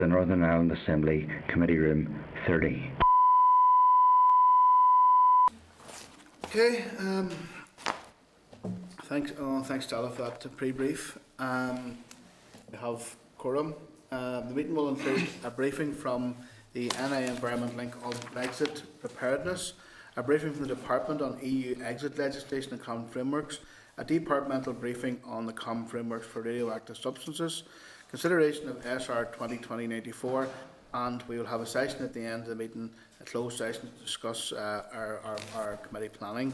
the Northern Ireland Assembly, Committee Room 30. Okay, thanks Stella for that pre-brief. We have quorum. The meeting will include a briefing from the NI Environment Link on Brexit preparedness, a briefing from the Department on EU exit legislation and common frameworks, a departmental briefing on the common frameworks for radioactive substances, consideration of SR 2020-94, and we will have a session at the end of the meeting, a closed session to discuss our committee planning.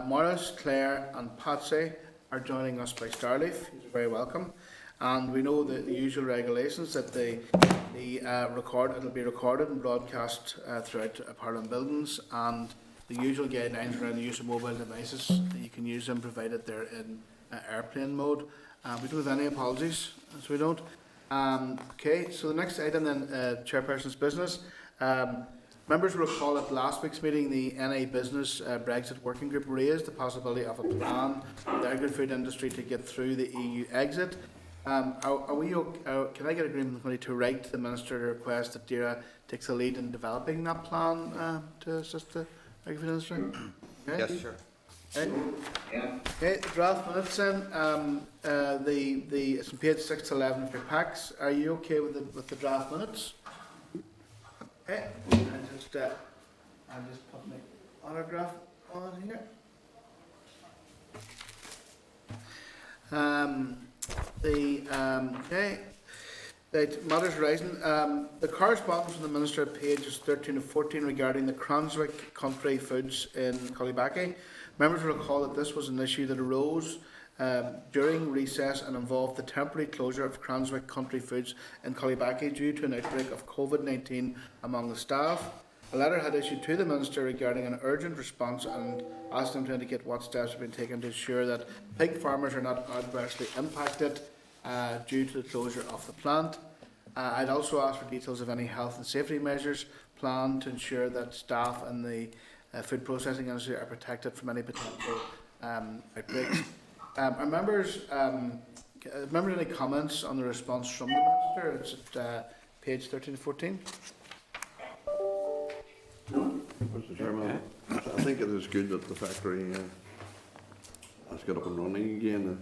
Maurice, Claire and Patsy are joining us by Starleaf. You're very welcome. And we know the usual regulations that it'll be recorded and broadcast throughout Parliament buildings, and the usual guidelines around the use of mobile devices. You can use them provided they're in airplane mode. We don't have any apologies, so we don't. Okay, so the next item then, Chairperson's business. Members will recall at last week's meeting the NI Business Brexit Working Group raised the possibility of a plan for the agri-food industry to get through the EU exit. Can I get agreement with the committee to write to the Minister to request that DERA takes the lead in developing that plan to assist the agri-food industry? Okay. Yes, sure. Okay. Yeah. Okay, draft minutes then. It's on page 6 to 11 of your packs. Are you okay with the draft minutes? Okay. I'll just put my autograph on here. Matters rising. The correspondence from the Minister at pages 13 to 14 regarding the Cranswick country foods in Collibaki. Members will recall that this was an issue that arose during recess and involved the temporary closure of Cranswick country foods in Collibaki due to an outbreak of COVID-19 among the staff. A letter had issued to the Minister regarding an urgent response and asked him to indicate what steps have been taken to ensure that pig farmers are not adversely impacted due to the closure of the plant. I'd also asked for details of any health and safety measures planned to ensure that staff in the food processing industry are protected from any potential outbreaks. Are members any comments on the response from the Minister? It's at page 13 to 14. Mr. Chairman, I think it is good that the factory has got up and running again.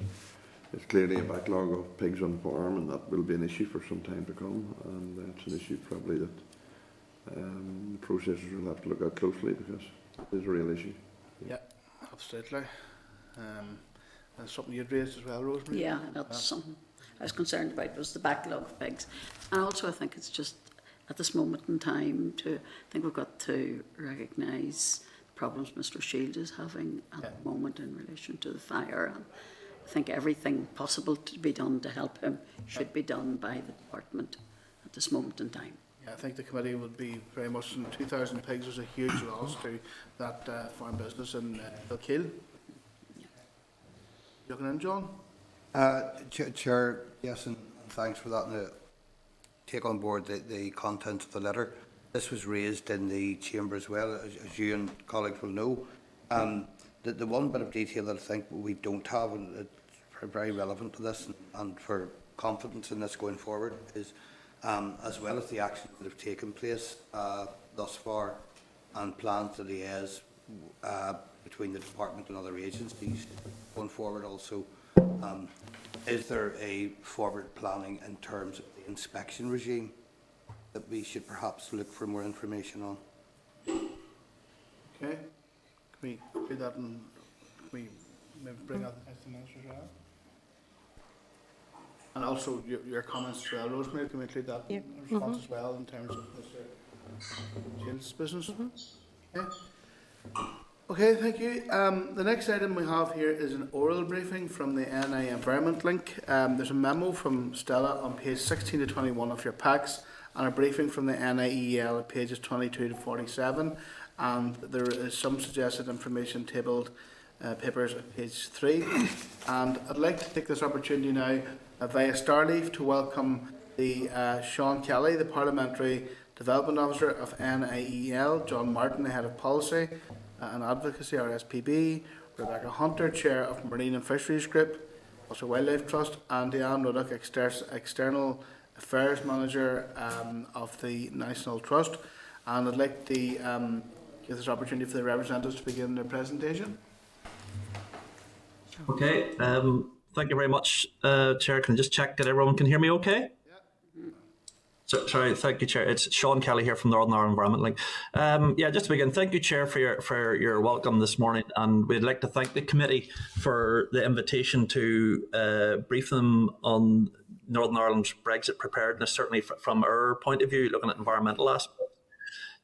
There's clearly a backlog of pigs on the farm, and that will be an issue for some time to come. And it's an issue probably that the processors will have to look at closely, because it is a real issue. Yeah, absolutely. That's something you'd raised as well, Rosemary? Yeah, that's something I was concerned about, was the backlog of pigs. And also I think it's just at this moment in time I think we've got to recognise the problems Mr. Shield is having at the moment in relation to the fire. And I think everything possible to be done to help him should be done by the department at this moment in time. Yeah, I think the committee would be very much, in 2,000 pigs was a huge loss to that farm business in Kilkeel. Looking in, John? Chair, yes, and thanks for that. And take on board the content of the letter. This was raised in the chamber as well, as you and colleagues will know. The one bit of detail that I think we don't have, and it's very relevant to this and for confidence in this going forward, is as well as the actions that have taken place thus far and plans to liaise between the department and other agencies going forward also, is there a forward planning in terms of the inspection regime that we should perhaps look for more information on? Okay. Can we do that, and can we maybe bring out the Minister as well? And also your comments as well, Rosemary, can we include that in response as well in terms of Mr. Shield's business? Okay. Okay, thank you. The next item we have here is an oral briefing from the NI Environment Link. There's a memo from Stella on page 16 to 21 of your packs, and a briefing from the NIEL at pages 22 to 47. And there is some suggested information tabled papers at page 3. And I'd like to take this opportunity now via Starleaf to welcome the Sean Kelly, the Parliamentary Development Officer of NIEL, John Martin, the Head of Policy and Advocacy, RSPB, Rebecca Hunter, Chair of Marine and Fisheries Group, also Wildlife Trust, and Diane Ruddock, External Affairs Manager of the National Trust, and I'd like to give this opportunity for the representatives to begin their presentation. Okay, thank you very much, Chair. Can I just check that everyone can hear me okay? Sorry, thank you, Chair. It's Sean Kelly here from Northern Ireland Environment Link. Yeah, just to begin, thank you, Chair, for your welcome this morning, and we'd like to thank the committee for the invitation to brief them on Northern Ireland's Brexit preparedness, certainly from our point of view, looking at environmental aspects.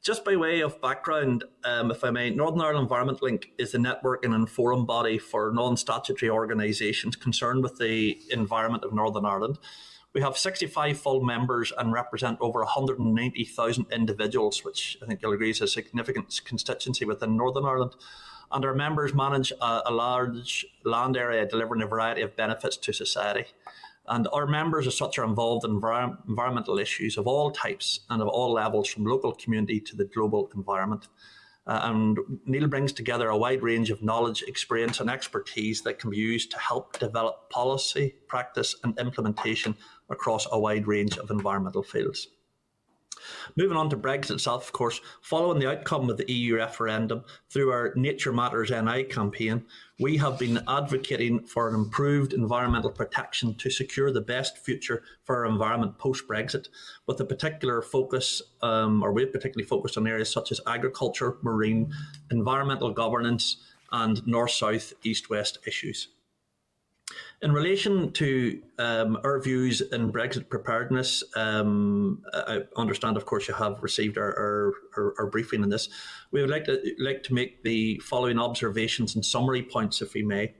Just by way of background, if I may, Northern Ireland Environment Link is the networking and forum body for non-statutory organisations concerned with the environment of Northern Ireland. We have 65 full members and represent over 190,000 individuals, which I think you'll agree is a significant constituency within Northern Ireland. And our members manage a large land area, delivering a variety of benefits to society. And our members as such are involved in environmental issues of all types and of all levels, from local community to the global environment. And Neil brings together a wide range of knowledge, experience and expertise that can be used to help develop policy, practice and implementation across a wide range of environmental fields. Moving on to Brexit itself, of course, following the outcome of the EU referendum, through our Nature Matters NI campaign, we have been advocating for an improved environmental protection to secure the best future for our environment post-Brexit, with a particular focus, we've particularly focused on areas such as agriculture, marine, environmental governance, and north-south, east-west issues. In relation to our views in Brexit preparedness, I understand, of course, you have received our briefing on this. We would like to make the following observations and summary points, if we may.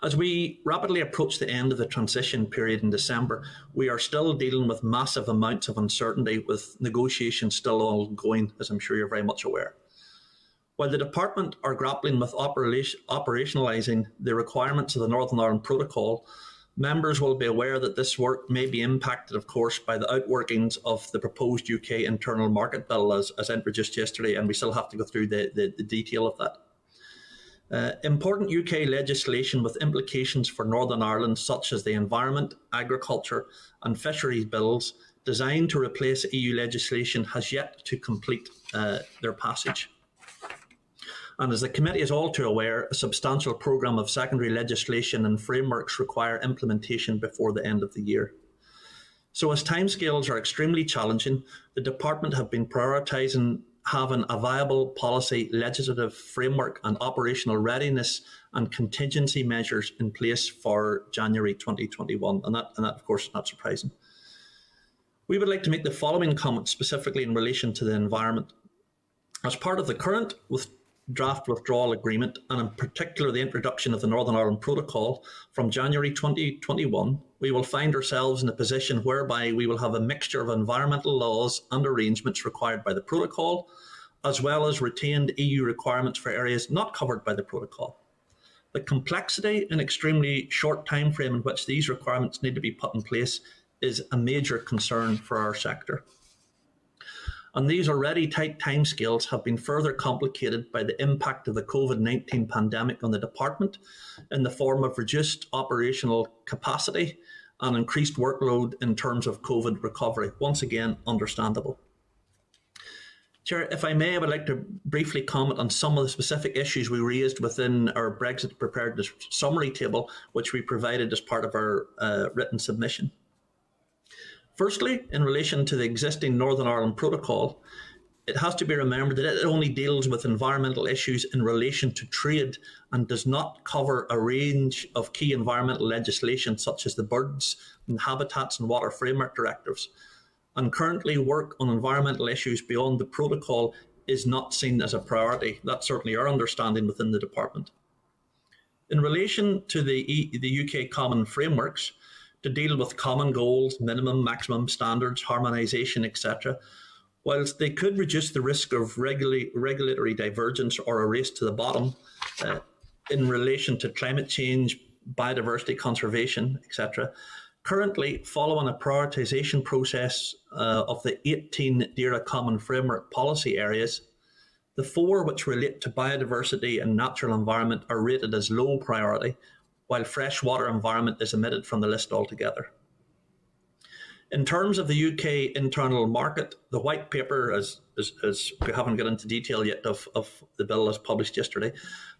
As we rapidly approach the end of the transition period in December, we are still dealing with massive amounts of uncertainty, with negotiations still ongoing, as I'm sure you're very much aware. While the Department are grappling with operationalising the requirements of the Northern Ireland Protocol, members will be aware that this work may be impacted, of course, by the outworkings of the proposed UK Internal Market Bill as introduced yesterday, and we still have to go through the detail of that. Important UK legislation with implications for Northern Ireland, such as the Environment, Agriculture and Fisheries bills designed to replace EU legislation, has yet to complete their passage. And as the committee is all too aware, a substantial programme of secondary legislation and frameworks require implementation before the end of the year. So as timescales are extremely challenging, the Department have been prioritising having a viable policy, legislative framework and operational readiness and contingency measures in place for January 2021. And that of course, is not surprising. We would like to make the following comments specifically in relation to the environment. As part of the current draft withdrawal agreement, and in particular the introduction of the Northern Ireland Protocol from January 2021, we will find ourselves in a position whereby we will have a mixture of environmental laws and arrangements required by the Protocol, as well as retained EU requirements for areas not covered by the Protocol. The complexity and extremely short time frame in which these requirements need to be put in place is a major concern for our sector. And these already tight timescales have been further complicated by the impact of the COVID-19 pandemic on the Department in the form of reduced operational capacity and increased workload in terms of COVID recovery. Once again, understandable. Chair, if I may, I would like to briefly comment on some of the specific issues we raised within our Brexit preparedness summary table, which we provided as part of our written submission. Firstly, in relation to the existing Northern Ireland Protocol, it has to be remembered that it only deals with environmental issues in relation to trade and does not cover a range of key environmental legislation such as the Birds and Habitats and Water Framework Directives. And currently, work on environmental issues beyond the Protocol is not seen as a priority. That's certainly our understanding within the Department. In relation to the UK common frameworks, to deal with common goals, minimum, maximum standards, harmonisation, etc., whilst they could reduce the risk of regulatory divergence or a race to the bottom in relation to climate change, biodiversity conservation, etc., currently, following a prioritisation process of the 18 DERA Common Framework policy areas, the 4 which relate to biodiversity and natural environment are rated as low priority, while freshwater environment is omitted from the list altogether. In terms of the UK internal market, the white paper, as we haven't got into detail yet of the bill as published yesterday,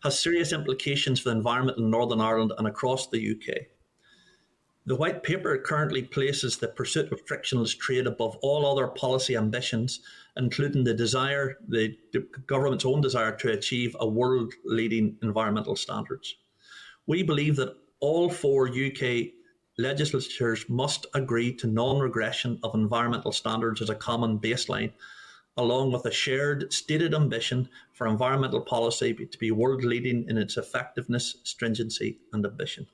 has serious implications for the environment in Northern Ireland and across the UK. The white paper currently places the pursuit of frictionless trade above all other policy ambitions, including the government's own desire to achieve a world-leading environmental standards. We believe that all 4 UK legislatures must agree to non-regression of environmental standards as a common baseline, along with a shared stated ambition for environmental policy to be world-leading in its effectiveness, stringency and ambition.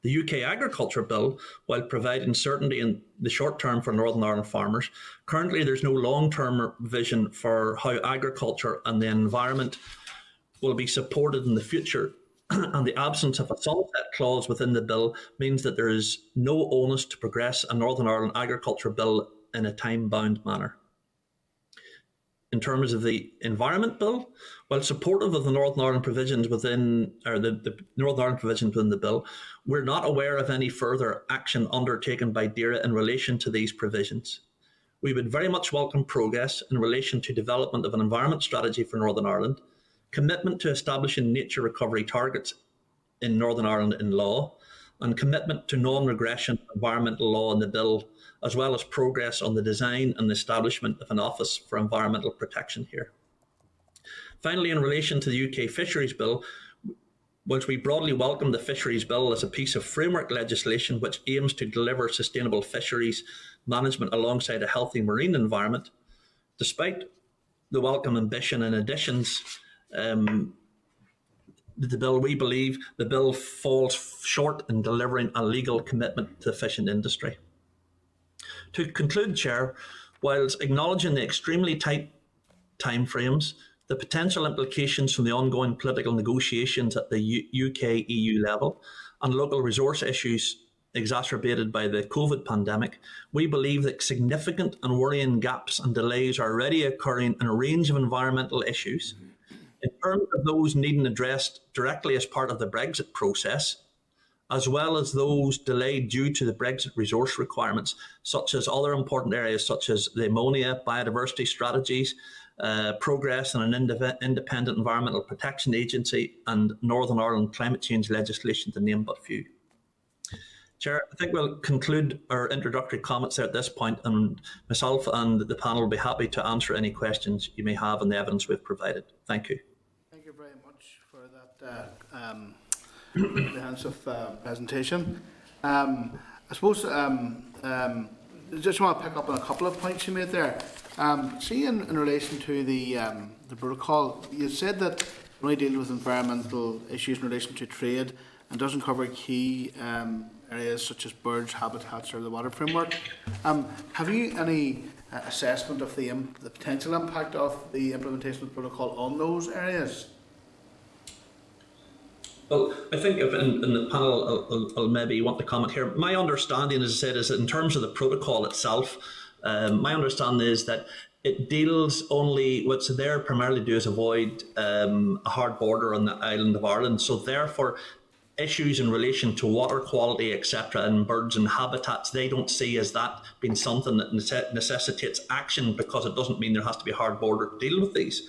The UK Agriculture Bill, while providing certainty in the short term for Northern Ireland farmers, currently there's no long-term vision for how agriculture and the environment will be supported in the future, and the absence of a sunset clause within the bill means that there is no onus to progress a Northern Ireland Agriculture Bill in a time-bound manner. In terms of the Environment Bill, while supportive of the Northern Ireland provisions within, or the Northern Ireland provisions within the bill, we're not aware of any further action undertaken by DAERA in relation to these provisions. We would very much welcome progress in relation to development of an environment strategy for Northern Ireland, commitment to establishing nature recovery targets in Northern Ireland in law, and commitment to non-regression environmental law in the bill, as well as progress on the design and establishment of an Office for Environmental Protection here. Finally, in relation to the UK Fisheries Bill, whilst we broadly welcome the Fisheries Bill as a piece of framework legislation which aims to deliver sustainable fisheries management alongside a healthy marine environment, despite the welcome ambition and additions the bill, we believe the bill falls short in delivering a legal commitment to the fishing industry. To conclude, Chair, whilst acknowledging the extremely tight timeframes, the potential implications from the ongoing political negotiations at the UK-EU level and local resource issues exacerbated by the COVID pandemic, we believe that significant and worrying gaps and delays are already occurring in a range of environmental issues. In terms of those needing addressed directly as part of the Brexit process, as well as those delayed due to the Brexit resource requirements, such as other important areas such as the ammonia, biodiversity strategies, progress in an independent environmental protection agency, and Northern Ireland climate change legislation, to name but few. Chair, I think we'll conclude our introductory comments there at this point, and myself and the panel will be happy to answer any questions you may have on the evidence we've provided. Thank you. Thank you very much for that comprehensive presentation. I suppose just want to pick up on a couple of points you made there. See, in relation to the protocol, you said that it only deals with environmental issues in relation to trade and doesn't cover key areas such as birds, habitats or the water framework. Have you any assessment of the potential impact of the implementation of the protocol on those areas? Well, I think if in the panel I'll maybe want to comment here. My understanding, as I said, is that in terms of the protocol itself, my understanding is that it deals only, what's there primarily do is avoid a hard border on the island of Ireland. So therefore, issues in relation to water quality, etc., and birds and habitats, they don't see as that being something that necessitates action, because it doesn't mean there has to be a hard border to deal with these.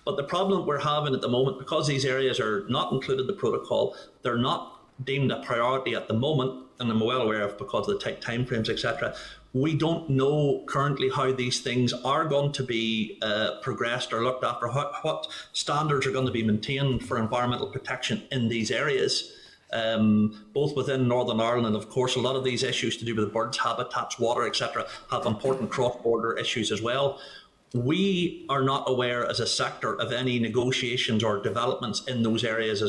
But the problem we're having at the moment, because these areas are not included in the protocol, they're not deemed a priority at the moment, and I'm well aware of because of the tight timeframes, etc. We don't know currently how these things are going to be progressed or looked after, what standards are going to be maintained for environmental protection in these areas. Both within Northern Ireland, and of course a lot of these issues to do with birds, habitats, water, etc. have important cross-border issues as well. We are not aware as a sector of any negotiations or developments in those areas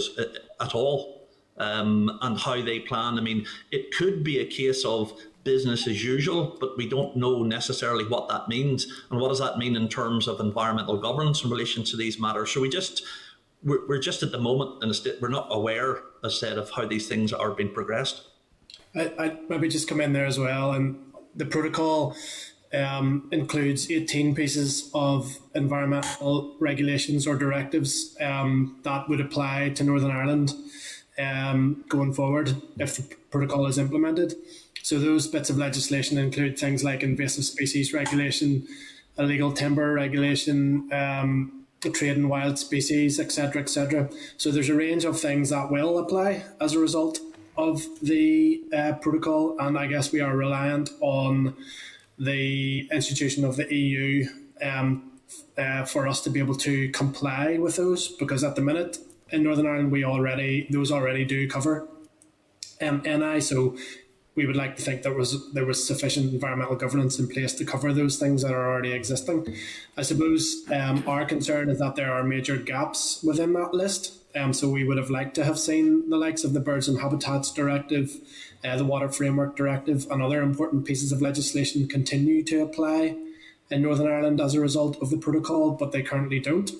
at all, and how they plan. I mean, it could be a case of business as usual, but we don't know necessarily what that means, and what does that mean in terms of environmental governance in relation to these matters. So we're just at the moment in a state, we're not aware, as said, of how these things are being progressed. I'd maybe just come in there as well, and the protocol includes 18 pieces of environmental regulations or directives that would apply to Northern Ireland going forward if the protocol is implemented. So those bits of legislation include things like invasive species regulation, illegal timber regulation, trade in wild species, etc., etc. So there's a range of things that will apply as a result of the protocol, and I guess we are reliant on the institution of the EU for us to be able to comply with those, because at the minute in Northern Ireland those already do cover NI, so we would like to think there was sufficient environmental governance in place to cover those things that are already existing. I suppose our concern is that there are major gaps within that list. So we would have liked to have seen the likes of the Birds and Habitats Directive, the Water Framework Directive, and other important pieces of legislation continue to apply in Northern Ireland as a result of the protocol, but they currently don't.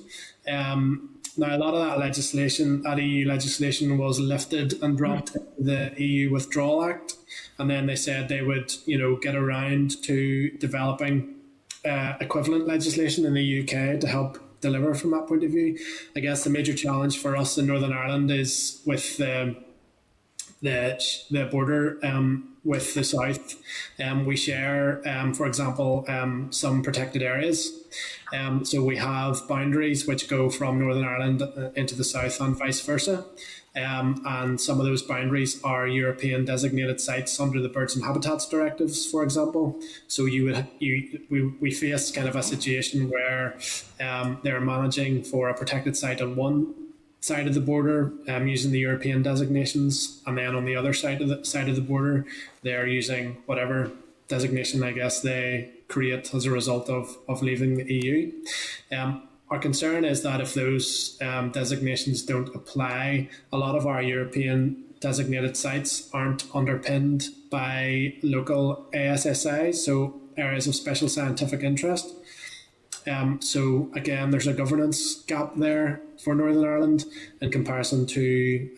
Now, a lot of that legislation, that EU legislation, was lifted and dropped into the EU Withdrawal Act, and then they said they would, get around to developing equivalent legislation in the UK to help deliver from that point of view. I guess the major challenge for us in Northern Ireland is with the border with the south. We share, for example, some protected areas. So we have boundaries which go from Northern Ireland into the south and vice versa. And some of those boundaries are European designated sites under the Birds and Habitats Directives, for example. So we face kind of a situation where they're managing for a protected site on one side of the border using the European designations, and then on the other side of the border they're using whatever designation I guess they create as a result of leaving the EU. Our concern is that if those designations don't apply, a lot of our European designated sites aren't underpinned by local ASSI, so areas of special scientific interest. So again, there's a governance gap there for Northern Ireland in comparison to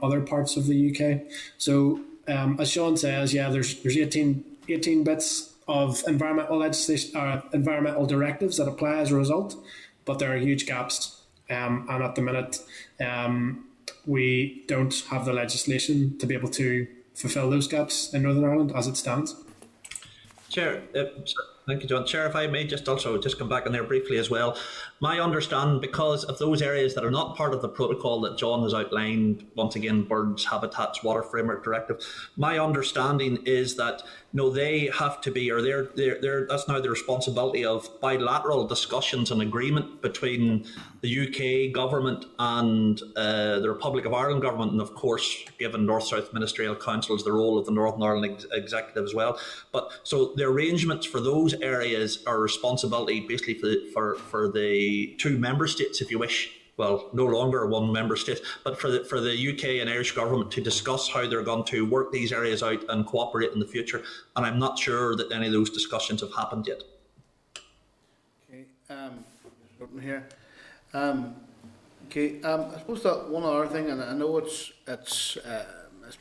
other parts of the UK. So as Sean says, there's 18 bits of environmental legislation, environmental directives that apply as a result, but there are huge gaps, and at the minute we don't have the legislation to be able to fulfil those gaps in Northern Ireland as it stands. Chair, thank you, John. Chair, if I may just come back in there briefly as well. My understanding, because of those areas that are not part of the protocol that John has outlined, once again, Birds, Habitats, Water Framework Directive, my understanding is that they have to be, or that's now the responsibility of bilateral discussions and agreement between the UK government and the Republic of Ireland government, and of course, given North-South Ministerial Council is the role of the Northern Ireland Executive as well. But so the arrangements for those areas are responsibility basically for the two member states, if you wish. Well, no longer one member state, but for the UK and Irish government to discuss how they're going to work these areas out and cooperate in the future. And I'm not sure that any of those discussions have happened yet. Okay, open here. I suppose that one other thing, and I know it's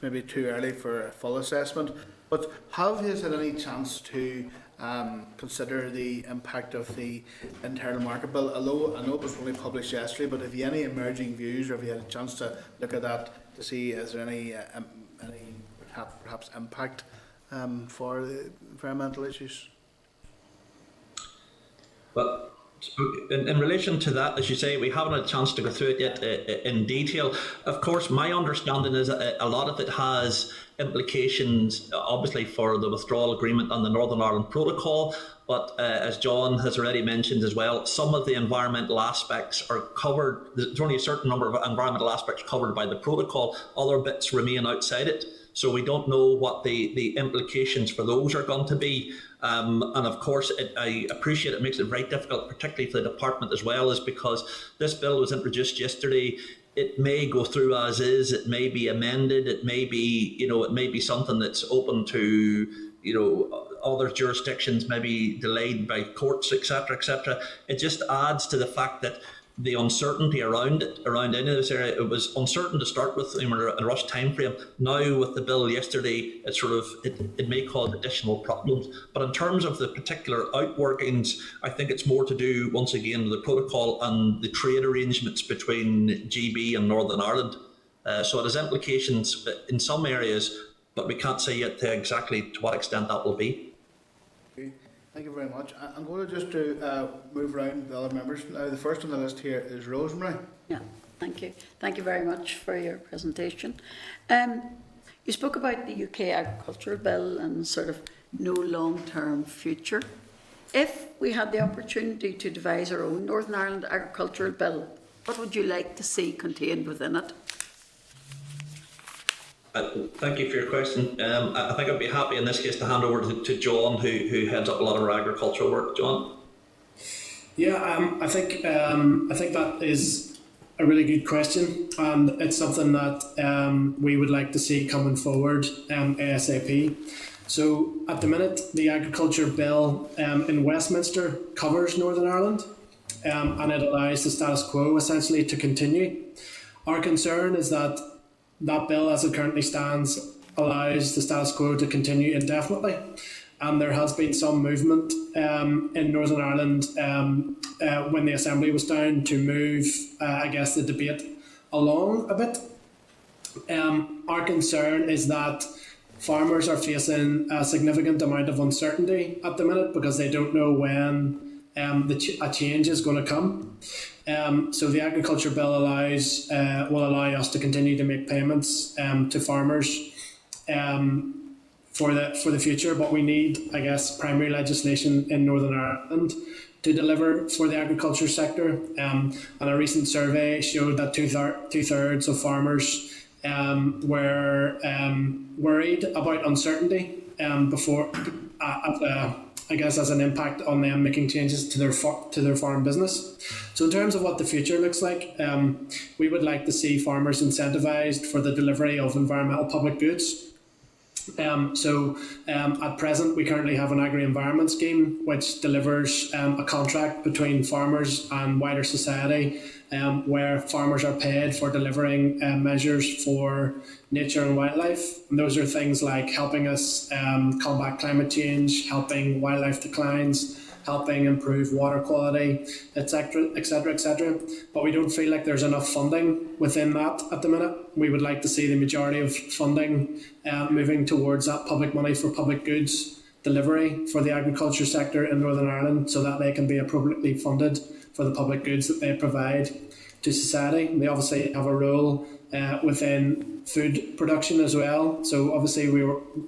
maybe too early for a full assessment, but have you had any chance to consider the impact of the internal market bill? Although I know it was only published yesterday, but have you any emerging views, or have you had a chance to look at that to see is there any perhaps impact for the environmental issues? Well, in relation to that, as you say, we haven't had a chance to go through it yet in detail. Of course, my understanding is a lot of it has implications, obviously, for the withdrawal agreement and the Northern Ireland Protocol. But as John has already mentioned as well, some of the environmental aspects are covered. There's only a certain number of environmental aspects covered by the protocol. Other bits remain outside it. So we don't know what the implications for those are going to be. And of course, I appreciate it makes it very difficult, particularly for the department as well, is because this bill was introduced yesterday. It may go through as is, it may be amended, it may be something that's open to, other jurisdictions, maybe delayed by courts, etc., etc. It just adds to the fact that the uncertainty around any of this area, it was uncertain to start with in a rush time frame. Now with the bill yesterday, it may cause additional problems. But in terms of the particular outworkings, I think it's more to do, once again, with the protocol and the trade arrangements between GB and Northern Ireland. So it has implications in some areas, but we can't say yet exactly to what extent that will be. Thank you very much. I'm going to just move around the other members. Now, the first on the list here is Rosemary. Yeah, thank you. Thank you very much for your presentation. You spoke about the UK Agricultural Bill and sort of no long-term future. If we had the opportunity to devise our own Northern Ireland Agricultural Bill, what would you like to see contained within it? Thank you for your question. I think I'd be happy in this case to hand over to John, who heads up a lot of our agricultural work. John? Yeah, I think that is a really good question, and it's something that we would like to see coming forward ASAP. So at the minute, the Agriculture Bill in Westminster covers Northern Ireland, and it allows the status quo essentially to continue. Our concern is that that bill, as it currently stands, allows the status quo to continue indefinitely. And there has been some movement in Northern Ireland when the Assembly was down to move, I guess, the debate along a bit. Our concern is that farmers are facing a significant amount of uncertainty at the minute because they don't know when a change is going to come. So the Agriculture Bill will allow us to continue to make payments to farmers for the future, but we need, I guess, primary legislation in Northern Ireland to deliver for the agriculture sector. And a recent survey showed that two-thirds of farmers were worried about uncertainty before, I guess, as an impact on them making changes to their farm business. So in terms of what the future looks like, we would like to see farmers incentivised for the delivery of environmental public goods. At present, we currently have an agri-environment scheme which delivers a contract between farmers and wider society, where farmers are paid for delivering measures for nature and wildlife. And those are things like helping us combat climate change, helping wildlife declines, helping improve water quality, etc., etc., etc. But we don't feel like there's enough funding within that at the minute. We would like to see the majority of funding moving towards that public money for public goods delivery for the agriculture sector in Northern Ireland, so that they can be appropriately funded for the public goods that they provide to society. They obviously have a role within food production as well, so obviously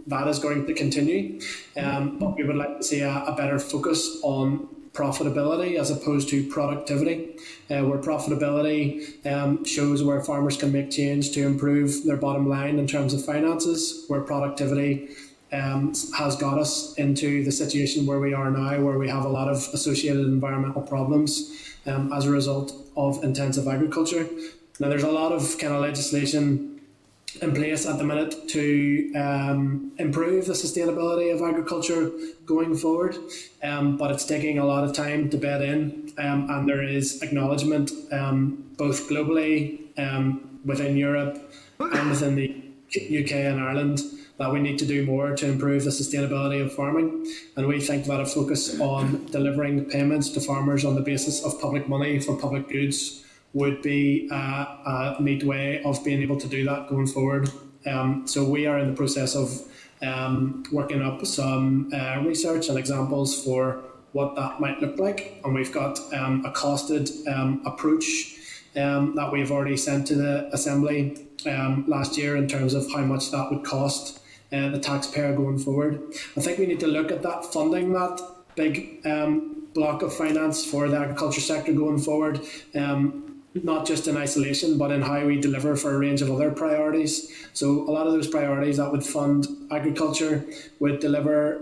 that is going to continue, but we would like to see a better focus on profitability as opposed to productivity, where profitability shows where farmers can make change to improve their bottom line in terms of finances, where productivity has got us into the situation where we are now, where we have a lot of associated environmental problems as a result of intensive agriculture. Now, there's a lot of kind of legislation in place at the minute to improve the sustainability of agriculture going forward, but it's taking a lot of time to bed in, and there is acknowledgement both globally, within Europe and within the UK and Ireland, that we need to do more to improve the sustainability of farming. And we think that a focus on delivering payments to farmers on the basis of public money for public goods would be a neat way of being able to do that going forward. So we are in the process of working up some research and examples for what that might look like. And we've got a costed approach that we've already sent to the Assembly last year in terms of how much that would cost the taxpayer going forward. I think we need to look at that funding, that big block of finance for the agriculture sector going forward, not just in isolation, but in how we deliver for a range of other priorities. So a lot of those priorities that would fund agriculture would deliver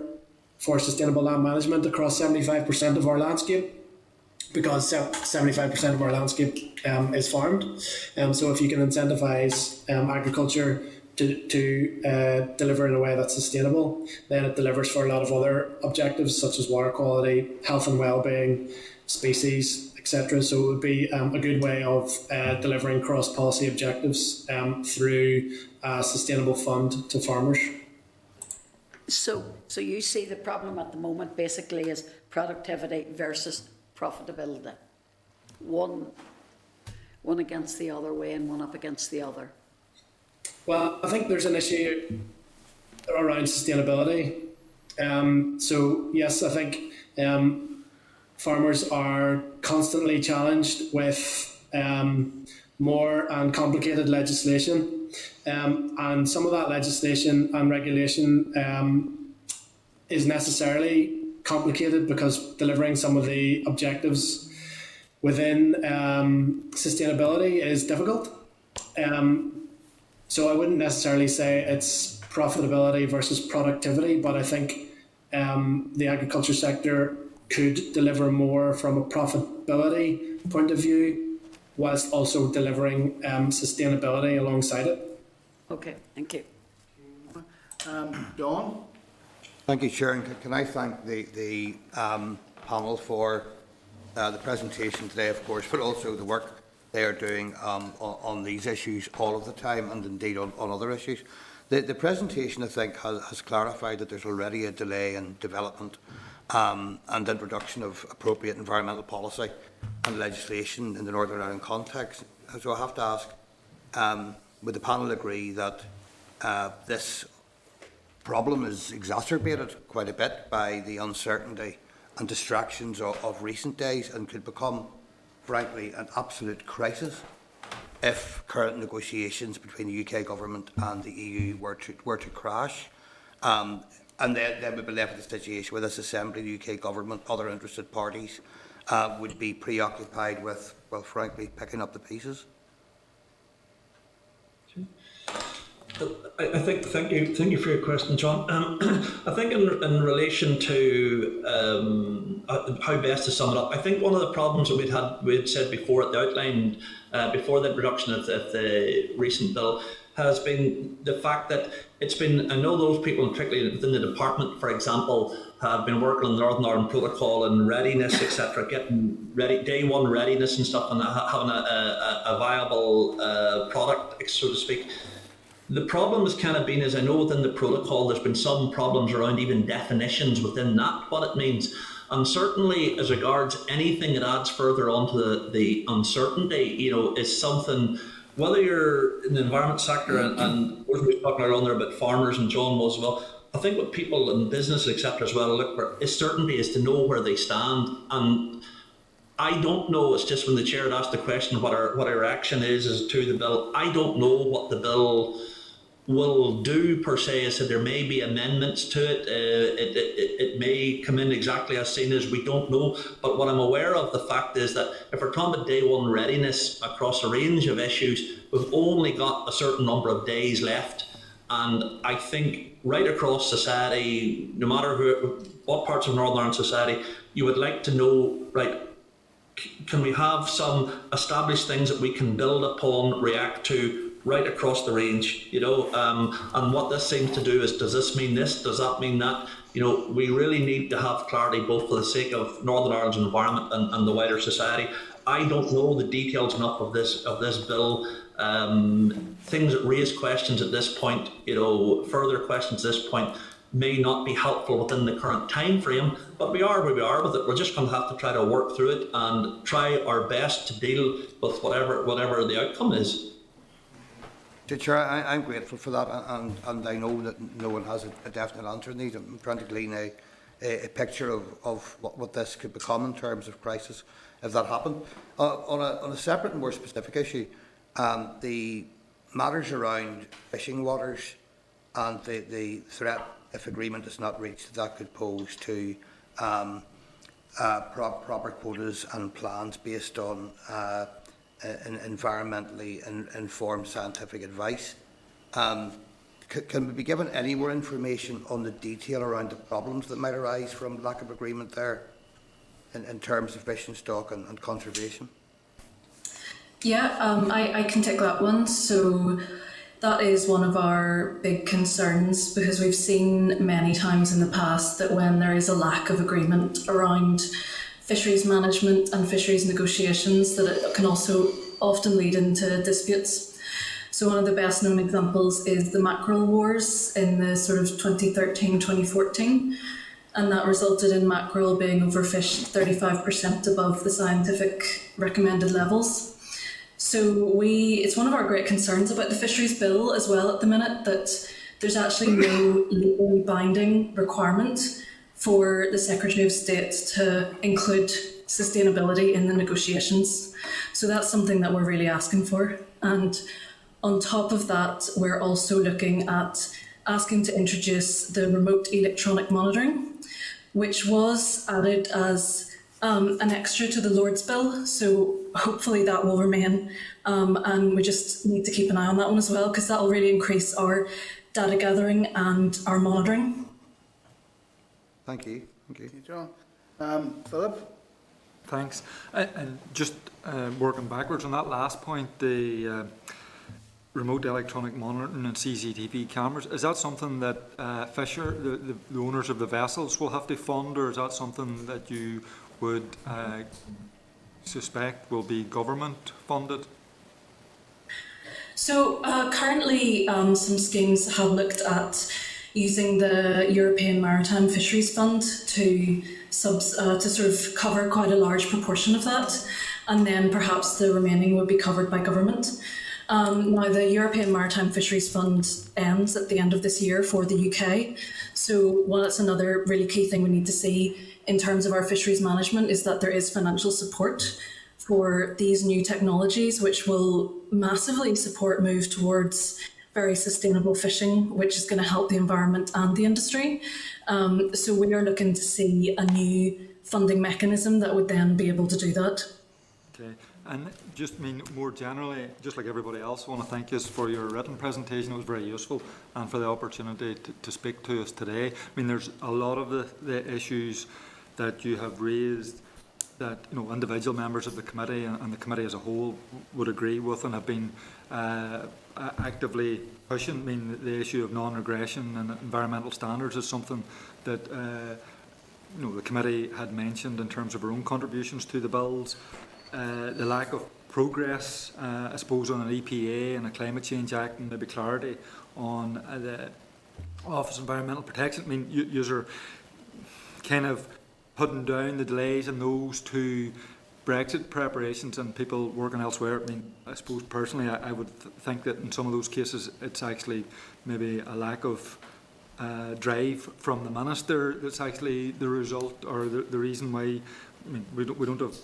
for sustainable land management across 75% of our landscape, because 75% of our landscape is farmed. So if you can incentivise agriculture to deliver in a way that's sustainable, then it delivers for a lot of other objectives such as water quality, health and well-being, species, etc. So it would be a good way of delivering cross-policy objectives through a sustainable fund to farmers. So you see the problem at the moment basically is productivity versus profitability. One against the other way and one up against the other. Well, I think there's an issue around sustainability. So yes, I think farmers are constantly challenged with more and complicated legislation, and some of that legislation and regulation is necessarily complicated because delivering some of the objectives within sustainability is difficult. So I wouldn't necessarily say it's profitability versus productivity, but I think the agriculture sector could deliver more from a profitability point of view, whilst also delivering sustainability alongside it. Okay, thank you. Dawn? Thank you, Chair. And can I thank the panel for the presentation today, of course, but also the work they are doing on these issues all of the time, and indeed on other issues. The presentation, I think, has clarified that there's already a delay in development and introduction of appropriate environmental policy and legislation in the Northern Ireland context. So I have to ask, would the panel agree that this problem is exacerbated quite a bit by the uncertainty and distractions of recent days, and could become, frankly, an absolute crisis if current negotiations between the UK government and the EU were to crash? And then we'd be left with a situation where this Assembly, the UK government, other interested parties would be preoccupied with, well, frankly, picking up the pieces. I think, thank you for your question, John. I think in relation to how best to sum it up, I think one of the problems that we'd said before at the outline, before the introduction of the recent bill, has been the fact that it's been, I know those people, particularly within the department, for example, have been working on the Northern Ireland Protocol and readiness, etc., getting ready, day one readiness and stuff, and having a viable product, so to speak. The problem has kind of been, as I know within the protocol, there's been some problems around even definitions within that, what it means. And certainly as regards anything that adds further on to the uncertainty, is something, whether you're in the environment sector and we were talking earlier about farmers, and John was as well, I think what people in business, etc., as well look for is certainty, is to know where they stand. And I don't know, it's just when the chair had asked the question what our reaction is to the bill, I don't know what the bill will do per se. Is that there may be amendments to it. It may come in exactly as seen as, we don't know. But what I'm aware of, the fact is that if we're talking about day one readiness across a range of issues, we've only got a certain number of days left. And I think right across society, no matter what parts of Northern Ireland society, you would like to know, right, can we have some established things that we can build upon, react to, right across the range, and what this seems to do is, does this mean this, does that mean that? We really need to have clarity, both for the sake of Northern Ireland's environment and the wider society. I don't know the details enough of this bill. Things that raise questions at this point, further questions at this point, may not be helpful within the current time frame, but we are where we are with it. We're just going to have to try to work through it and try our best to deal with whatever the outcome is. Chair, I'm grateful for that, and I know that no one has a definite answer in these. I'm trying to glean a picture of what this could become in terms of crisis if that happened. On a separate and more specific issue, the matters around fishing waters and the threat, if agreement is not reached, that could pose to proper quotas and plans based on environmentally informed scientific advice. Can we be given any more information on the detail around the problems that might arise from lack of agreement there in terms of fishing stock and conservation? Yeah, I can take that one. So that is one of our big concerns, because we've seen many times in the past that when there is a lack of agreement around fisheries management and fisheries negotiations, that it can also often lead into disputes. So one of the best known examples is the mackerel wars in the sort of 2013-2014, and that resulted in mackerel being overfished 35% above the scientific recommended levels. So it's one of our great concerns about the fisheries bill as well at the minute, that there's actually no legally binding requirement for the Secretary of State to include sustainability in the negotiations. So that's something that we're really asking for. And on top of that, we're also looking at asking to introduce the remote electronic monitoring, which was added as an extra to the Lord's bill. So hopefully that will remain. And we just need to keep an eye on that one as well, because that will really increase our data gathering and our monitoring. Thank you. Thank you. Thank you, John. Philip? Thanks. And just working backwards on that last point, the remote electronic monitoring and CCTV cameras, is that something that the owners of the vessels will have to fund, or is that something that you would suspect will be government funded? So currently some schemes have looked at using the European Maritime Fisheries Fund to sort of cover quite a large proportion of that, and then perhaps the remaining would be covered by government. Now, the European Maritime Fisheries Fund ends at the end of this year for the UK. So that's another really key thing we need to see in terms of our fisheries management, is that there is financial support for these new technologies, which will massively support move towards very sustainable fishing, which is going to help the environment and the industry. So we are looking to see a new funding mechanism that would then be able to do that. Okay, and just more generally, just like everybody else, I want to thank you for your written presentation. It was very useful, and for the opportunity to speak to us today. There's a lot of the issues that you have raised that individual members of the committee and the committee as a whole would agree with and have been actively pushing. The issue of non-regression and environmental standards is something that the committee had mentioned in terms of our own contributions to the bills. The lack of progress, I suppose, on an EPA and a Climate Change Act, and maybe clarity on the Office of Environmental Protection. Yous are kind of putting down the delays in those two Brexit preparations and people working elsewhere. I suppose personally I would think that in some of those cases it's actually maybe a lack of drive from the Minister that's actually the result, or the reason why. We don't have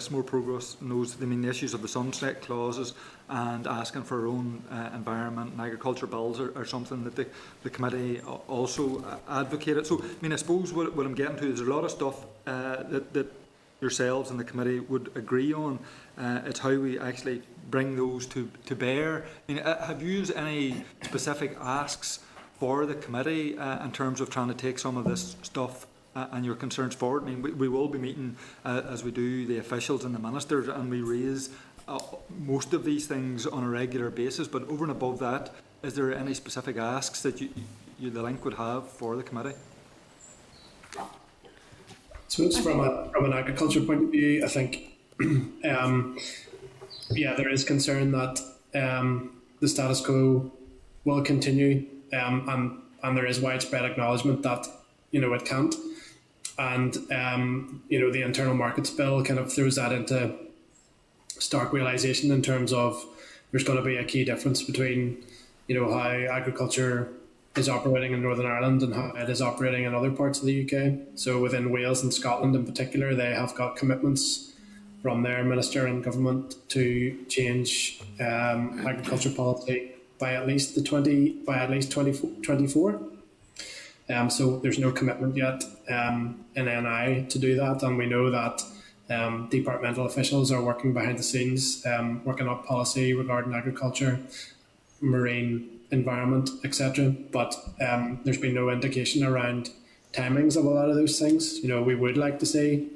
more progress in those. The issues of the sunset clauses and asking for our own environment and agriculture bills are something that the committee also advocated. So, I suppose what I'm getting to is a lot of stuff that yourselves and the committee would agree on. It's how we actually bring those to bear. Have you used any specific asks for the committee in terms of trying to take some of this stuff and your concerns forward? We will be meeting as we do the officials and the ministers, and we raise most of these things on a regular basis. But over and above that, is there any specific asks that the link would have for the committee? So it's from an agriculture point of view, I think, there is concern that the status quo will continue, and there is widespread acknowledgement that it can't. And the internal markets bill kind of throws that into stark realisation in terms of there's going to be a key difference between how agriculture is operating in Northern Ireland and how it is operating in other parts of the UK. So within Wales and Scotland in particular, they have got commitments from their minister and government to change agriculture policy by at least 2024. So there's no commitment yet in NI to do that, and we know that departmental officials are working behind the scenes, working up policy regarding agriculture, marine environment, etc. But there's been no indication around timings of a lot of those things. We would like to see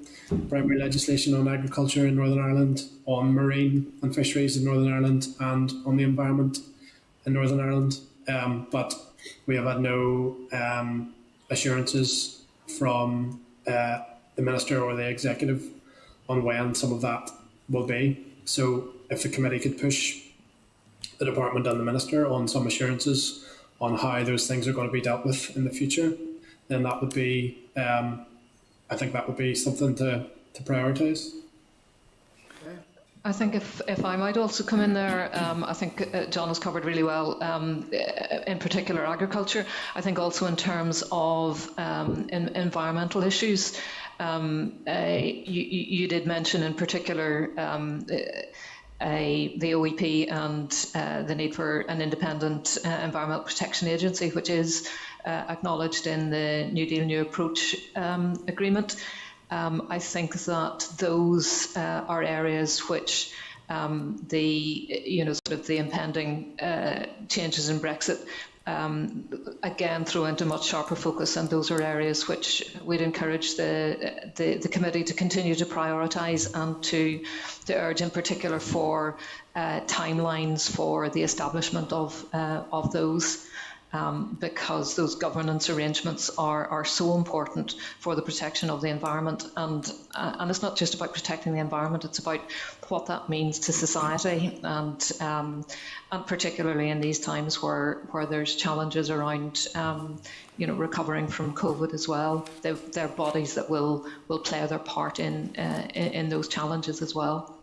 primary legislation on agriculture in Northern Ireland, on marine and fisheries in Northern Ireland, and on the environment in Northern Ireland. But we have had no assurances from the Minister or the Executive on when some of that will be. So if the committee could push the Department and the Minister on some assurances on how those things are going to be dealt with in the future, then that would be, I think that would be something to prioritise. Okay. I think if I might also come in there, I think John has covered really well, in particular agriculture. I think also in terms of environmental issues, you did mention in particular the OEP and the need for an independent environmental protection agency, which is acknowledged in the New Deal New Approach agreement. I think that those are areas which the impending changes in Brexit again throw into much sharper focus, and those are areas which we'd encourage the committee to continue to prioritise and to urge in particular for timelines for the establishment of those. Because those governance arrangements are so important for the protection of the environment, and it's not just about protecting the environment; it's about what that means to society, and particularly in these times where there's challenges around recovering from COVID as well. They're bodies that will play their part in those challenges as well.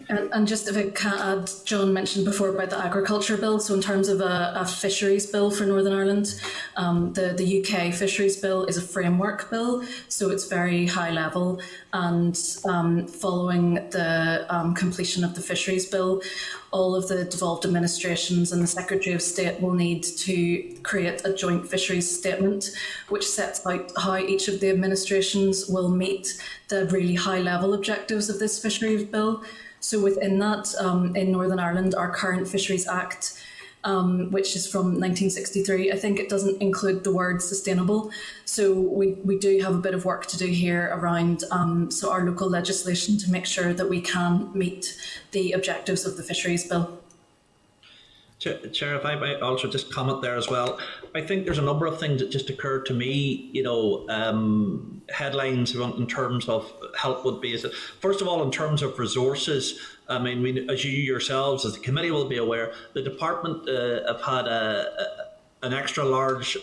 And just if I can add, John mentioned before about the agriculture bill. So in terms of a fisheries bill for Northern Ireland, the UK fisheries bill is a framework bill, so it's very high level. And following the completion of the fisheries bill, all of the devolved administrations and the Secretary of State will need to create a joint fisheries statement, which sets out how each of the administrations will meet the really high level objectives of this fisheries bill. So within that, in Northern Ireland, our current Fisheries Act, which is from 1963, I think it doesn't include the word sustainable. So we do have a bit of work to do here around our local legislation to make sure that we can meet the objectives of the Fisheries Bill. Chair, if I might also just comment there as well. I think there's a number of things that just occurred to me, headlines in terms of help would be, first of all, in terms of resources. I mean, as you yourselves, as the committee will be aware, the department have had an extra large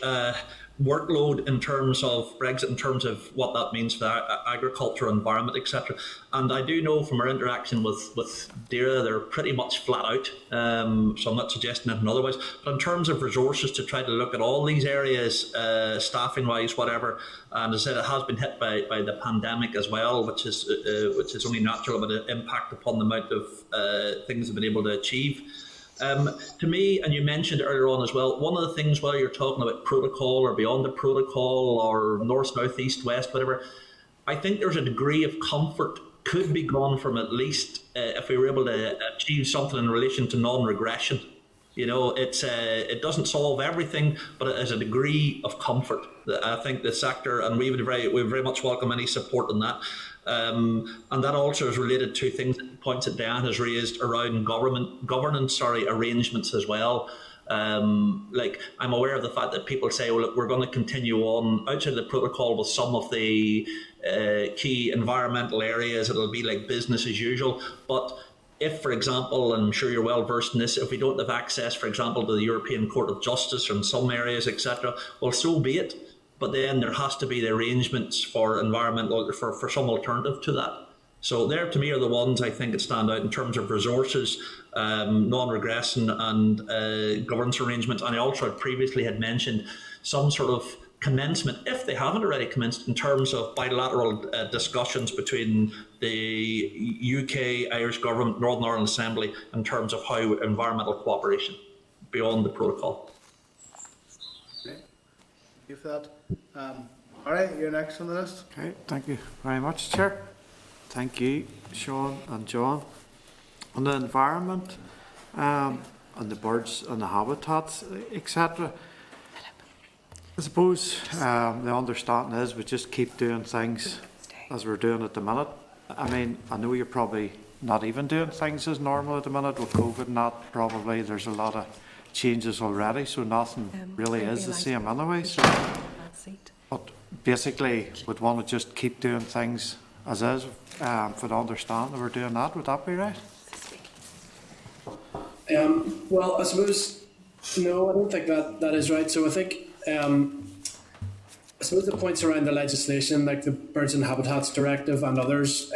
workload in terms of Brexit, in terms of what that means for agriculture, environment, etc. And I do know from our interaction with DERA, they're pretty much flat out. So I'm not suggesting anything otherwise. But in terms of resources to try to look at all these areas, staffing-wise, whatever, and as I said, it has been hit by the pandemic as well, which is only natural, but an impact upon the amount of things they've been able to achieve. To me, and you mentioned earlier on as well, one of the things while you're talking about protocol or beyond the protocol or north, south, east, west, whatever, I think there's a degree of comfort could be gone from at least if we were able to achieve something in relation to non-regression. It doesn't solve everything, but it is a degree of comfort. I think the sector, and we very much welcome any support in that. And that also is related to things, points that Diane has raised around governance arrangements as well. Like, I'm aware of the fact that people say, well, look, we're going to continue on outside of the protocol with some of the key environmental areas. It'll be like business as usual. But if, for example, and I'm sure you're well versed in this, if we don't have access, for example, to the European Court of Justice in some areas, etc., well, so be it. But then there has to be the arrangements for environmental, for some alternative to that. So there, to me, are the ones I think that stand out in terms of resources, non-regression and governance arrangements. And I also previously had mentioned some sort of commencement, if they haven't already commenced, in terms of bilateral discussions between the UK, Irish government, Northern Ireland Assembly, in terms of how environmental cooperation beyond the protocol. Okay, thank you for that. All right, you're next on the list. Okay, thank you very much, Chair. Thank you, Sean and John. On the environment, and the birds and the habitats, etc. I suppose the understanding is we just keep doing things as we're doing at the minute. I mean, I know you're probably not even doing things as normal at the minute with COVID and that. Probably there's a lot of changes already, so nothing really is the same anyway. So, but basically, we'd want to just keep doing things as is for the understand that we're doing that. Would that be right? Well, I suppose, no, I don't think that is right. So I think, I suppose the points around the legislation, like the Birds and Habitats Directive and others,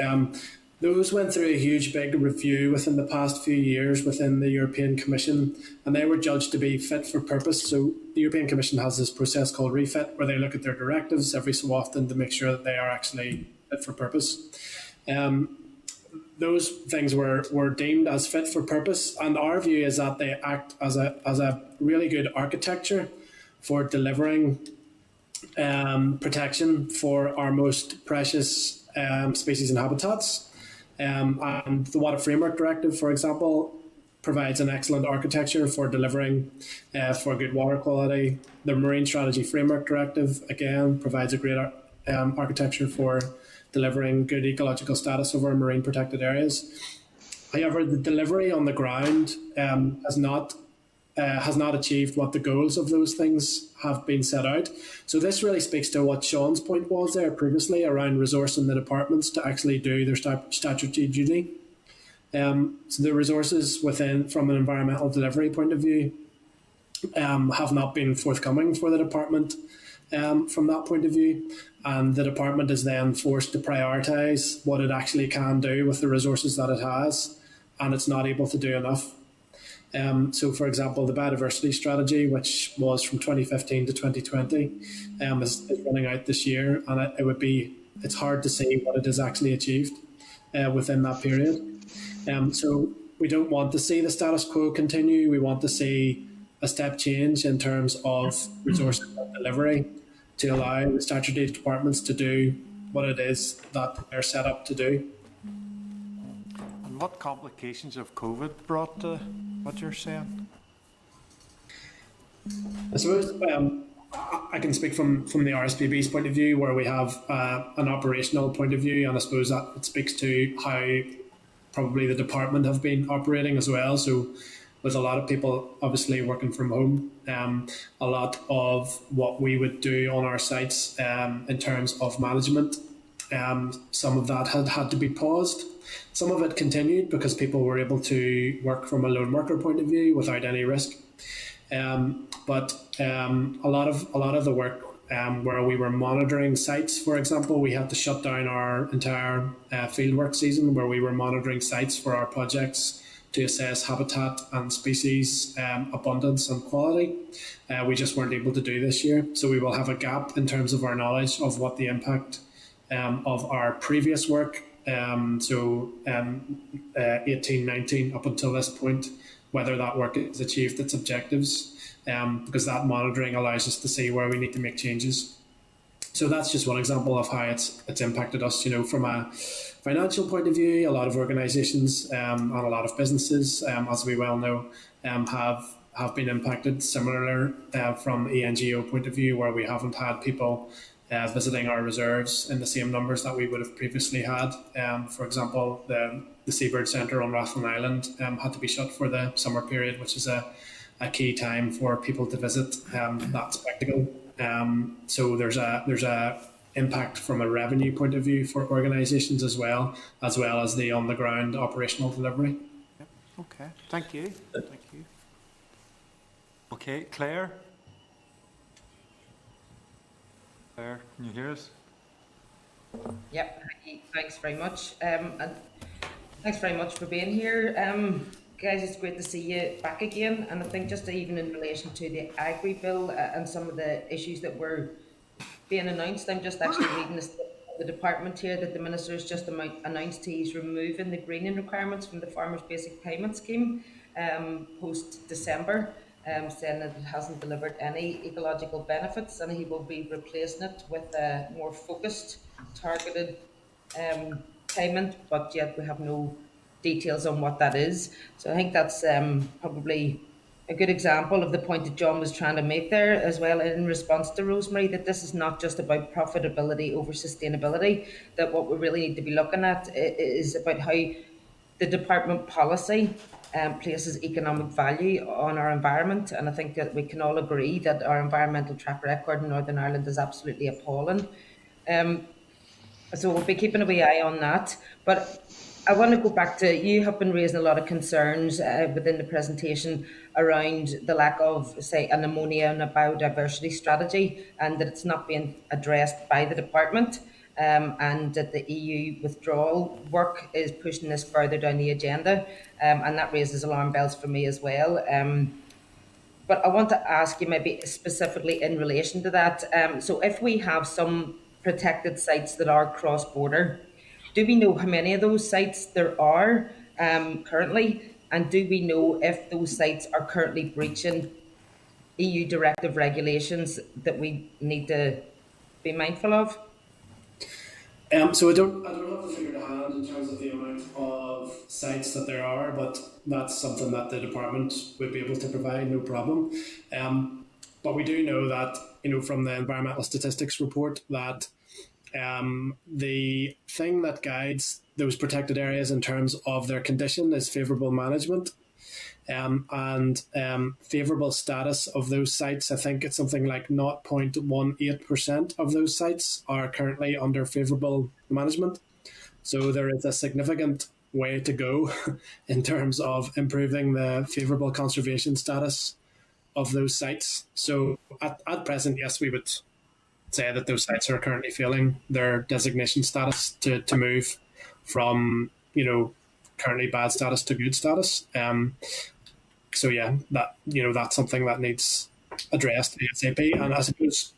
Those went through a huge big review within the past few years within the European Commission, and they were judged to be fit for purpose. So the European Commission has this process called refit, where they look at their directives every so often to make sure that they are actually fit for purpose. Those things were deemed as fit for purpose, and our view is that they act as a really good architecture for delivering protection for our most precious species and habitats. And the Water Framework Directive, for example, provides an excellent architecture for delivering for good water quality. The Marine Strategy Framework Directive, again, provides a great architecture for delivering good ecological status of our marine protected areas. However, the delivery on the ground has not achieved what the goals of those things have been set out. So this really speaks to what Sean's point was there previously around resourcing the departments to actually do their statutory duty. So the resources from an environmental delivery point of view have not been forthcoming for the department from that point of view. And the department is then forced to prioritise what it actually can do with the resources that it has, and it's not able to do enough. So, for example, the biodiversity strategy, which was from 2015 to 2020, is running out this year, and it's hard to see what it has actually achieved within that period. So we don't want to see the status quo continue. We want to see a step change in terms of resource delivery to allow the statutory departments to do what it is that they're set up to do. And what complications have COVID brought to what you're saying? I suppose I can speak from the RSPB's point of view, where we have an operational point of view, and I suppose that it speaks to how probably the department have been operating as well. So with a lot of people obviously working from home, a lot of what we would do on our sites in terms of management, some of that had to be paused. Some of it continued because people were able to work from a lone worker point of view without any risk. But a lot of the work where we were monitoring sites, for example, we had to shut down our entire fieldwork season where we were monitoring sites for our projects to assess habitat and species abundance and quality. We just weren't able to do this year. So we will have a gap in terms of our knowledge of what the impact of our previous work, 18-19 up until this point, whether that work has achieved its objectives, because that monitoring allows us to see where we need to make changes. So that's just one example of how it's impacted us. From a financial point of view, a lot of organisations and a lot of businesses, as we well know, have been impacted. Similar from the NGO point of view, where we haven't had people visiting our reserves in the same numbers that we would have previously had. For example, the Seabird Centre on Rathlin Island had to be shut for the summer period, which is a key time for people to visit that spectacle. So there's a impact from a revenue point of view for organisations as well as the on the ground operational delivery. Yep. Okay. Thank you. Thank you. Okay, Claire. Claire, can you hear us? Yep. Thanks very much. And thanks very much for being here. Guys, it's great to see you back again. And I think just even in relation to the Agri Bill and some of the issues that were being announced, I'm just actually reading the department here that the Minister has just announced he's removing the greening requirements from the Farmers Basic Payment Scheme post-December, saying that it hasn't delivered any ecological benefits, and he will be replacing it with a more focused, targeted payment, but yet we have no details on what that is. So I think that's probably a good example of the point that John was trying to make there as well in response to Rosemary, that this is not just about profitability over sustainability, that what we really need to be looking at is about how the department policy places economic value on our environment. And I think that we can all agree that our environmental track record in Northern Ireland is absolutely appalling. So we'll be keeping a wee eye on that. But I want to go back to, you have been raising a lot of concerns within the presentation around the lack of, say, an ammonia and a biodiversity strategy, and that it's not being addressed by the department. and that the EU withdrawal work is pushing this further down the agenda, and that raises alarm bells for me as well. But I want to ask you maybe specifically in relation to that. So if we have some protected sites that are cross-border, do we know how many of those sites there are currently? And do we know if those sites are currently breaching EU directive regulations that we need to be mindful of? So I don't have the figure to hand in terms of the amount of sites that there are, but that's something that the department would be able to provide, no problem. But we do know that, from the environmental statistics report, that the thing that guides those protected areas in terms of their condition is favourable management. And favourable status of those sites, I think it's something like 0.18% of those sites are currently under favourable management. So there is a significant way to go in terms of improving the favourable conservation status of those sites. So at present, yes, we would say that those sites are currently failing their designation status to move from, currently bad status to good status. So yeah, that's something that needs addressed ASAP. And I suppose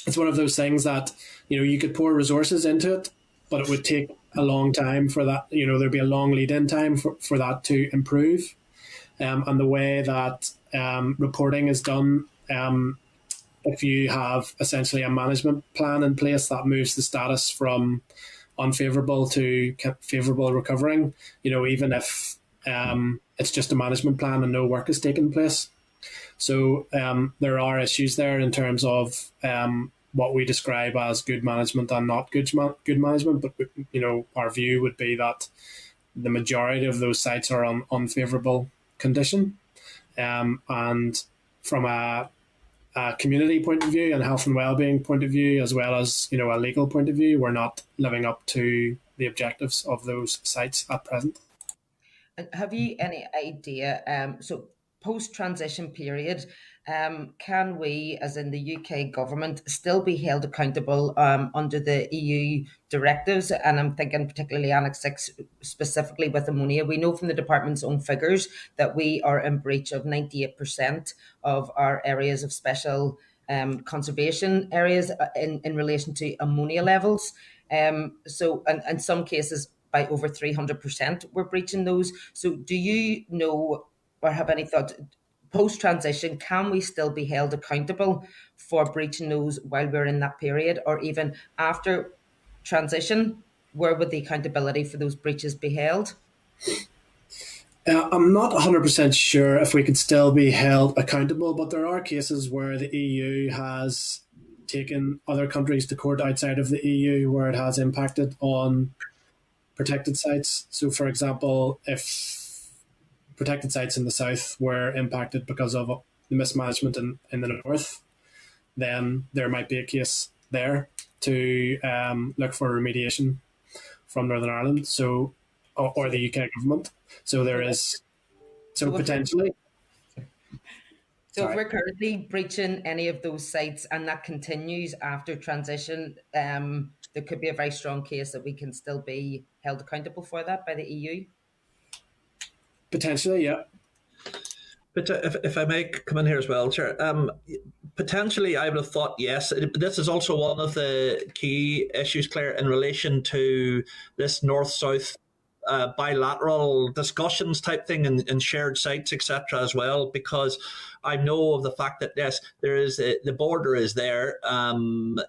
it's one of those things that, you could pour resources into it, but it would take a long time for that, there'd be a long lead-in time for that to improve. And the way that reporting is done, if you have essentially a management plan in place that moves the status from unfavourable to favourable recovering, even if it's just a management plan and no work is taking place. So there are issues there in terms of what we describe as good management and not good management. But our view would be that the majority of those sites are on unfavourable condition, and from a community point of view and health and well-being point of view, as well as a legal point of view, we're not living up to the objectives of those sites at present. And have you any idea, so post-transition period, can we, as in the UK government, still be held accountable under the EU directives? And I'm thinking particularly Annex 6, specifically with ammonia. We know from the department's own figures that we are in breach of 98% of our areas of special conservation areas in relation to ammonia levels. So in some cases, by over 300%, we're breaching those. So do you know or have any thought, post-transition, can we still be held accountable for breaching those while we're in that period? Or even after transition, where would the accountability for those breaches be held? I'm not 100% sure if we could still be held accountable, but there are cases where the EU has taken other countries to court outside of the EU where it has impacted on protected sites. So, for example, if protected sites in the south were impacted because of the mismanagement in the north, then there might be a case there to look for remediation from Northern Ireland, or the UK government. So there is, potentially. So if we're currently breaching any of those sites and that continues after transition, there could be a very strong case that we can still be held accountable for that by the EU. Potentially, yeah. But if I may come in here as well, Chair, potentially I would have thought yes. This is also one of the key issues, Claire, in relation to this north-south bilateral discussions type thing in shared sites, etc. as well, because I know of the fact that yes, there is the border is there, and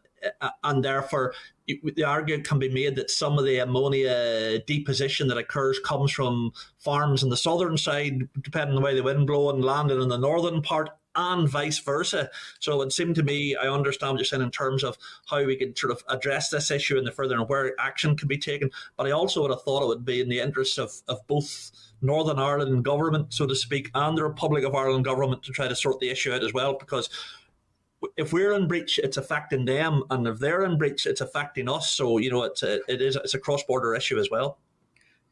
therefore the argument can be made that some of the ammonia deposition that occurs comes from farms on the southern side, depending on the way the wind blow, and landed in the northern part, and vice versa. So it seemed to me, I understand what you're saying in terms of how we could sort of address this issue in the further and where action can be taken. But I also would have thought it would be in the interests of both Northern Ireland government, so to speak, and the Republic of Ireland government to try to sort the issue out as well, because if we're in breach, it's affecting them, and if they're in breach, it's affecting us. So it's a cross-border issue as well.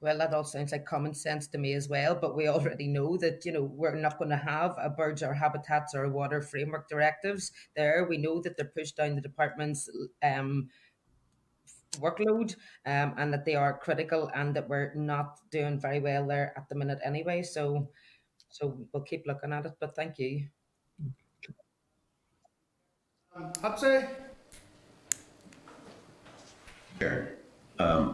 Well, that all sounds like common sense to me as well, but we already know that, we're not going to have a birds or habitats or water framework directives there. We know that they're pushed down the department's workload, and that they are critical, and that we're not doing very well there at the minute anyway. So we'll keep looking at it. But thank you. Patsy? Chair. Yeah.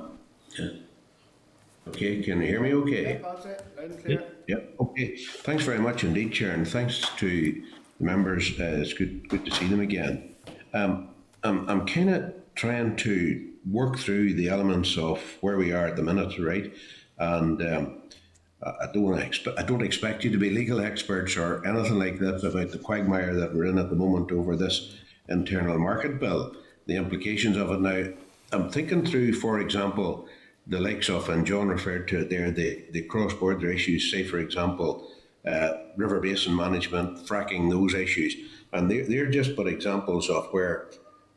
Okay, can you hear me okay? Patsy, loud and clear. Yep, okay. Thanks very much indeed, Chair, and thanks to the members. It's good to see them again. I'm kind of trying to work through the elements of where we are at the minute, right? And I don't expect you to be legal experts or anything like that about the quagmire that we're in at the moment over this internal market bill, the implications of it. Now, I'm thinking through, for example, the likes of, and John referred to it there, the cross-border issues, say, for example, river basin management, fracking, those issues. And they're just but examples of where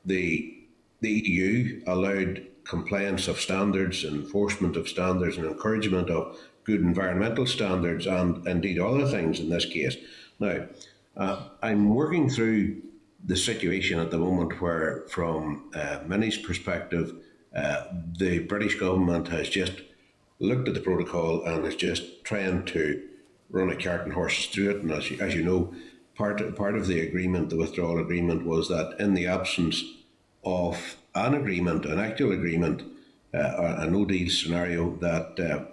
the EU allowed compliance of standards, enforcement of standards, and encouragement of good environmental standards, and indeed other things in this case. Now, I'm working through the situation at the moment where, from Minnie's perspective, the British government has just looked at the protocol and is just trying to run a cart and horses through it. And as you know, part of the agreement, the withdrawal agreement, was that in the absence of an agreement, an actual agreement, a no deal scenario, that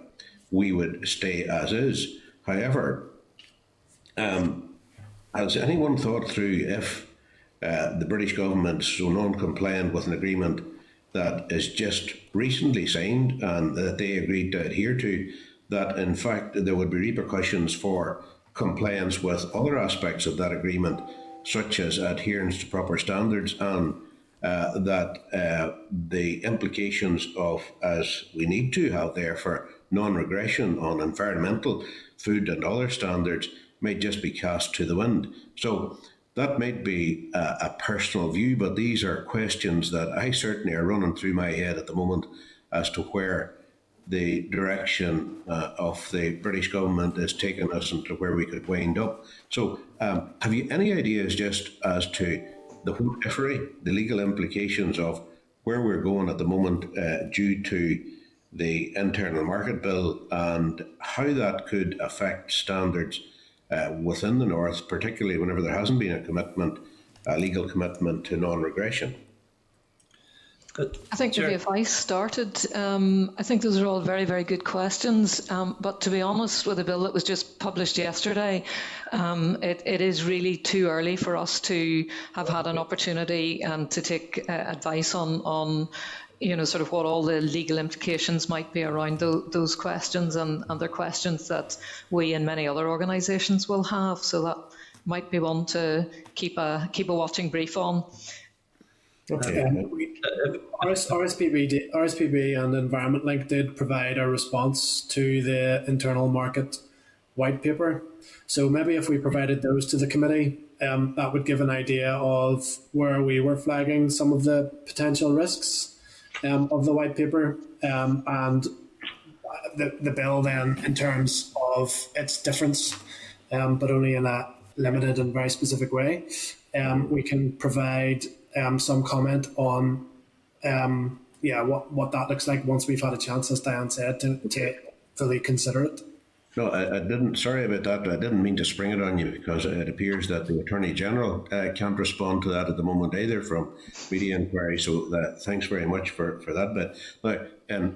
we would stay as is. However, has anyone thought through if the British government is so non-compliant with an agreement that is just recently signed and that they agreed to adhere to, that in fact there would be repercussions for compliance with other aspects of that agreement, such as adherence to proper standards, and that the implications of, as we need to have there, for non-regression on environmental, food and other standards may just be cast to the wind. So that might be a personal view, but these are questions that I certainly are running through my head at the moment as to where the direction of the British government is taking us and to where we could wind up. So have you any ideas just as to the whole periphery, the legal implications of where we're going at the moment due to the internal market bill, and how that could affect standards within the North, particularly whenever there hasn't been a commitment, a legal commitment to non-regression? I think maybe if I started, I think those are all very, very good questions. But to be honest, with the bill that was just published yesterday, it is really too early for us to have had an opportunity and to take advice on sort of what all the legal implications might be around those questions, and they're questions that we and many other organisations will have. So that might be one to keep a watching brief on. Okay. RSPB and Environment Link did provide a response to the internal market white paper. So maybe if we provided those to the committee, that would give an idea of where we were flagging some of the potential risks of the white paper, and the bill then in terms of its difference, but only in a limited and very specific way. We can provide some comment on what that looks like once we've had a chance, as Diane said, to fully consider it. No, I didn't. Sorry about that. I didn't mean to spring it on you, because it appears that the Attorney General can't respond to that at the moment either from media inquiry. So thanks very much for that bit. Now,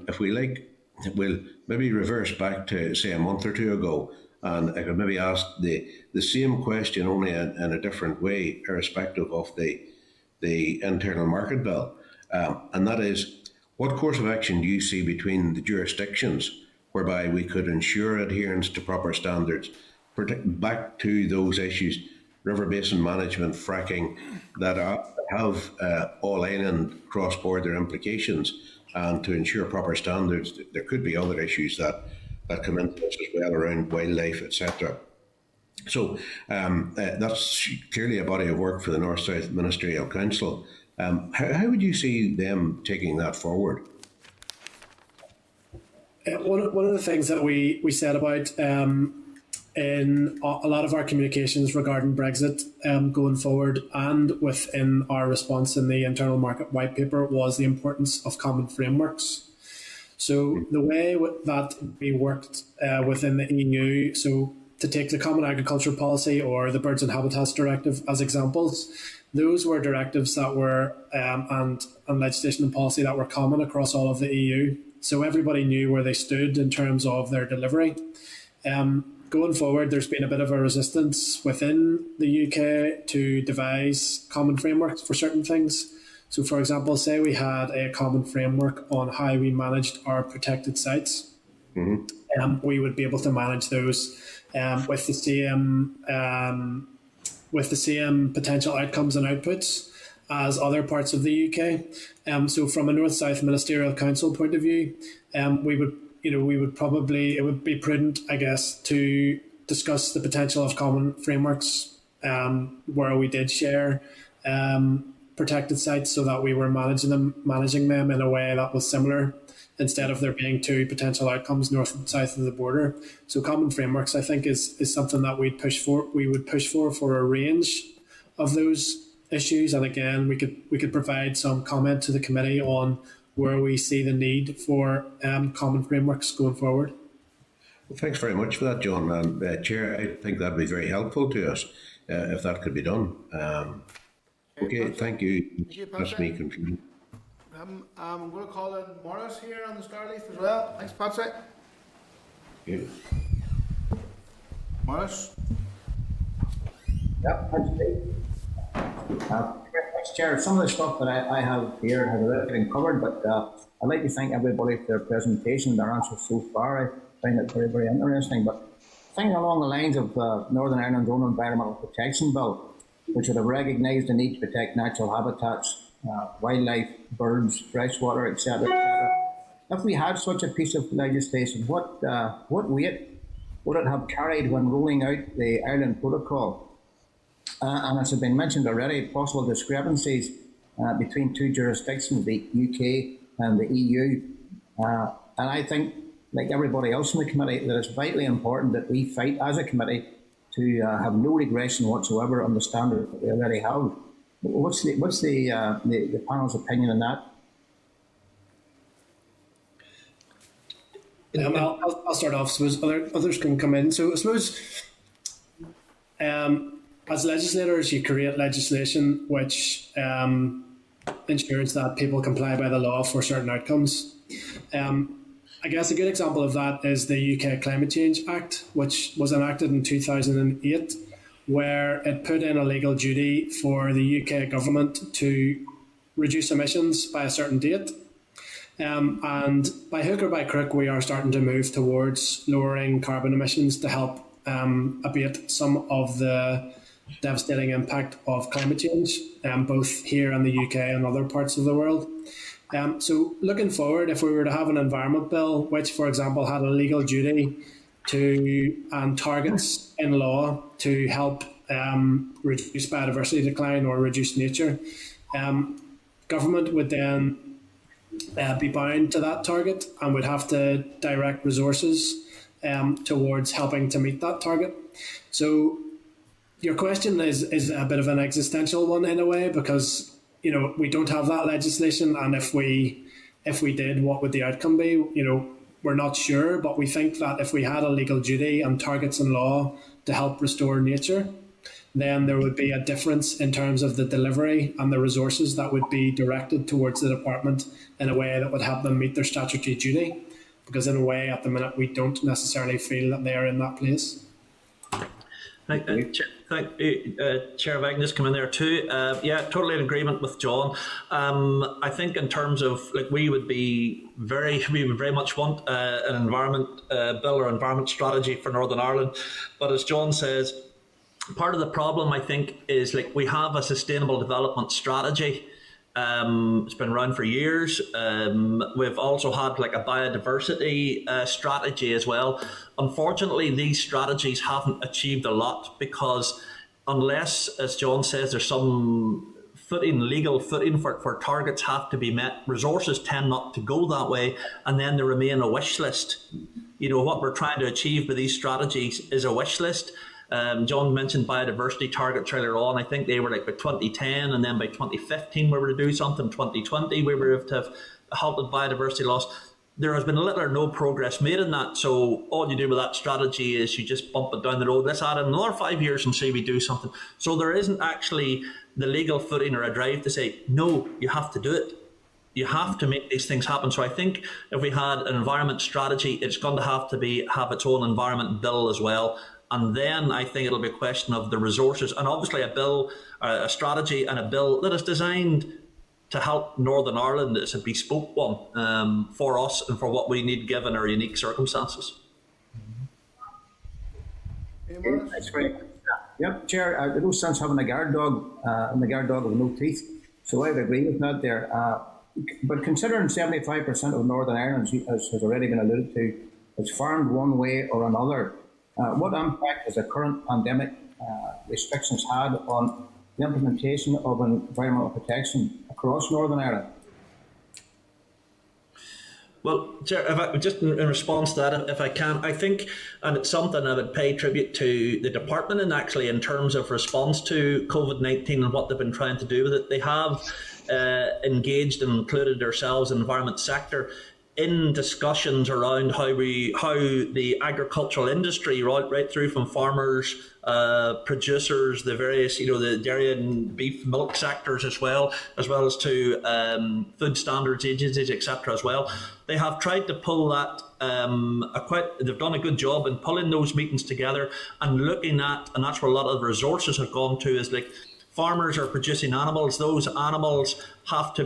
if we like, we'll maybe reverse back to, say, a month or two ago, and I could maybe ask the same question, only in a different way, irrespective of the internal market bill. And that is, what course of action do you see between the jurisdictions whereby we could ensure adherence to proper standards, back to those issues, river basin management, fracking, that have all-island cross-border implications, and to ensure proper standards? There could be other issues that come into this as well, around wildlife, etc. So that's clearly a body of work for the North-South Ministerial Council. How would you see them taking that forward? One of the things that we said about in a lot of our communications regarding Brexit going forward, and within our response in the Internal Market White Paper, was the importance of common frameworks. So the way that we worked within the EU, so to take the Common Agriculture Policy or the Birds and Habitats Directive as examples, those were directives that were and legislation and policy that were common across all of the EU. So everybody knew where they stood in terms of their delivery. Going forward, there's been a bit of a resistance within the UK to devise common frameworks for certain things. So, for example, say we had a common framework on how we managed our protected sites. We would be able to manage those with the same potential outcomes and outputs as other parts of the UK. So, from a North-South Ministerial Council point of view, we would probably, it would be prudent, I guess, to discuss the potential of common frameworks where we did share protected sites, so that we were managing them in a way that was similar, instead of there being two potential outcomes north and south of the border. So common frameworks, I think, is something that we would push for a range of those issues. And again, we could provide some comment to the committee on where we see the need for common frameworks going forward. Well, thanks very much for that, John. And Chair, I think that would be very helpful to us if that could be done. Okay, thank you. That's me confused. I'm going to call in Morris here on the Starleaf as well. Thanks, Patsy. Yeah. Morris. Yep, thanks, Steve. Thanks, Chair. Some of the stuff that I have here has already been covered, but I'd like to thank everybody for their presentation, their answers so far. I find it very, very interesting. But thinking along the lines of Northern Ireland's own Environmental Protection Bill, which would have recognised the need to protect natural habitats, wildlife, birds, freshwater, etc., etc. If we had such a piece of legislation, what weight would it have carried when rolling out the Ireland Protocol? And as has been mentioned already, possible discrepancies between two jurisdictions, the UK and the EU. And I think, like everybody else in the committee, that it's vitally important that we fight as a committee to have no regression whatsoever on the standard that we already have. What's the panel's opinion on that? I'll start off. So others can come in. So I suppose, as legislators, you create legislation which ensures that people comply by the law for certain outcomes. I guess a good example of that is the UK Climate Change Act, which was enacted in 2008, where it put in a legal duty for the UK government to reduce emissions by a certain date. And by hook or by crook, we are starting to move towards lowering carbon emissions to help abate some of the devastating impact of climate change, both here in the UK and other parts of the world. So looking forward, if we were to have an environment bill, which, for example, had a legal duty to and targets in law to help reduce biodiversity decline or reduce nature, government would then be bound to that target and would have to direct resources towards helping to meet that target. So your question is a bit of an existential one in a way, because we don't have that legislation, and if we did, what would the outcome be? We're not sure, but we think that if we had a legal duty and targets in law to help restore nature, then there would be a difference in terms of the delivery and the resources that would be directed towards the department in a way that would help them meet their statutory duty. Because in a way, at the minute, we don't necessarily feel that they are in that place. Thank you, Chair, if I can just come in there too. Yeah, totally in agreement with John. I think in terms of, we would very much want an environment bill or environment strategy for Northern Ireland. But as John says, part of the problem, I think, is we have a sustainable development strategy. It's been around for years. We've also had a biodiversity strategy as well. Unfortunately, these strategies haven't achieved a lot because unless, as John says, there's some legal footing for targets have to be met, resources tend not to go that way, and then they remain a wish list. what we're trying to achieve with these strategies is a wish list. John mentioned biodiversity targets earlier on. I think they were like by 2010, and then by 2015 we were to do something. 2020 we were to have halted biodiversity loss. There has been little or no progress made in that. So all you do with that strategy is you just bump it down the road. Let's add in another 5 years and see we do something. So there isn't actually the legal footing or a drive to say, no, you have to do it. You have to make these things happen. So I think if we had an environment strategy, it's going to have its own environment bill as well. And then I think it'll be a question of the resources, and obviously a bill, a strategy and a bill that is designed to help Northern Ireland. It's a bespoke one for us and for what we need given our unique circumstances. That's great. Yep, Chair, I don't sense having a guard dog and the guard dog with no teeth, so I would agree with that there. But considering 75% of Northern Ireland, as has already been alluded to, is farmed one way or another, what impact has the current pandemic restrictions had on the implementation of environmental protection across Northern Ireland? Well, Chair, just in response to that, if I can, I think, and it's something I would pay tribute to the department and actually in terms of response to COVID-19 and what they've been trying to do with it. They have engaged and included themselves in the environment sector in discussions around how the agricultural industry, right through from farmers, producers, the various, the dairy and beef, milk sectors as well as to food standards agencies, etc. as well. They have tried to pull that. They've done a good job in pulling those meetings together and looking at, and that's where a lot of the resources have gone to, is like, farmers are producing animals. Those animals have to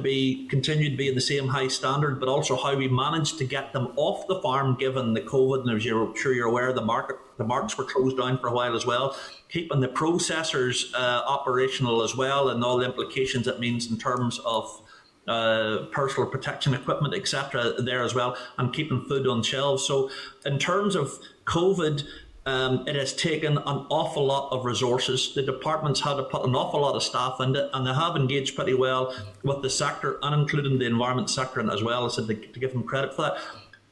continue to be in the same high standard, but also how we manage to get them off the farm given the COVID. And as I'm sure you're aware, the markets were closed down for a while as well. Keeping the processors operational as well, and all the implications it means in terms of personal protection equipment, etc. there as well, and keeping food on shelves. So in terms of COVID, it has taken an awful lot of resources. The department's had to put an awful lot of staff into it, and they have engaged pretty well with the sector, and including the environment sector as well, so to give them credit for that.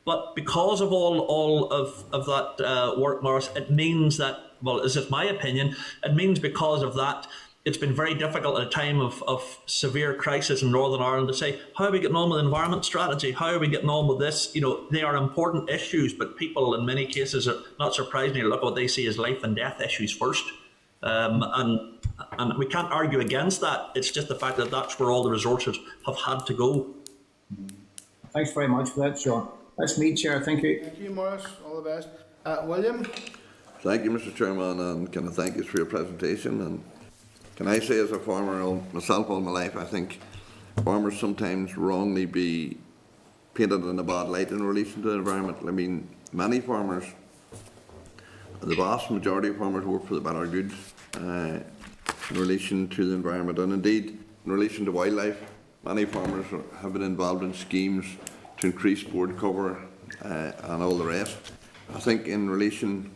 But because of all of that work, Morris, it means that, well, this is my opinion, it means because of that, it's been very difficult at a time of severe crisis in Northern Ireland to say, how are we getting on with the environment strategy? How are we getting on with this? They are important issues, but people in many cases, are not surprisingly, look at what they see as life and death issues first. And we can't argue against that. It's just the fact that that's where all the resources have had to go. Thanks very much for that, Sean. That's me, Chair. Thank you. Thank you, Morris. All the best. William? Thank you, Mr. Chairman, and can I thank you for your presentation. And can I say, as a farmer myself all my life, I think farmers sometimes wrongly be painted in a bad light in relation to the environment. I mean, many farmers, the vast majority of farmers work for the better good in relation to the environment, and indeed in relation to wildlife. Many farmers have been involved in schemes to increase board cover and all the rest. I think in relation,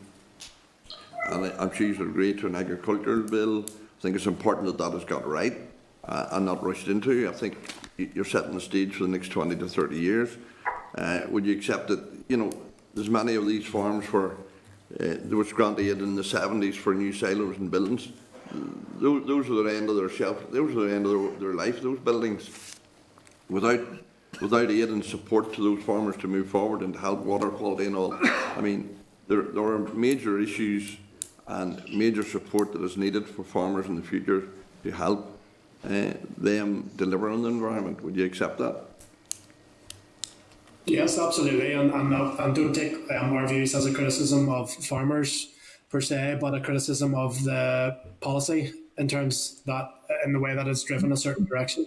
and I'm sure you would agree, to an agricultural bill, I think it's important that that is got right and not rushed into. I think you're setting the stage for the next 20 to 30 years. Would you accept that, there's many of these farms where there was grant aid in the 70s for new silos and buildings. Those are the end of their shelf. Those are the end of their life, those buildings. Without aid and support to those farmers to move forward and to help water quality and all, I mean, there are major issues and major support that is needed for farmers in the future to help them deliver on the environment. Would you accept that? Yes, absolutely, and don't take our views as a criticism of farmers per se, but a criticism of the policy in the way that it's driven a certain direction.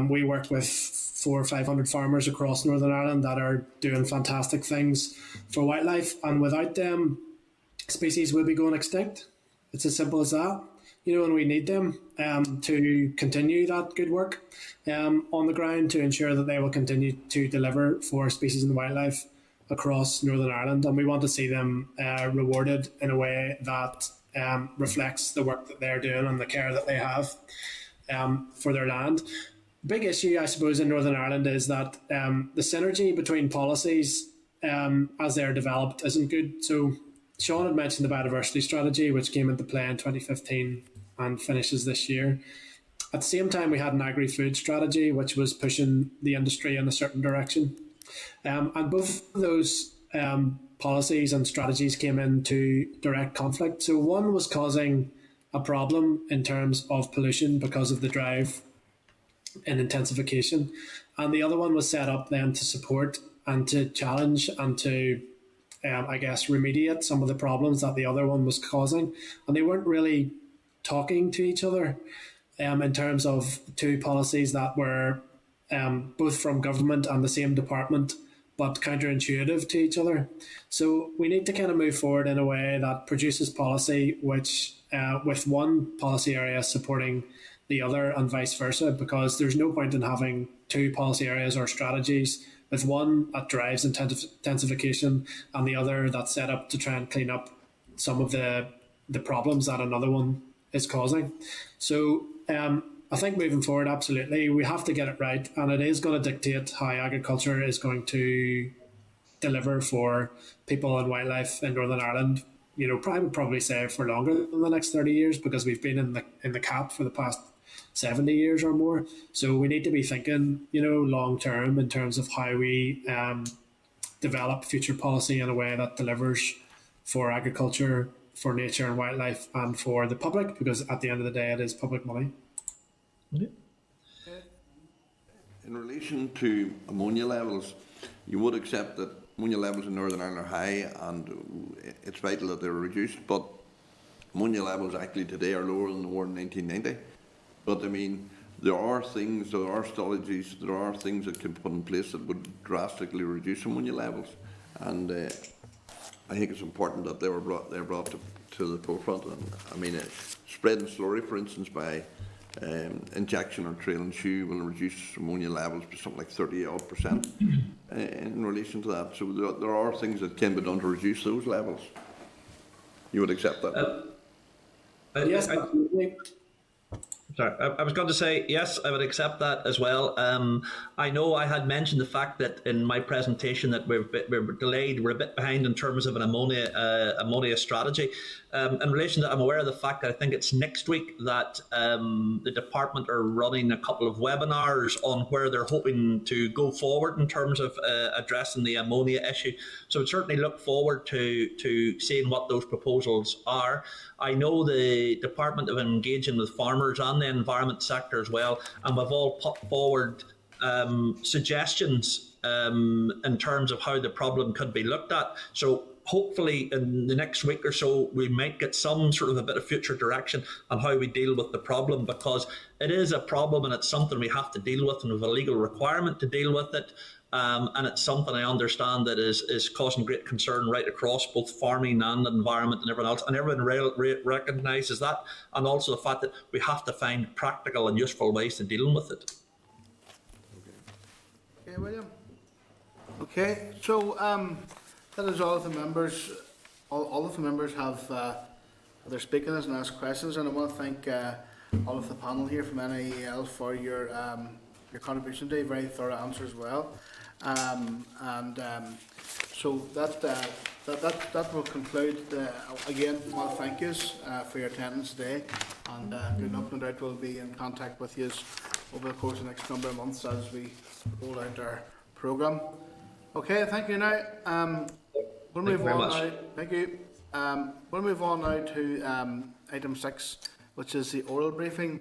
We work with 400 or 500 farmers across Northern Ireland that are doing fantastic things for wildlife, and without them, species will be going extinct. It's as simple as that. And we need them to continue that good work on the ground to ensure that they will continue to deliver for species and wildlife across Northern Ireland. And we want to see them rewarded in a way that reflects the work that they're doing and the care that they have for their land. Big issue, I suppose, in Northern Ireland is that the synergy between policies as they're developed isn't good. So Sean had mentioned the biodiversity strategy, which came into play in 2015 and finishes this year. At the same time, we had an agri-food strategy, which was pushing the industry in a certain direction. And both of those policies and strategies came into direct conflict. So one was causing a problem in terms of pollution because of the drive in intensification, and the other one was set up then to support and to challenge and to remediate some of the problems that the other one was causing. And they weren't really talking to each other in terms of two policies that were both from government and the same department, but counterintuitive to each other. So we need to kind of move forward in a way that produces policy which, with one policy area supporting the other and vice versa, because there's no point in having two policy areas or strategies with one that drives intensification and the other that's set up to try and clean up some of the problems that another one is causing. So I think moving forward, absolutely, we have to get it right, and it is going to dictate how agriculture is going to deliver for people and wildlife in Northern Ireland. You know, I would probably say for longer than the next 30 years, because we've been in the cap for the past 70 years or more. So we need to be thinking, you know, long term in terms of how we develop future policy in a way that delivers for agriculture, for nature and wildlife, and for the public, because at the end of the day, it is public money. Yeah. In relation to ammonia levels, you would accept that ammonia levels in Northern Ireland are high, and it's vital that they're reduced, but ammonia levels actually today are lower than they were in 1990. But I mean, there are strategies, there are things that can put in place that would drastically reduce ammonia levels, and I think it's important that they're brought to the forefront. And I mean, spreading slurry, for instance, by injection or trail and shoe will reduce ammonia levels by something like 30-odd% in relation to that. So there are things that can be done to reduce those levels. You would accept that? Yes, absolutely. Sorry, I was going to say, yes, I would accept that as well. I know I had mentioned the fact that in my presentation that we're delayed, we're a bit behind in terms of an ammonia strategy. In relation to that, I'm aware of the fact that I think it's next week that the department are running a couple of webinars on where they're hoping to go forward in terms of addressing the ammonia issue. So I'd certainly look forward to seeing what those proposals are. I know the department have been engaging with farmers and the environment sector as well, and we've all put forward suggestions in terms of how the problem could be looked at. So hopefully in the next week or so, we might get some sort of a bit of future direction on how we deal with the problem, because it is a problem and it's something we have to deal with, and we have a legal requirement to deal with it. And it's something I understand that is causing great concern right across both farming and environment and everyone else. And everyone recognises that, and also the fact that we have to find practical and useful ways to deal with it. Okay, William. Okay, so that is all of the members. All of the members have their speakers and ask questions, and I want to thank all of the panel here from NIEL for your contribution today. Very thorough answer as well. So that will conclude. Again, I want to thank you for your attendance today, and good luck. No doubt we'll be in contact with you over the course of the next number of months as we roll out our programme. Okay, thank you. Now we'll move on. Now, thank you. We'll move on now to item 6, which is the oral briefing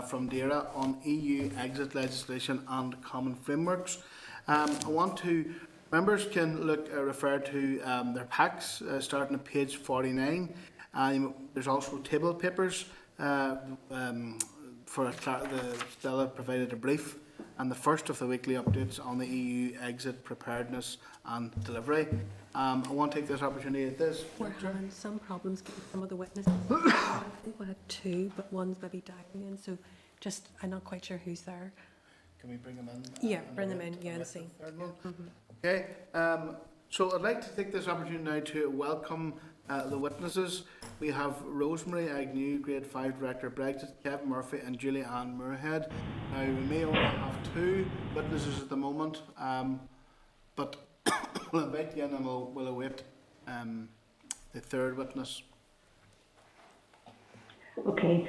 from DAERA on EU exit legislation and common frameworks. Members can refer to their packs starting at page 49. There's also table papers for Stella provided a brief, and the first of the weekly updates on the EU exit preparedness and delivery. I want to take this opportunity at this. We're having some problems getting some of the witnesses. I think we had 2, but one's maybe dialing in, so just I'm not quite sure who's there. Can we bring them in? Yeah, bring them in, yeah, and see. Okay, so I'd like to take this opportunity now to welcome the witnesses. We have Rosemary Agnew, Grade 5 Director of Brexit, Kevin Murphy and Julie Ann Moorhead. Now, we may only have 2 witnesses at the moment, but we'll invite you in and we'll await the third witness. Okay.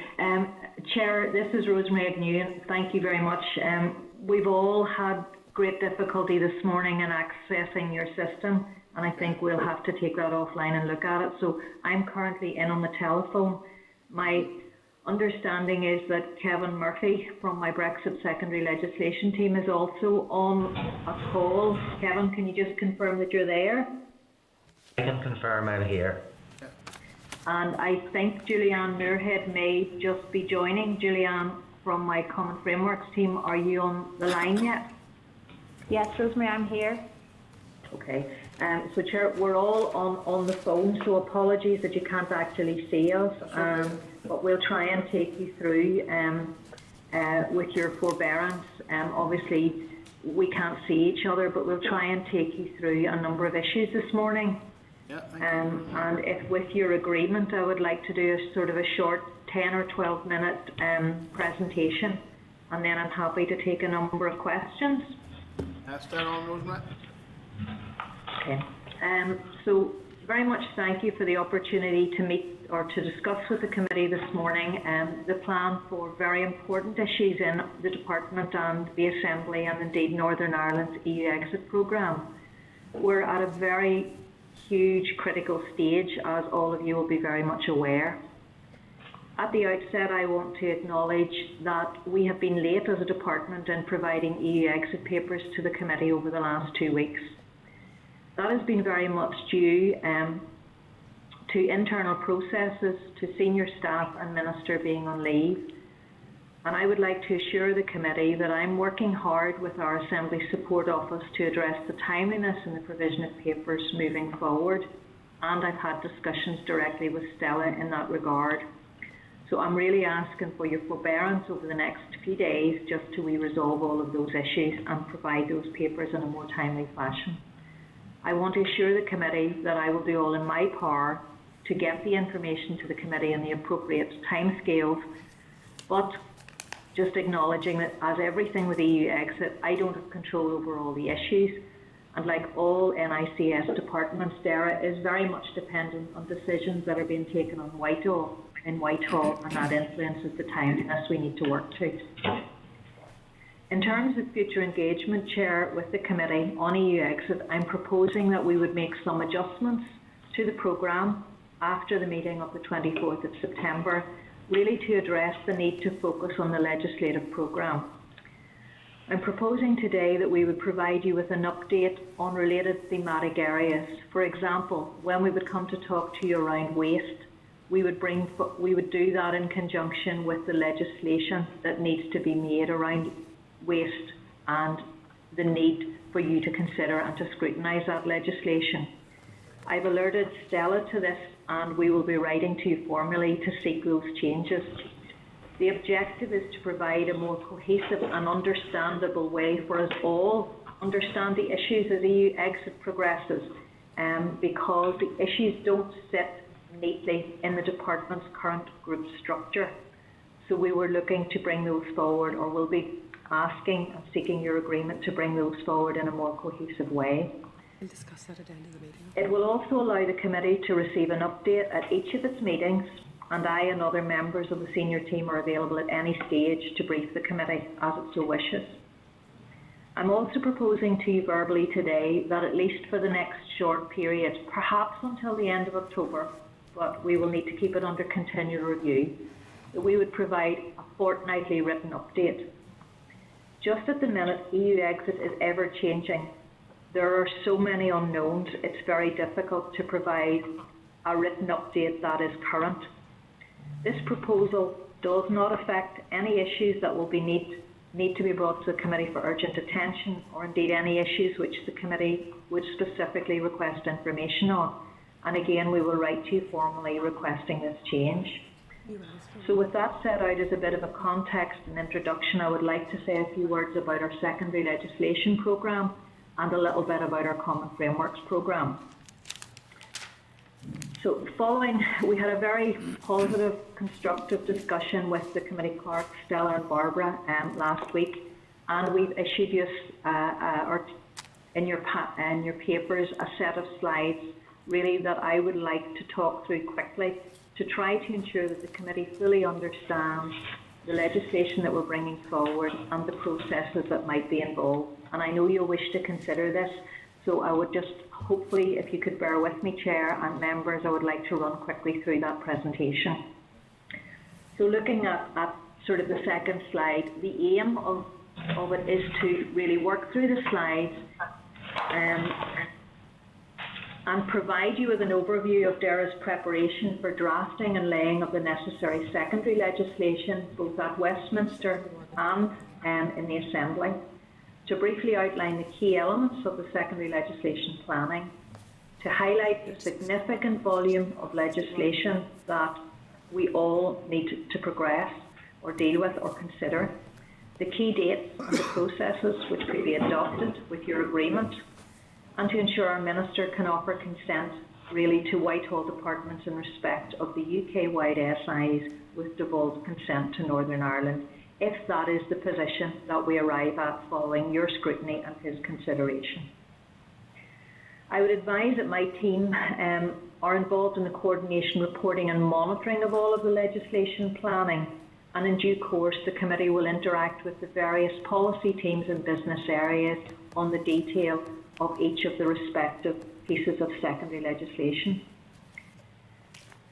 Chair, this is Rosemary Agnew. Thank you very much. We've all had great difficulty this morning in accessing your system, and I think we'll have to take that offline and look at it. So I'm currently in on the telephone. My understanding is that Kevin Murphy from my Brexit secondary legislation team is also on a call. Kevin, can you just confirm that you're there? I can confirm I'm here. And I think Julianne Muirhead may just be joining. Julianne from my Common Frameworks team, are you on the line yet? Yes, Rosemary, I'm here. Okay. So Chair, we're all on the phone, so apologies that you can't actually see us, but we'll try and take you through with your forbearance. Obviously, we can't see each other, but we'll try and take you through a number of issues this morning. Yeah, and if with your agreement, I would like to do a sort of a short 10 or 12 minute presentation, and then I'm happy to take a number of questions. That's that on, Rosemary. Okay. So very much thank you for the opportunity to meet or to discuss with the committee this morning the plan for very important issues in the Department and the Assembly and indeed Northern Ireland's EU exit programme. We're at a very huge critical stage, as all of you will be very much aware. At the outset, I want to acknowledge that we have been late as a department in providing EU exit papers to the committee over the last 2 weeks. That has been very much due to internal processes, to senior staff and Minister being on leave. And I would like to assure the committee that I'm working hard with our Assembly Support Office to address the timeliness in the provision of papers moving forward. And I've had discussions directly with Stella in that regard. So I'm really asking for your forbearance over the next few days just till we resolve all of those issues and provide those papers in a more timely fashion. I want to assure the committee that I will do all in my power to get the information to the committee in the appropriate timescales, but just acknowledging that as everything with EU exit, I don't have control over all the issues, and like all NICS departments, DERA is very much dependent on decisions that are being taken on Whitehall, and that influences the timeliness we need to work to. In terms of future engagement, Chair, with the committee on EU exit, I'm proposing that we would make some adjustments to the programme after the meeting of the 24th of September, really to address the need to focus on the legislative programme. I'm proposing today that we would provide you with an update on related thematic areas. For example, when we would come to talk to you around waste, we would do that in conjunction with the legislation that needs to be made around waste and the need for you to consider and to scrutinise that legislation. I've alerted Stella to this, and we will be writing to you formally to seek those changes. The objective is to provide a more cohesive and understandable way for us all to understand the issues as EU exit progresses, because the issues don't sit neatly in the department's current group structure. So we were looking to bring those forward, or will be asking and seeking your agreement to bring those forward in a more cohesive way. We'll discuss that at the end of the meeting. It will also allow the committee to receive an update at each of its meetings, and I and other members of the senior team are available at any stage to brief the committee as it so wishes. I'm also proposing to you verbally today that at least for the next short period, perhaps until the end of October, but we will need to keep it under continual review, that we would provide a fortnightly written update. Just at the minute, EU exit is ever changing. There are so many unknowns, it's very difficult to provide a written update that is current. This proposal does not affect any issues that will need to be brought to the committee for urgent attention, or indeed any issues which the committee would specifically request information on. And again, we will write to you formally requesting this change. So with that set out as a bit of a context and introduction, I would like to say a few words about our secondary legislation programme and a little bit about our Common Frameworks programme. So we had a very positive, constructive discussion with the committee clerk, Stella and Barbara, last week, and we've issued you, or in your papers a set of slides really that I would like to talk through quickly to try to ensure that the committee fully understands the legislation that we're bringing forward and the processes that might be involved. And I know you'll wish to consider this, so I would just hopefully, if you could bear with me, Chair and members, I would like to run quickly through that presentation. So looking at sort of the second slide, the aim of it is to really work through the slides and provide you with an overview of DERA's preparation for drafting and laying of the necessary secondary legislation, both at Westminster and in the Assembly, to briefly outline the key elements of the secondary legislation planning, to highlight the significant volume of legislation that we all need to progress or deal with or consider, the key dates and the processes which could be adopted with your agreement, and to ensure our Minister can offer consent really to Whitehall departments in respect of the UK-wide SIs with devolved consent to Northern Ireland, if that is the position that we arrive at following your scrutiny and his consideration. I would advise that my team are involved in the coordination, reporting and monitoring of all of the legislation planning, and in due course the committee will interact with the various policy teams and business areas on the detail of each of the respective pieces of secondary legislation.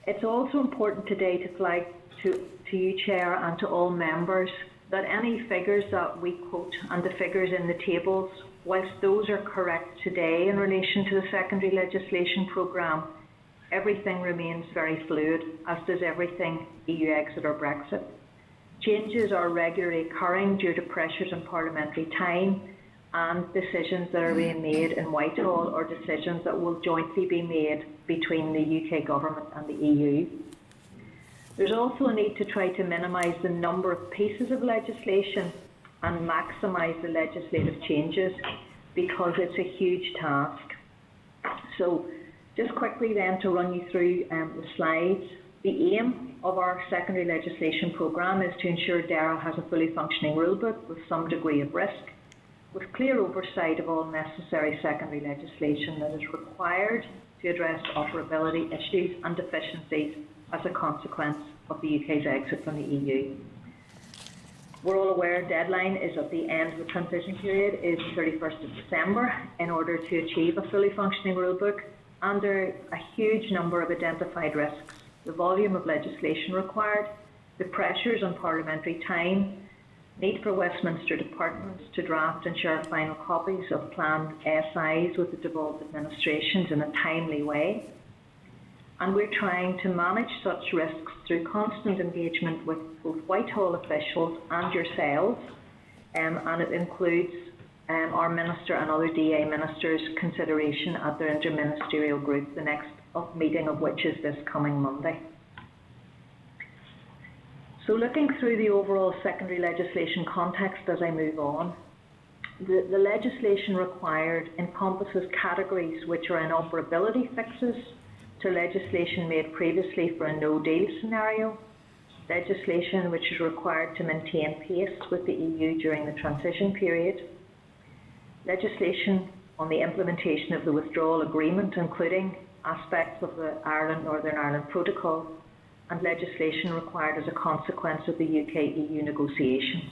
It's also important today to flag to you, Chair, and to all members that any figures that we quote and the figures in the tables, whilst those are correct today in relation to the secondary legislation programme, everything remains very fluid, as does everything EU exit or Brexit. Changes are regularly occurring due to pressures on parliamentary time and decisions that are being made in Whitehall, or decisions that will jointly be made between the UK government and the EU. There's also a need to try to minimise the number of pieces of legislation and maximise the legislative changes, because it's a huge task. So just quickly then to run you through the slides. The aim of our secondary legislation programme is to ensure DERA has a fully functioning rulebook with some degree of risk, with clear oversight of all necessary secondary legislation that is required to address operability issues and deficiencies as a consequence of the UK's exit from the EU. We're all aware deadline is at the end of the transition period is 31st of December in order to achieve a fully functioning rulebook, and there are a huge number of identified risks: the volume of legislation required, the pressures on parliamentary time, need for Westminster departments to draft and share final copies of planned SIs with the devolved administrations in a timely way. And we're trying to manage such risks through constant engagement with both Whitehall officials and yourselves, and it includes our Minister and other DA Ministers' consideration at their interministerial group, the next meeting of which is this coming Monday. So looking through the overall secondary legislation context as I move on, the legislation required encompasses categories which are inoperability fixes to legislation made previously for a no-deal scenario, legislation which is required to maintain pace with the EU during the transition period, legislation on the implementation of the withdrawal agreement, including aspects of the Northern Ireland Protocol, and legislation required as a consequence of the UK-EU negotiations.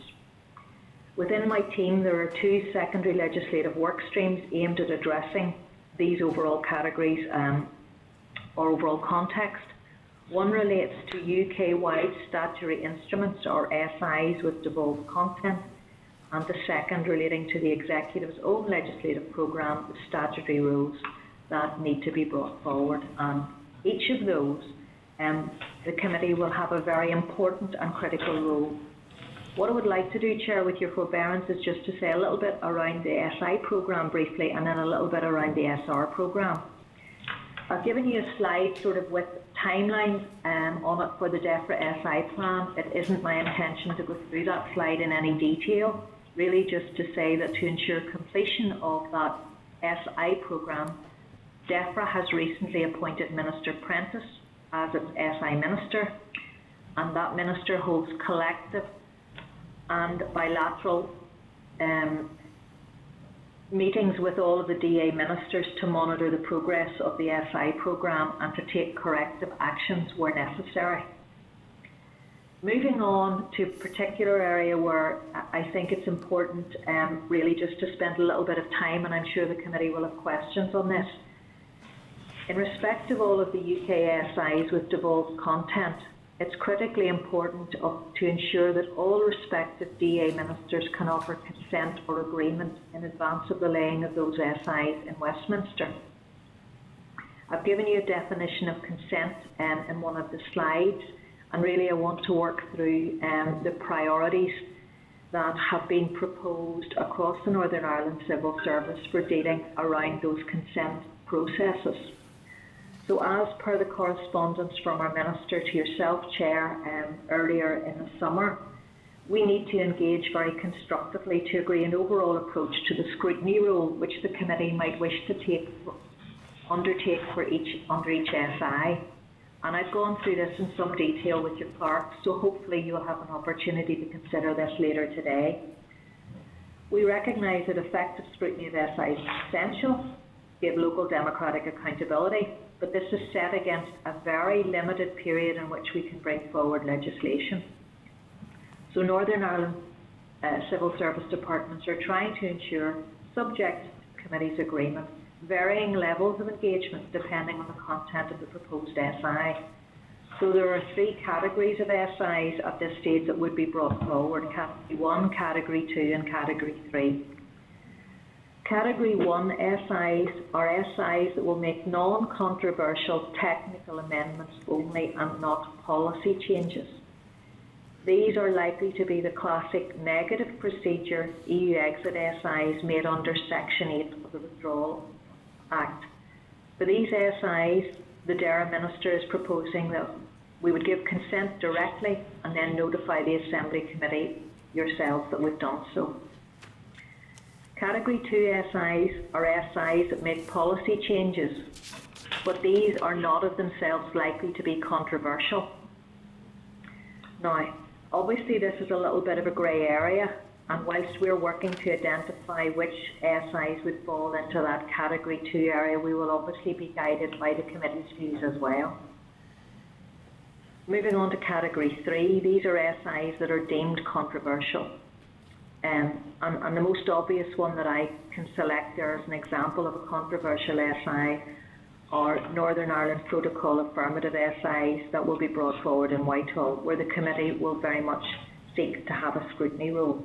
Within my team, there are two secondary legislative work streams aimed at addressing these overall categories or overall context. One relates to UK-wide statutory instruments, or SIs, with devolved content, and the second relating to the Executive's own legislative programme, the statutory rules that need to be brought forward. And each of those, the committee will have a very important and critical role. What I would like to do, Chair, with your forbearance, is just to say a little bit around the SI programme briefly, and then a little bit around the SR programme. I've given you a slide sort of with timelines on it for the DEFRA SI plan. It isn't my intention to go through that slide in any detail, really just to say that to ensure completion of that SI programme, DEFRA has recently appointed Minister Prentice as its SI Minister, and that Minister holds collective and bilateral meetings with all of the DA ministers to monitor the progress of the SI programme and to take corrective actions where necessary. Moving on to a particular area where I think it's important really just to spend a little bit of time, and I'm sure the committee will have questions on this. In respect of all of the UK SIs with devolved content, it's critically important to ensure that all respective DA ministers can offer consent or agreement in advance of the laying of those SIs in Westminster. I've given you a definition of consent in one of the slides, and really I want to work through the priorities that have been proposed across the Northern Ireland Civil Service for dealing around those consent processes. So as per the correspondence from our Minister to yourself, Chair, earlier in the summer, we need to engage very constructively to agree an overall approach to the scrutiny role which the committee might wish to undertake under each SI. And I've gone through this in some detail with your clerk, so hopefully you'll have an opportunity to consider this later today. We recognise that effective scrutiny of SIs is essential to give local democratic accountability, but this is set against a very limited period in which we can bring forward legislation. So Northern Ireland civil service departments are trying to ensure, subject to the committee's agreement, varying levels of engagement depending on the content of the proposed SI. So there are three categories of SIs at this stage that would be brought forward: Category 1, Category 2 and Category 3. Category 1 SIs are SIs that will make non-controversial technical amendments only and not policy changes. These are likely to be the classic negative procedure EU exit SIs made under Section 8 of the Withdrawal Act. For these SIs, the DERA Minister is proposing that we would give consent directly and then notify the Assembly Committee yourselves that we've done so. Category 2 SIs are SIs that make policy changes, but these are not of themselves likely to be controversial. Now, obviously this is a little bit of a grey area, and whilst we're working to identify which SIs would fall into that Category 2 area, we will obviously be guided by the committee's views as well. Moving on to Category 3, these are SIs that are deemed controversial. And the most obvious one that I can select there as an example of a controversial SI are Northern Ireland Protocol affirmative SIs that will be brought forward in Whitehall, where the committee will very much seek to have a scrutiny role.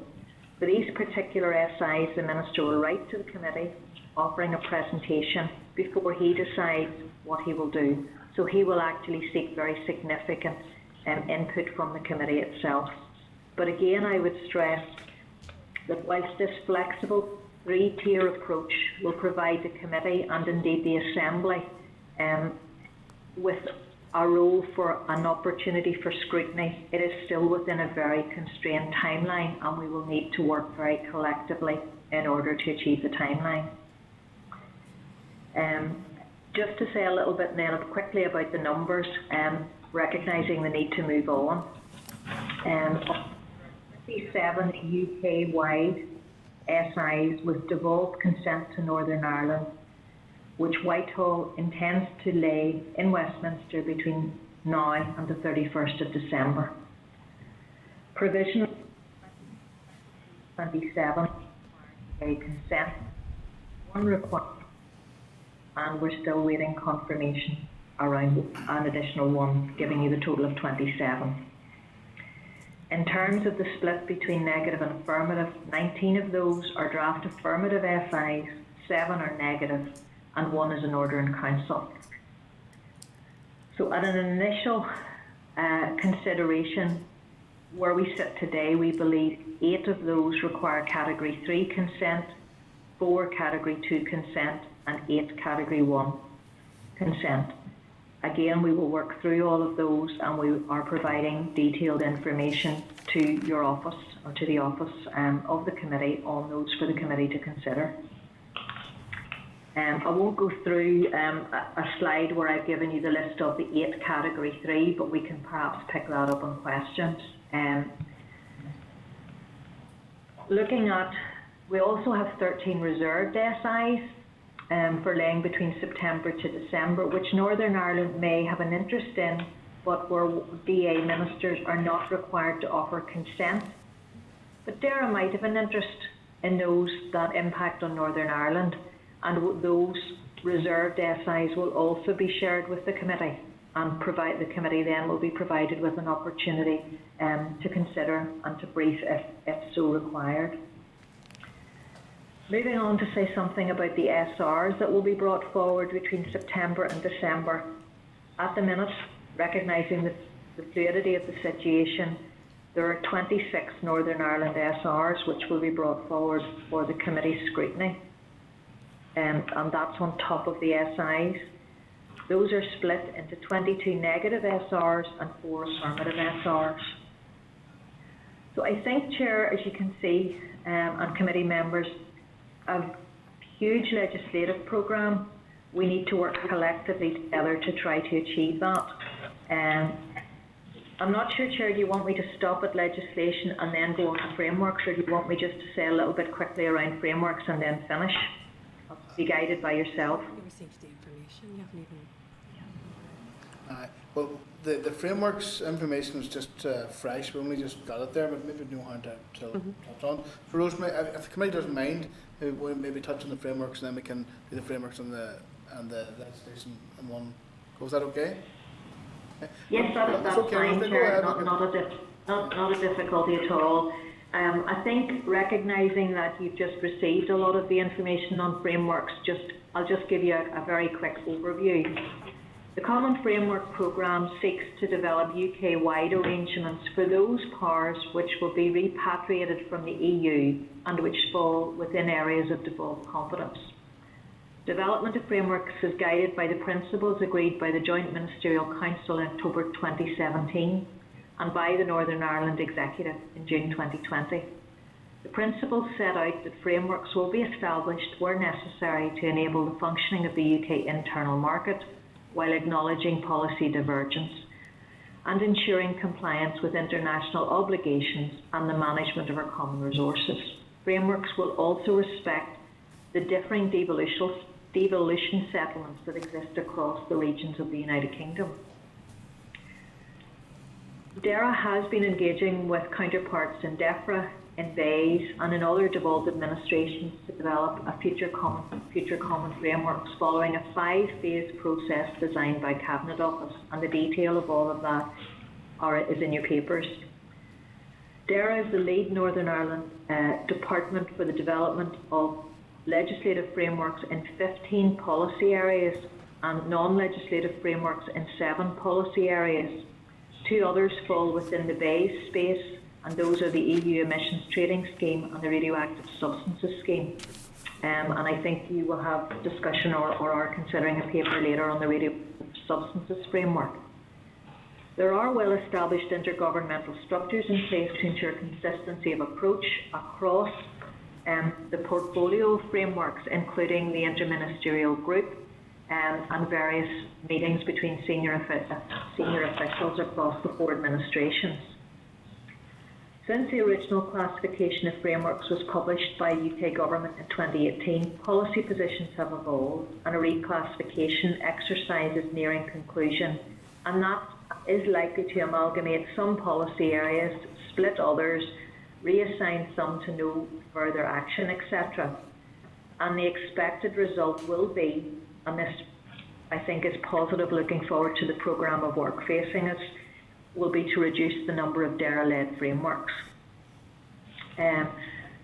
For these particular SIs, the Minister will write to the committee offering a presentation before he decides what he will do. So he will actually seek very significant input from the committee itself. But again, I would stress that whilst this flexible three-tier approach will provide the committee and indeed the Assembly with a role for an opportunity for scrutiny, it is still within a very constrained timeline, and we will need to work very collectively in order to achieve the timeline. Just to say a little bit then quickly about the numbers, recognising the need to move on. 57 UK-wide SIs with devolved consent to Northern Ireland, which Whitehall intends to lay in Westminster between now and the 31st of December. Provisional 27 consent, one requirement, and we're still waiting confirmation around an additional one, giving you the total of 27. In terms of the split between negative and affirmative, 19 of those are draft affirmative SIs, 7 are negative, and 1 is an order in council. So at an initial consideration, where we sit today, we believe 8 of those require Category 3 consent, 4 Category 2 consent, and 8 Category 1 consent. Again, we will work through all of those, and we are providing detailed information to your office or to the office of the committee on those for the committee to consider. I won't go through a slide where I've given you the list of the 8 Category 3, but we can perhaps pick that up on questions. Looking at We also have 13 reserved SIs for laying between September to December, which Northern Ireland may have an interest in, but where DA ministers are not required to offer consent. But DERA might have an interest in those that impact on Northern Ireland, and those reserved SIs will also be shared with the committee, and the committee then will be provided with an opportunity to consider and to brief if so required. Moving on to say something about the SRs that will be brought forward between September and December. At the minute, recognising the fluidity of the situation, there are 26 Northern Ireland SRs which will be brought forward for the committee's scrutiny, and that's on top of the SIs. Those are split into 22 negative SRs and 4 affirmative SRs. So I think, Chair, as you can see, and committee members, a huge legislative programme. We need to work collectively together to try to achieve that. I'm not sure, Chair, do you want me to stop at legislation and then go on to frameworks, or do you want me just to say a little bit quickly around frameworks and then finish? I'll be guided by yourself. You received the information, you haven't even... Well, the frameworks information was just fresh. We only just got it there, but maybe no harm to touch on. So, Rosemary, if the committee doesn't mind, we'll maybe touch on the frameworks, and then we can do the frameworks and the legislation in one go. Is that okay? Yes, that's okay, fine, Chair. Not a difficulty at all. I think recognising that you've just received a lot of the information on frameworks, I'll just give you a very quick overview. The Common Framework Programme seeks to develop UK-wide arrangements for those powers which will be repatriated from the EU and which fall within areas of devolved competence. Development of frameworks is guided by the principles agreed by the Joint Ministerial Council in October 2017 and by the Northern Ireland Executive in June 2020. The principles set out that frameworks will be established where necessary to enable the functioning of the UK internal market, while acknowledging policy divergence and ensuring compliance with international obligations and the management of our common resources. Frameworks will also respect the differing devolution settlements that exist across the regions of the United Kingdom. DERA has been engaging with counterparts in DEFRA, in BEIS and in other devolved administrations to develop a future common frameworks following a 5-phase process designed by Cabinet Office, and the detail of all of that is in your papers. DERA is the lead Northern Ireland department for the development of legislative frameworks in 15 policy areas and non-legislative frameworks in 7 policy areas. 2 others fall within the BEIS space, and those are the EU Emissions Trading Scheme and the Radioactive Substances Scheme. And I think you will have discussion or are considering a paper later on the Radioactive Substances Framework. There are well-established intergovernmental structures in place to ensure consistency of approach across the portfolio of frameworks, including the interministerial group and various meetings between senior officials across the 4 administrations. Since the original classification of frameworks was published by UK Government in 2018, policy positions have evolved and a reclassification exercise is nearing conclusion, and that is likely to amalgamate some policy areas, split others, reassign some to no further action, etc. And the expected result will be, and this I think is positive looking forward to the programme of work facing us, will be to reduce the number of DERA-led frameworks.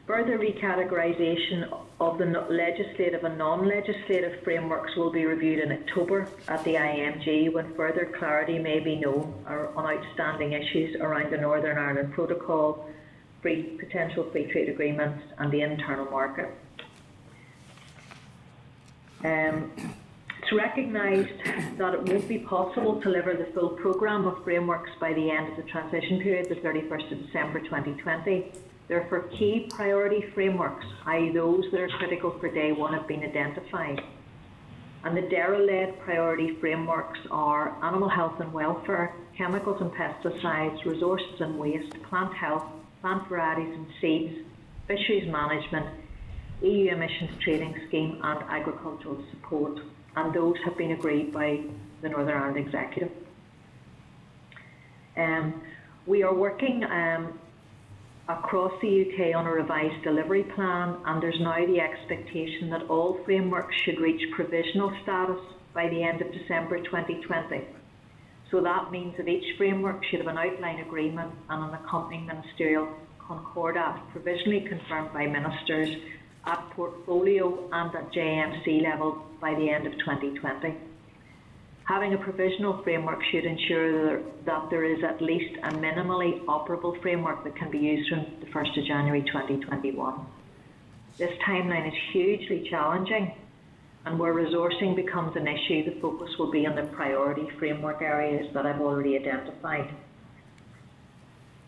Further recategorisation of the legislative and non-legislative frameworks will be reviewed in October at the IMG, when further clarity may be known on outstanding issues around the Northern Ireland Protocol, potential free trade agreements and the internal market. It's recognised that it won't be possible to deliver the full programme of frameworks by the end of the transition period, the 31st of December 2020. Therefore, key priority frameworks, i.e. those that are critical for day one, have been identified. And the DERA-led priority frameworks are animal health and welfare, chemicals and pesticides, resources and waste, plant health, plant varieties and seeds, fisheries management, EU emissions trading scheme and agricultural support, and those have been agreed by the Northern Ireland Executive. We are working across the UK on a revised delivery plan, and there's now the expectation that all frameworks should reach provisional status by the end of December 2020. So that means that each framework should have an outline agreement and an accompanying ministerial concordat provisionally confirmed by ministers at portfolio and at JMC level by the end of 2020. Having a provisional framework should ensure that there is at least a minimally operable framework that can be used from the 1st of January 2021. This timeline is hugely challenging, and where resourcing becomes an issue, the focus will be on the priority framework areas that I've already identified.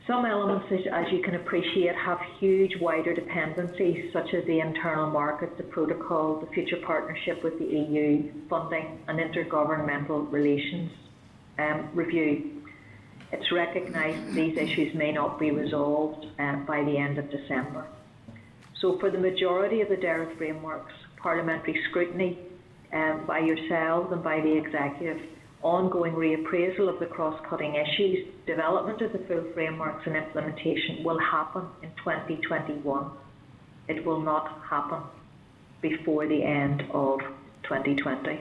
Some elements, as you can appreciate, have huge wider dependencies, such as the internal market, the protocol, the future partnership with the EU, funding and intergovernmental relations review. It's recognised that these issues may not be resolved by the end of December. So for the majority of the DERA frameworks, parliamentary scrutiny by yourselves and by the Executive, ongoing reappraisal of the cross-cutting issues, development of the full frameworks and implementation will happen in 2021. It will not happen before the end of 2020.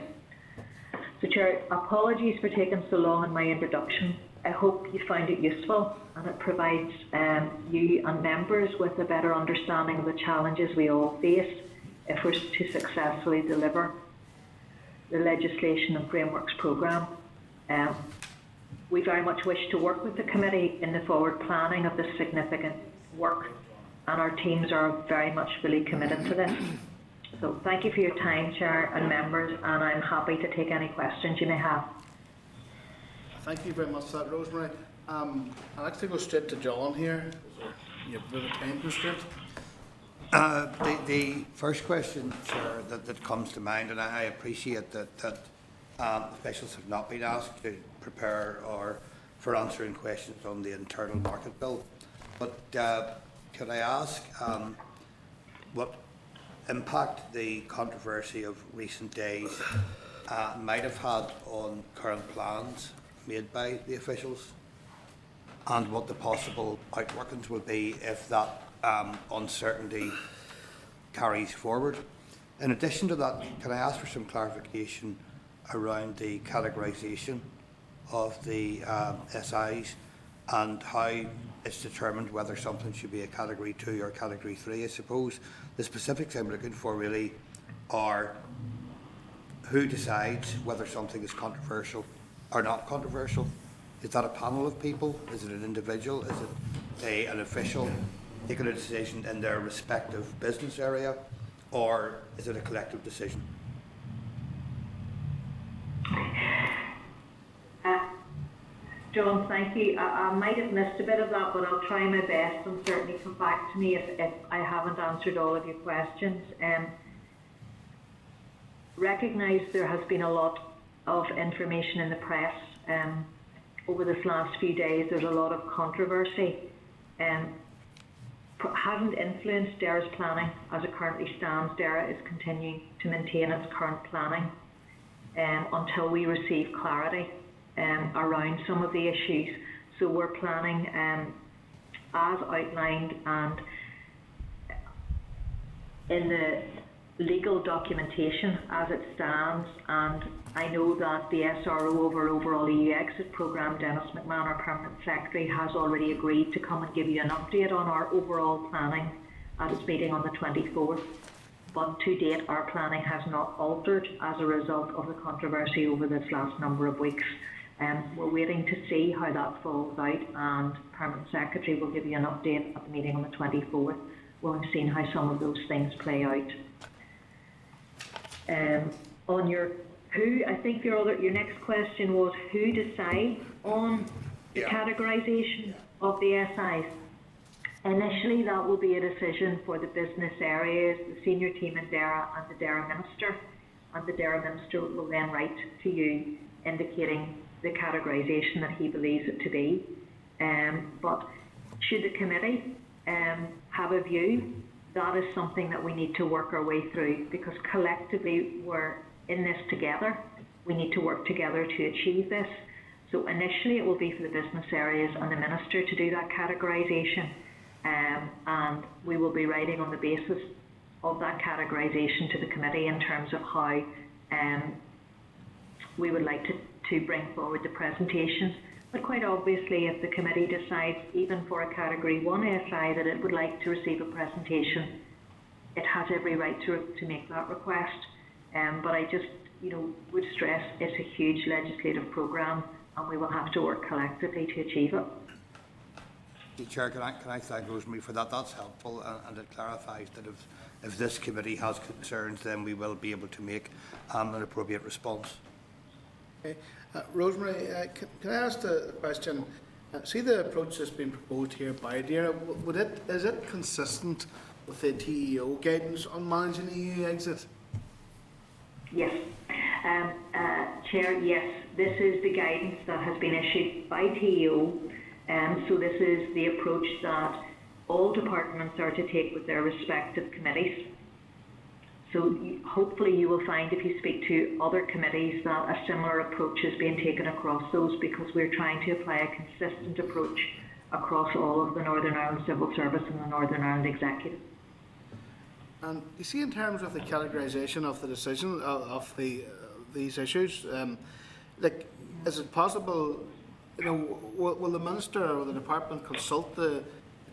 So Chair, apologies for taking so long in my introduction. I hope you find it useful and it provides you and members with a better understanding of the challenges we all face if we're to successfully deliver the legislation and frameworks programme. We very much wish to work with the committee in the forward planning of this significant work, and our teams are very much fully committed to this. So thank you for your time, Chair and members, and I'm happy to take any questions you may have. Thank you very much for that, Rosemary. I'd like to go straight to John here. You have a bit of time constraint. The first question, Chair, that comes to mind, and I appreciate that officials have not been asked to prepare or for answering questions on the internal market bill, but could I ask what impact the controversy of recent days might have had on current plans made by the officials, and what the possible outworkings will be if that uncertainty carries forward? In addition to that, can I ask for some clarification around the categorisation of the SIs and how it's determined whether something should be a Category 2 or Category 3? I suppose the specifics I'm looking for really are who decides whether something is controversial or not controversial. Is that a panel of people? Is it an individual? Is it an official taking a decision in their respective business area, or is it a collective decision? John, thank you. I might have missed a bit of that, but I'll try my best and certainly come back to me if I haven't answered all of your questions. Recognise there has been a lot of information in the press over this last few days. There's a lot of controversy. Hasn't influenced DERA's planning as it currently stands. DERA is continuing to maintain its current planning until we receive clarity around some of the issues. So we're planning as outlined and in the legal documentation as it stands, and I know that the SRO over overall EU exit programme, Dennis McMahon, our Permanent Secretary, has already agreed to come and give you an update on our overall planning at its meeting on the 24th. But to date, our planning has not altered as a result of the controversy over this last number of weeks. We're waiting to see how that falls out, and Permanent Secretary will give you an update at the meeting on the 24th. We'll have seen how some of those things play out. On your who, I think your next question was who decides on the categorisation of the SIs. Initially, that will be a decision for the business areas, the senior team in DERA and the DERA Minister, and the DERA Minister will then write to you indicating the categorisation that he believes it to be. But should the committee have a view, that is something that we need to work our way through, because collectively we're in this together. We need to work together to achieve this. So initially it will be for the business areas and the Minister to do that categorisation, and we will be writing on the basis of that categorisation to the committee in terms of how we would like to bring forward the presentations. But quite obviously, if the committee decides, even for a Category 1 SI, that it would like to receive a presentation, it has every right to make that request. But I just, would stress it's a huge legislative programme, and we will have to work collectively to achieve it. Chair, can I thank Rosemary for that? That's helpful, and it clarifies that if this committee has concerns, then we will be able to make an appropriate response. Okay. Rosemary, can I ask the question? See the approach that's been proposed here by DAERA, is it consistent with the TEO guidance on managing EU exit? Yes. Chair, yes. This is the guidance that has been issued by TEO. So this is the approach that all departments are to take with their respective committees. So hopefully you will find, if you speak to other committees, that a similar approach is being taken across those, because we're trying to apply a consistent approach across all of the Northern Ireland Civil Service and the Northern Ireland Executive. And you see, in terms of the categorisation of the decision of these issues, is it possible, will the Minister or the Department consult the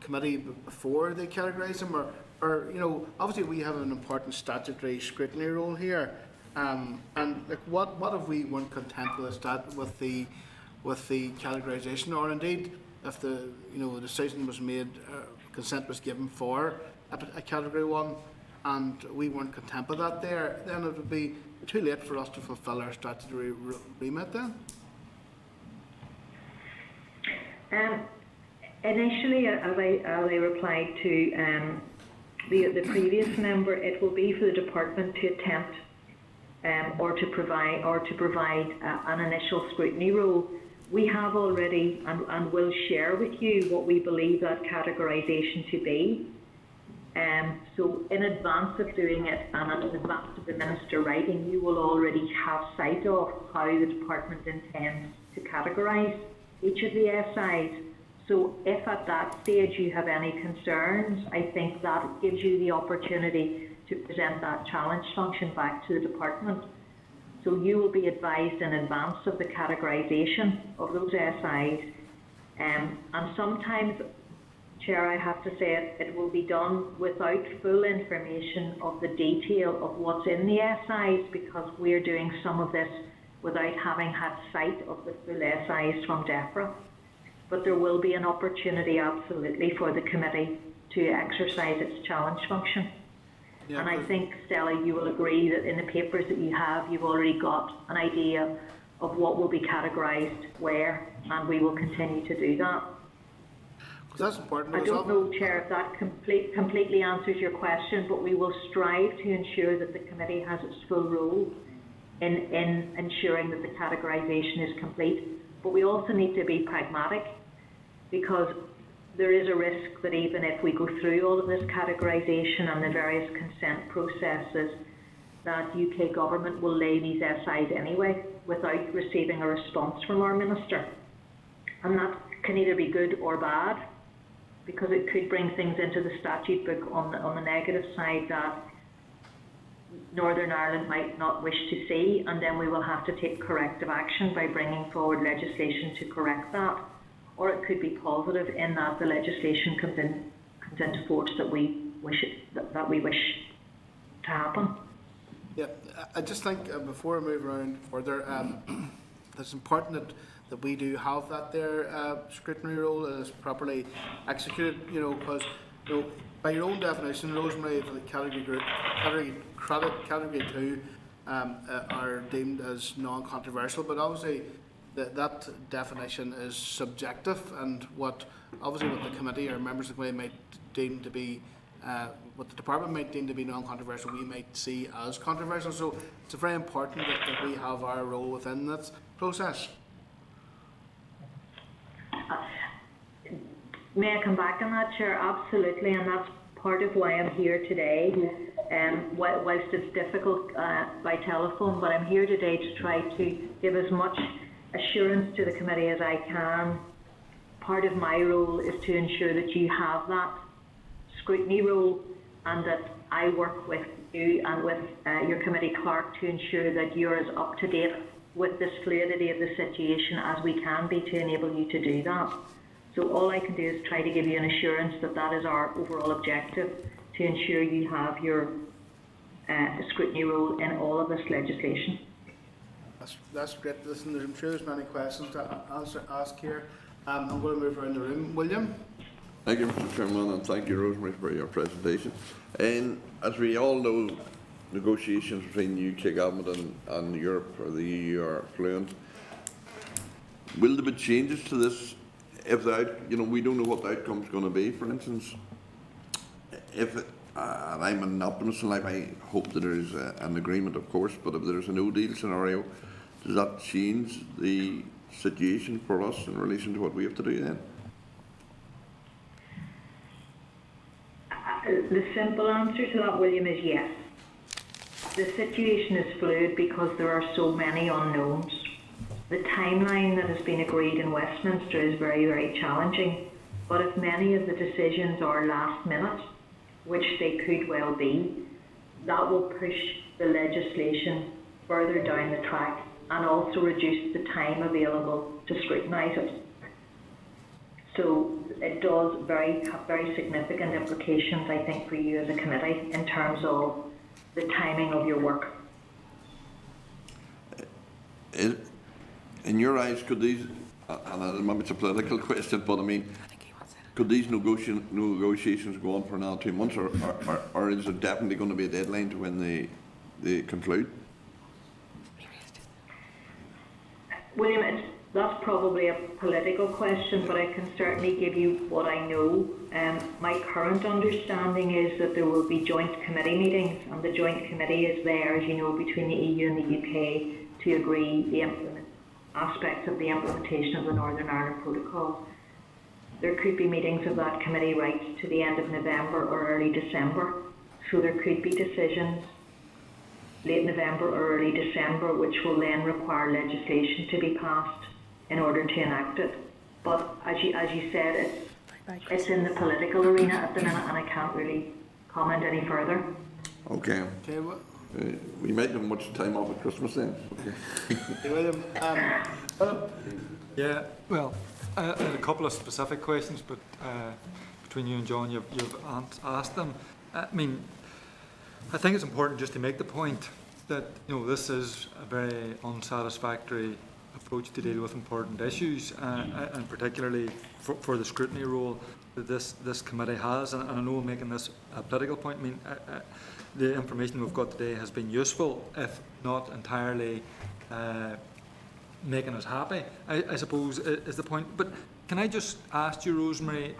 committee before they categorise them, or obviously we have an important statutory scrutiny role here, and what if we weren't content with the categorisation, or indeed if the decision was made, consent was given for a Category 1, and we weren't content with that then it would be too late for us to fulfil our statutory remit then? Initially, as I replied to the previous member, it will be for the department to attempt or to provide an initial scrutiny role. We have already and will share with you what we believe that categorisation to be. So in advance of doing it and in advance of the Minister writing, you will already have sight of how the department intends to categorise each of the SIs. So if at that stage you have any concerns, I think that gives you the opportunity to present that challenge function back to the department. So you will be advised in advance of the categorisation of those SIs. And sometimes, Chair, I have to say it will be done without full information of the detail of what's in the SIs, because we're doing some of this without having had sight of the full SIs from DEFRA. But there will be an opportunity, absolutely, for the committee to exercise its challenge function. Yeah, and I think, Stella, you will agree that in the papers that you have, you've already got an idea of what will be categorised where, and we will continue to do that. That's important. I don't know, Chair, if that completely answers your question, but we will strive to ensure that the committee has its full role in ensuring that the categorisation is complete. But we also need to be pragmatic, because there is a risk that even if we go through all of this categorisation and the various consent processes, that UK government will lay these SIs anyway without receiving a response from our Minister. And that can either be good or bad, because it could bring things into the statute book on the negative side that Northern Ireland might not wish to see, and then we will have to take corrective action by bringing forward legislation to correct that. Or it could be positive in that the legislation comes into force that we wish to happen. Yeah, I just think before we move around further, it's important that we do have that there scrutiny role is properly executed. Because by your own definition, Rosemary, the category 2 are deemed as non-controversial, but obviously that definition is subjective, and what the committee or members of the committee might deem to be what the department might deem to be non-controversial, we might see as controversial. So it's very important that we have our role within that process. May I come back on that, Chair? Absolutely, and that's part of why I'm here today. Whilst it's difficult by telephone, but I'm here today to try to give as much assurance to the committee as I can. Part of my role is to ensure that you have that scrutiny role, and that I work with you and with your committee clerk to ensure that you're as up to date with this fluidity of the situation as we can be to enable you to do that. So all I can do is try to give you an assurance that that is our overall objective, to ensure you have your scrutiny role in all of this legislation. That's great. Listen, I'm sure there's many questions to ask here. I'm going to move around the room. William? Thank you, Mr. Chairman, and thank you, Rosemary, for your presentation. And as we all know, negotiations between the UK government and Europe or the EU are fluent. Will there be changes to this? If we don't know what the outcome is going to be. For instance, and I'm an optimist in life, I hope that there is an agreement, of course. But if there's a no-deal scenario, does that change the situation for us in relation to what we have to do then? The simple answer to that, William, is yes. The situation is fluid because there are so many unknowns. The timeline that has been agreed in Westminster is very, very challenging, but if many of the decisions are last minute, which they could well be, that will push the legislation further down the track and also reduce the time available to scrutinise it. So it does have very significant implications, I think, for you as a committee in terms of the timing of your work. In your eyes, could these, and maybe it's a political question, but I mean, could these negotiations go on for another 2 months, or is there definitely going to be a deadline to when they conclude? William, that's probably a political question, but I can certainly give you what I know. My current understanding is that there will be joint committee meetings, and the joint committee is there, as you know, between the EU and the UK to agree the aspects of the implementation of the Northern Ireland Protocol. There could be meetings of that committee right to the end of November or early December, so there could be decisions late November or early December which will then require legislation to be passed in order to enact it. But as you said, it's in the political arena at the minute, and I can't really comment any further. Okay. We might have much time off at Christmas then. Okay. William, Philip? Yeah, well, I had a couple of specific questions, but between you and John, you've asked them. I mean, I think it's important just to make the point that this is a very unsatisfactory approach to deal with important issues, and particularly for the scrutiny role that this committee has. And I know I'm making this a political point. I mean, the information we've got today has been useful, if not entirely making us happy, I suppose, is the point. But can I just ask you, Rosemary,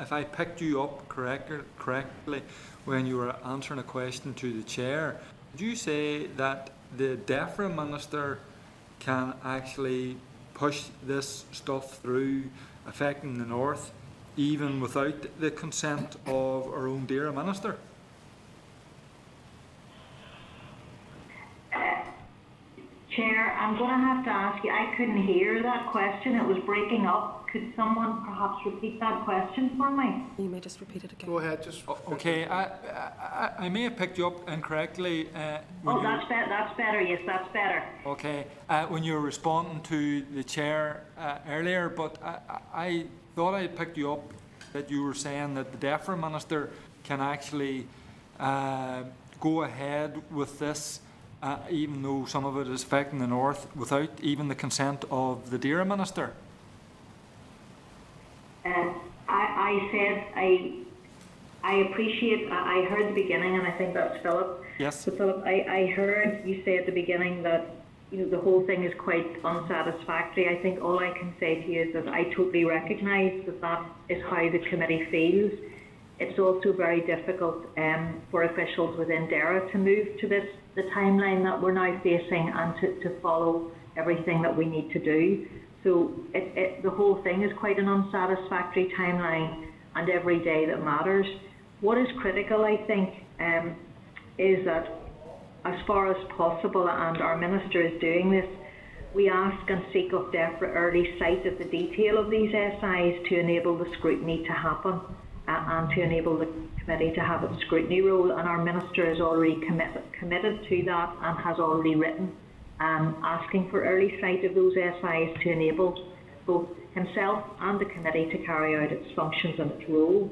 if I picked you up correctly when you were answering a question to the chair, did you say that the DEFRA minister can actually push this stuff through affecting the North even without the consent of our own dear minister? Chair, I'm going to have to ask you, I couldn't hear that question, it was breaking up. Could someone perhaps repeat that question for me? You may just repeat it again. Go ahead, just... Okay, I may have picked you up incorrectly. That's better, yes, that's better. Okay, when you were responding to the chair earlier, but I thought I picked you up that you were saying that the DEFRA minister can actually go ahead with this even though some of it is affecting the North, without even the consent of the DERA minister? I said I appreciate, I heard the beginning, and I think that's Philip. Yes. So Philip, I heard you say at the beginning that the whole thing is quite unsatisfactory. I think all I can say to you is that I totally recognise that is how the committee feels. It's also very difficult for officials within DERA to move to the timeline that we're now facing, and to follow everything that we need to do. So the whole thing is quite an unsatisfactory timeline, and every day that matters. what is critical, I think, is that as far as possible, and our Minister is doing this, we ask and seek of DEFRA early sight of the detail of these SIs to enable the scrutiny to happen and to enable the committee to have its scrutiny role. And our Minister is already committed to that and has already written asking for early sight of those SIs to enable both himself and the committee to carry out its functions and its role.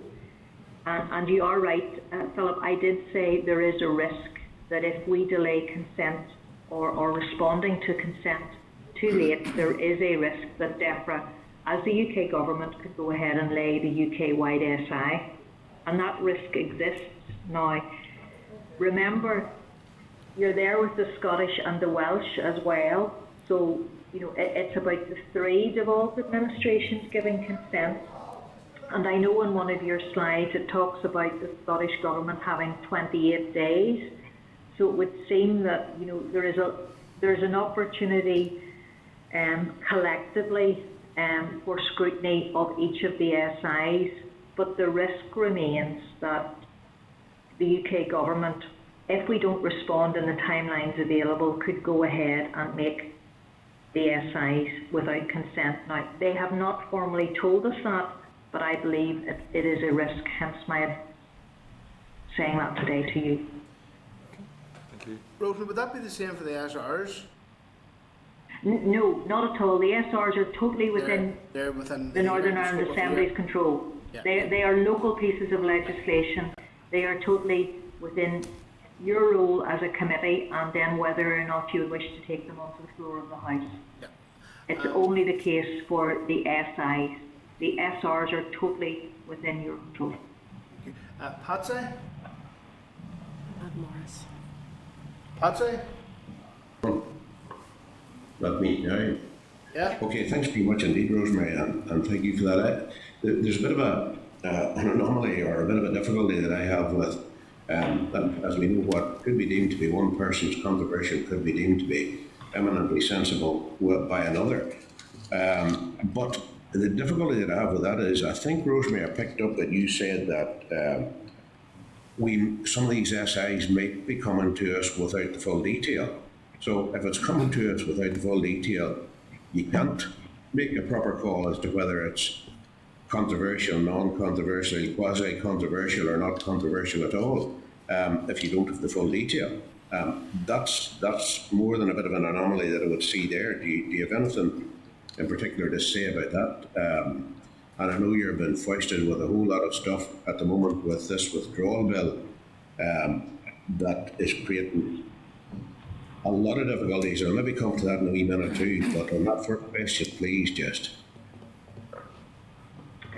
And you are right, Philip, I did say there is a risk that if we delay consent or responding to consent too late, there is a risk that DEFRA, as the UK government, could go ahead and lay the UK-wide SI, and that risk exists. Now, remember, you're there with the Scottish and the Welsh as well, so you know it's about the 3 devolved administrations giving consent. And I know in one of your slides it talks about the Scottish government having 28 days. So it would seem that there's an opportunity collectively for scrutiny of each of the SIs, but the risk remains that the UK government, if we don't respond in the timelines available, could go ahead and make the SIs without consent. Now, they have not formally told us that, but I believe it is a risk, hence my saying that today to you. Thank you. Rosemary, would that be the same for the SRs? No, not at all. The SRs are totally within, they're within the Northern Ireland Assembly's control. Yeah. They are local pieces of legislation. They are totally within your role as a committee, and then whether or not you would wish to take them onto the floor of the House. Yeah. It's only the case for the SIs. The SRs are totally within your control. Patsy? Matt Morris. Patsy? Let me now. Yeah. Okay, thanks very much indeed, Rosemary, and thank you for that. There's a bit of an anomaly or a bit of a difficulty that I have with, as we know, what could be deemed to be one person's controversial could be deemed to be eminently sensible by another. But the difficulty that I have with that is, I think, Rosemary, I picked up that you said that some of these SIs might be coming to us without the full detail. So if it's coming to us without the full detail, you can't make a proper call as to whether it's controversial, non-controversial, quasi-controversial, or not controversial at all, if you don't have the full detail. That's more than a bit of an anomaly that I would see there. Do you have anything in particular to say about that? And I know you've been foisted with a whole lot of stuff at the moment with this withdrawal bill that is creating a lot of difficulties. I'll maybe come to that in a wee minute too, but on that first question, please, just.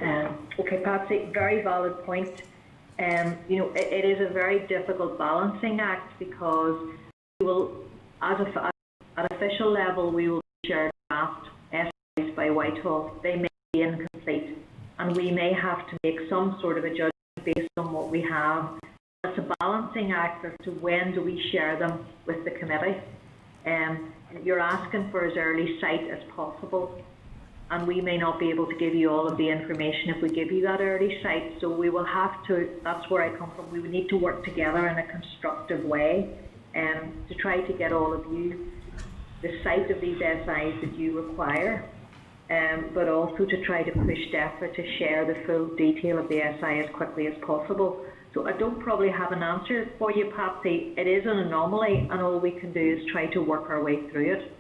Okay, Patsy, very valid point. It is a very difficult balancing act, because we will, at official level, we will share draft SIs by Whitehall. They may be incomplete, and we may have to make some sort of a judgment based on what we have. It's a balancing act as to when do we share them with the committee. You're asking for as early sight as possible, and we may not be able to give you all of the information if we give you that early sight. So we will have to, that's where I come from, we would need to work together in a constructive way to try to get all of you the sight of these SIs that you require, but also to try to push DEFRA to share the full detail of the SI as quickly as possible. So I don't probably have an answer for you, Patsy. It is an anomaly, and all we can do is try to work our way through it.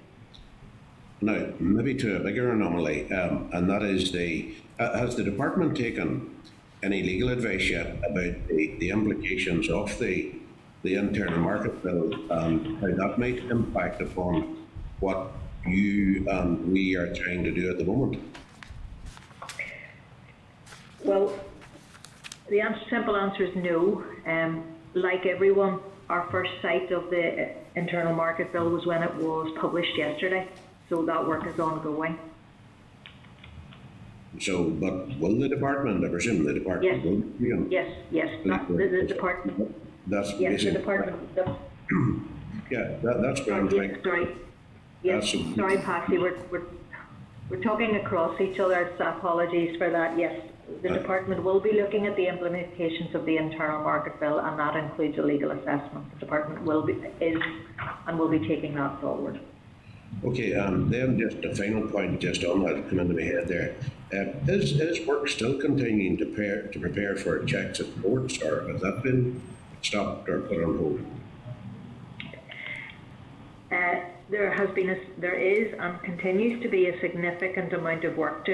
Now, maybe to a bigger anomaly, and that is has the department taken any legal advice yet about the implications of the internal market bill and how that might impact upon what you and we are trying to do at the moment? Well, the simple answer is no. Like everyone, our first sight of the internal market bill was when it was published yesterday. So that work is ongoing. So, but will the department, I presume the department will? Yes. The department. That's yes, the department. Yeah, that's what I'm thinking. Sorry. Yes, sorry, Patsy. We're talking across each other. So apologies for that. Yes, The department will be looking at the implications of the internal market bill, and that includes a legal assessment. The department will be taking that forward. Okay, then just a final point just on that come into my head there. Is work still continuing to prepare for checks at ports, or has that been stopped or put on hold? There is and continues to be a significant amount of work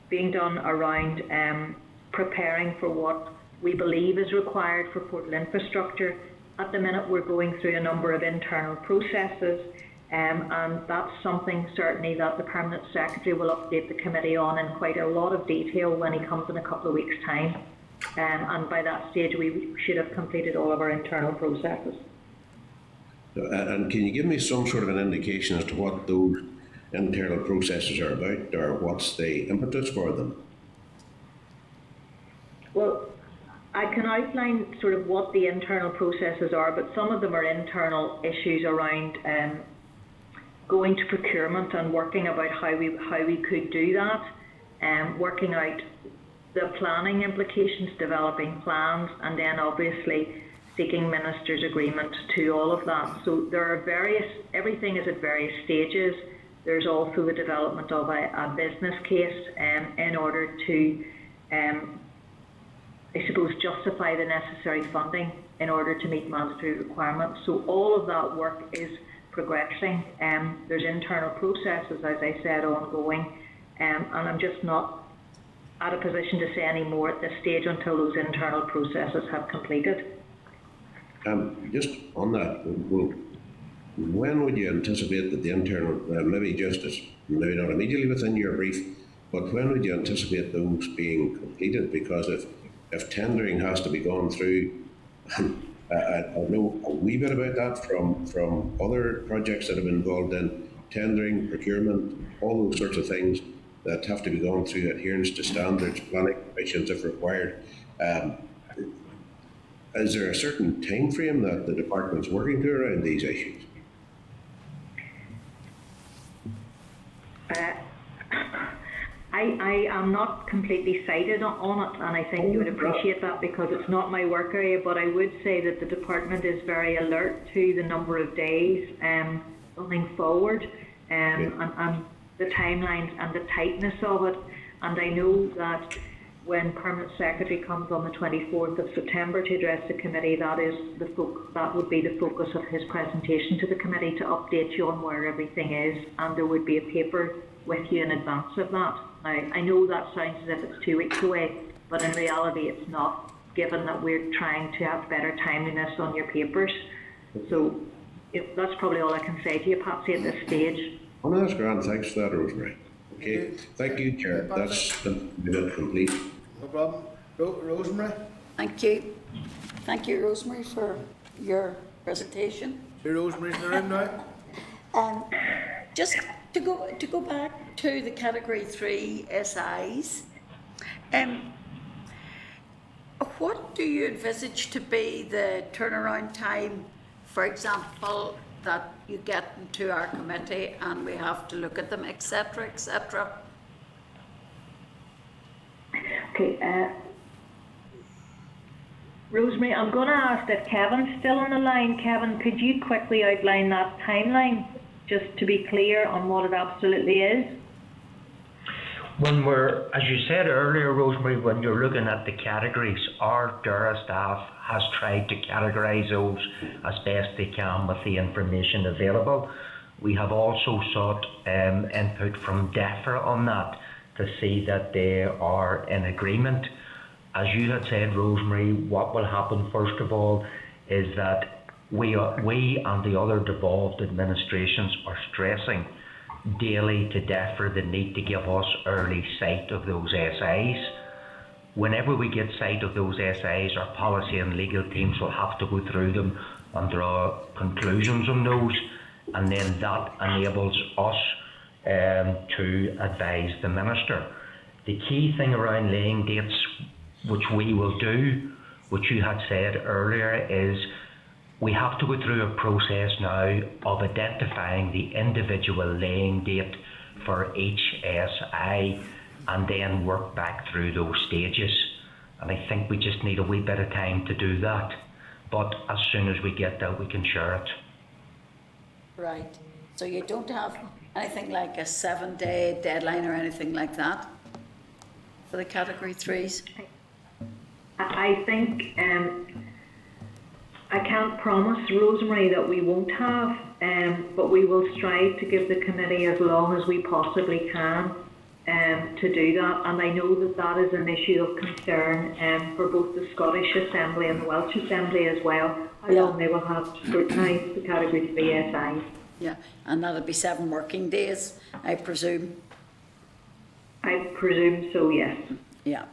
being done around preparing for what we believe is required for portal infrastructure. At the minute, we're going through a number of internal processes, and that's something certainly that the Permanent Secretary will update the committee on in quite a lot of detail when he comes in a couple of weeks' time. And by that stage, we should have completed all of our internal processes. And can you give me some sort of an indication as to what those internal processes are about, or what's the impetus for them? Well, I can outline sort of what the internal processes are, but some of them are internal issues around going to procurement and working about how we could do that, working out the planning implications, developing plans, and then obviously seeking ministers' agreement to all of that. So there are everything is at various stages. There's also the development of a business case in order to, I suppose, justify the necessary funding in order to meet mandatory requirements. So all of that work is progressing. There's internal processes, as I said, ongoing, and I'm just not at a position to say any more at this stage until those internal processes have completed. Just on that, well, when would you anticipate that the internal, maybe not immediately within your brief, but when would you anticipate those being completed? Because if tendering has to be gone through, I know a wee bit about that from other projects that have been involved in tendering, procurement, all those sorts of things that have to be gone through adherence to standards, planning commissions if required. Is there a certain time frame that the department's working to around these issues? I am not completely cited on it, and I think you would appreciate that because it's not my work area, but I would say that the department is very alert to the number of days going forward and the timelines and the tightness of it. And I know that when Permanent Secretary comes on the 24th of September to address the committee, that would be the focus of his presentation to the committee, to update you on where everything is, and there would be a paper with you in advance of that. Now, I know that sounds as if it's 2 weeks away, but in reality it's not, given that we're trying to have better timeliness on your papers. So that's probably all I can say to you, Patsy, at this stage. Oh no, that's grand. Thanks for that, Rosemary. Okay, thank you, Chair. That's complete. No problem. Rosemary? Thank you. Thank you, Rosemary, for your presentation. See Rosemary's in the room now? Just to go back to the Category 3 SIs, what do you envisage to be the turnaround time, for example, that you get into our committee and we have to look at them, etc., etc.? Okay, Rosemary, I'm going to ask if Kevin's still on the line. Kevin, could you quickly outline that timeline, just to be clear on what it absolutely is? When we're, as you said earlier, Rosemary, when you're looking at the categories, our DURA staff has tried to categorise those as best they can with the information available. We have also sought input from DEFRA on that to see that they are in agreement. As you had said, Rosemary, what will happen first of all is that we and the other devolved administrations are stressing daily to DEFRA the need to give us early sight of those SIs. Whenever we get sight of those SIs, our policy and legal teams will have to go through them and draw conclusions on those, and then that enables us to advise the Minister. The key thing around laying dates, which we will do, which you had said earlier, is we have to go through a process now of identifying the individual laying date for each SI and then work back through those stages. And I think we just need a wee bit of time to do that. But as soon as we get that, we can share it. Right. So you don't have anything like a 7-day deadline or anything like that for the category 3s? I think I can't promise, Rosemary, that we won't have, but we will strive to give the committee as long as we possibly can to do that. And I know that that is an issue of concern for both the Scottish Assembly and the Welsh Assembly as well, how long they will have to scrutinise the category 3 SIs. Yeah, and that'll be 7 working days, I presume. I presume so, yes. Yeah.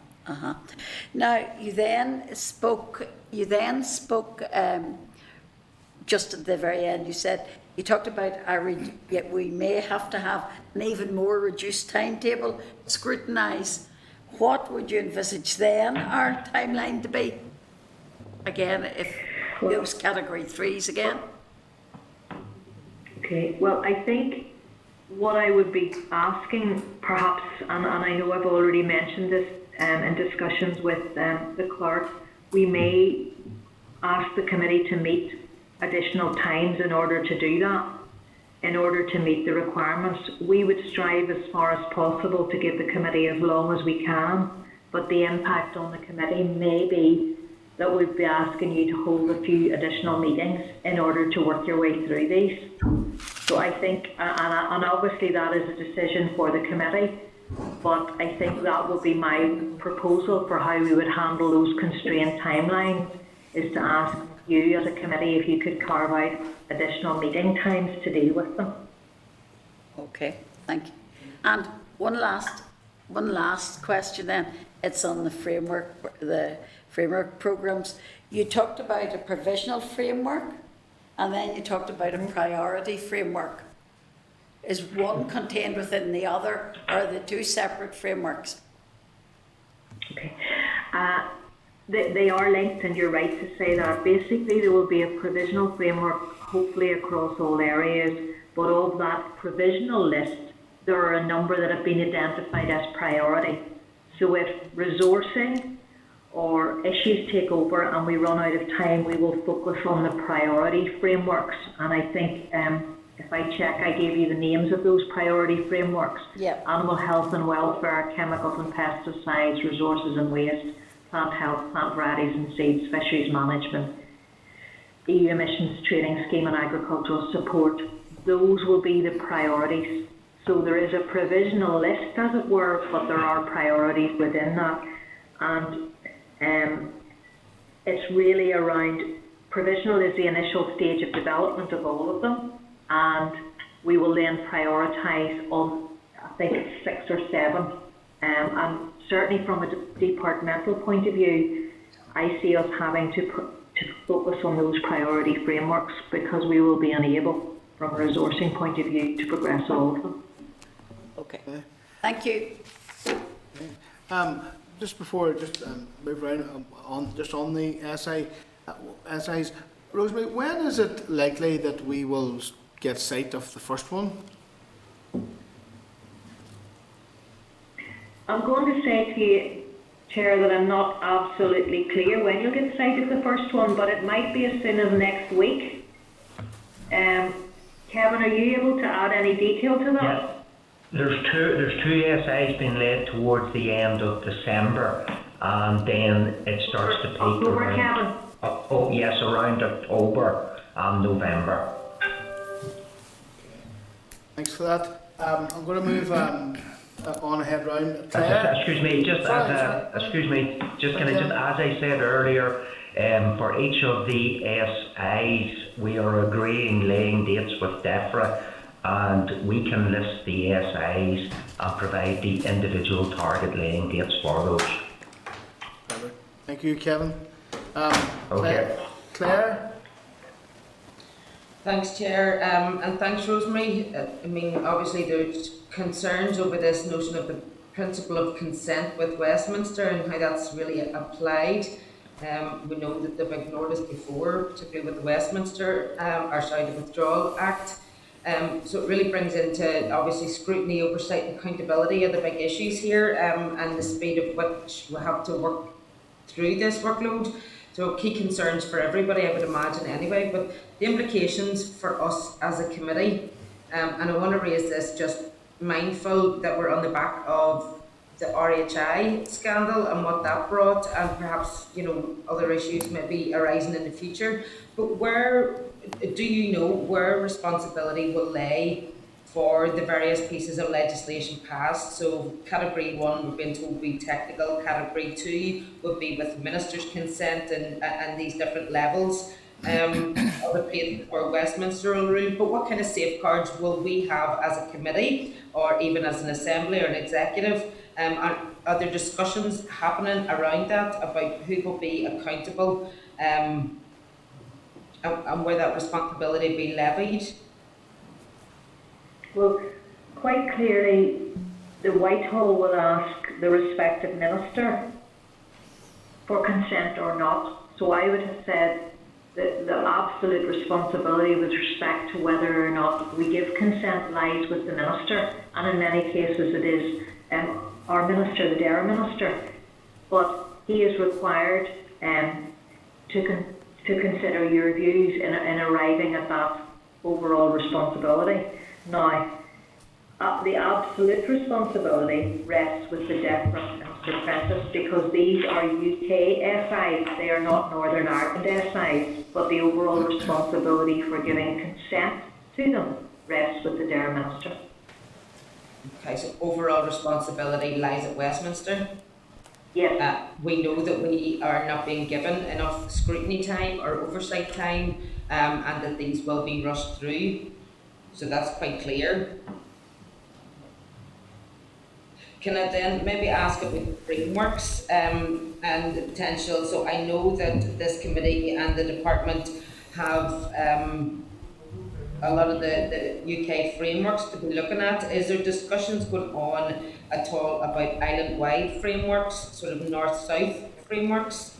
Now you then spoke. Just at the very end. You talked about we may have to have an even more reduced timetable. Scrutinise. What would you envisage then our timeline to be? Again, if those category 3s again. Okay, well, I think what I would be asking, perhaps, and I know I've already mentioned this in discussions with the clerk, we may ask the committee to meet additional times in order to do that, in order to meet the requirements. We would strive as far as possible to give the committee as long as we can, but the impact on the committee may be that we'd be asking you to hold a few additional meetings in order to work your way through these. So I think, and obviously that is a decision for the committee, but I think that would be my proposal for how we would handle those constrained timelines, is to ask you as a committee if you could carve out additional meeting times to deal with them. Okay, thank you. And one last question then. It's on the framework programs. You talked about a provisional framework, and then you talked about a priority framework. Is one contained within the other, or are they two separate frameworks? Okay. They are linked, and you're right to say that. Basically, there will be a provisional framework, hopefully across all areas, but of that provisional list, there are a number that have been identified as priority. So if resourcing or issues take over and we run out of time, we will focus on the priority frameworks. And I think if I check, I gave you the names of those priority frameworks. Yep. Animal health and welfare, chemicals and pesticides, resources and waste, plant health, plant varieties and seeds, fisheries management, EU emissions trading scheme and agricultural support. Those will be the priorities. So there is a provisional list, as it were, but there are priorities within that. And it's really around, provisional is the initial stage of development of all of them, and we will then prioritise on, I think it's 6 or 7. And certainly from a departmental point of view, I see us having to focus on those priority frameworks, because we will be unable, from a resourcing point of view, to progress all of them. Okay. Thank you. Okay. Just before move around on the SIs, Rosemary, when is it likely that we will get sight of the first one? I'm going to say to you, Chair, that I'm not absolutely clear when you'll get sight of the first one, but it might be as soon as next week. Kevin, are you able to add any detail to that? Yes. There's two SIs being laid towards the end of December, and then it starts to peak October, around. Kevin? Yes, around October and November. Thanks for that. I'm going to move on ahead round. Claire? Excuse me, just as I said earlier, for each of the SIs, we are agreeing laying dates with DEFRA, and we can list the SIs and provide the individual target laying dates for those. Perfect. Thank you, Kevin. Okay. Claire? Thanks, Chair, and thanks, Rosemary. I mean, obviously there's concerns over this notion of the principle of consent with Westminster and how that's really applied. We know that they've ignored us before, particularly with the Westminster, the Withdrawal Act. So it really brings into, obviously, scrutiny, oversight and accountability are the big issues here, and the speed of which we have to work through this workload. So key concerns for everybody, I would imagine anyway, but the implications for us as a committee, and I want to raise this just mindful that we're on the back of the RHI scandal and what that brought, and perhaps, you know, other issues may be arising in the future. But where, do you know where responsibility will lay for the various pieces of legislation passed? So category 1, we've been told would be technical, category 2 would be with minister's consent and these different levels of the place for Westminster rule. But what kind of safeguards will we have as a committee, or even as an assembly or an executive? Are there discussions happening around that about who will be accountable and where that responsibility be levied? Well, quite clearly, the Whitehall will ask the respective minister for consent or not. So I would have said that the absolute responsibility with respect to whether or not we give consent lies with the minister, and in many cases it is our minister, the Dara minister, but he is required to consider your views in arriving at that overall responsibility. Now, the absolute responsibility rests with the Deaf and Apprentice, because these are UK SIs, they are not Northern Ireland SIs, but the overall responsibility for giving consent to them rests with the Dara minister. Okay, so overall responsibility lies at Westminster? Yes. We know that we are not being given enough scrutiny time or oversight time, and that these will be rushed through. So that's quite clear. Can I then maybe ask about the frameworks and the potential? So I know that this committee and the department have a lot of the UK frameworks to be looking at. Is there discussions going on at all about island-wide frameworks, sort of north-south frameworks?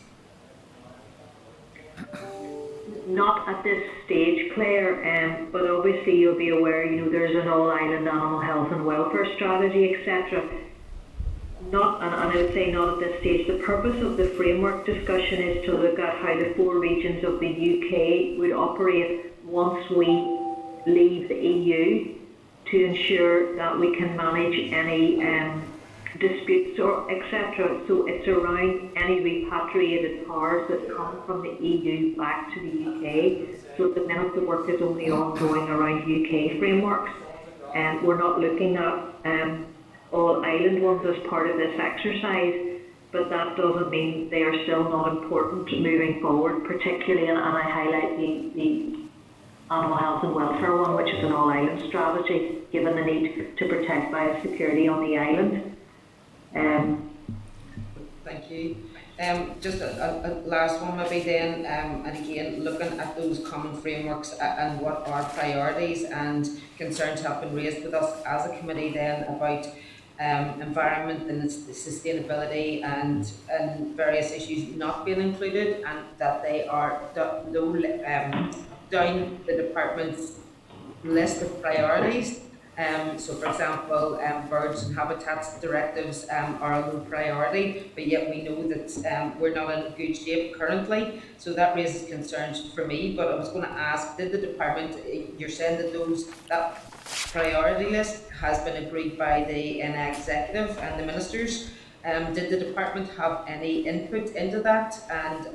Not at this stage, Claire, but obviously you'll be aware, you know, there's an all-island animal health and welfare strategy, etc. Not, and I would say not at this stage. The purpose of the framework discussion is to look at how the 4 regions of the UK would operate once we leave the EU, to ensure that we can manage any disputes or etc. So it's around any repatriated powers that come from the EU back to the UK. So at the minute the work is only ongoing around UK frameworks, and we're not looking at all island ones as part of this exercise, but that doesn't mean they are still not important moving forward, particularly, and I highlight the animal health and welfare one, which is an all-island strategy, given the need to protect biosecurity on the island. Thank you. Just a last one maybe then, and again, looking at those common frameworks and what our priorities and concerns have been raised with us as a committee then about environment and sustainability and various issues not being included, and that they are low down the department's list of priorities. So for example, birds and habitats directives are a low priority, but yet we know that we're not in good shape currently. So that raises concerns for me, but I was going to ask, did the department, you're saying that that priority list has been agreed by the executive and the ministers. Did the department have any input into that? And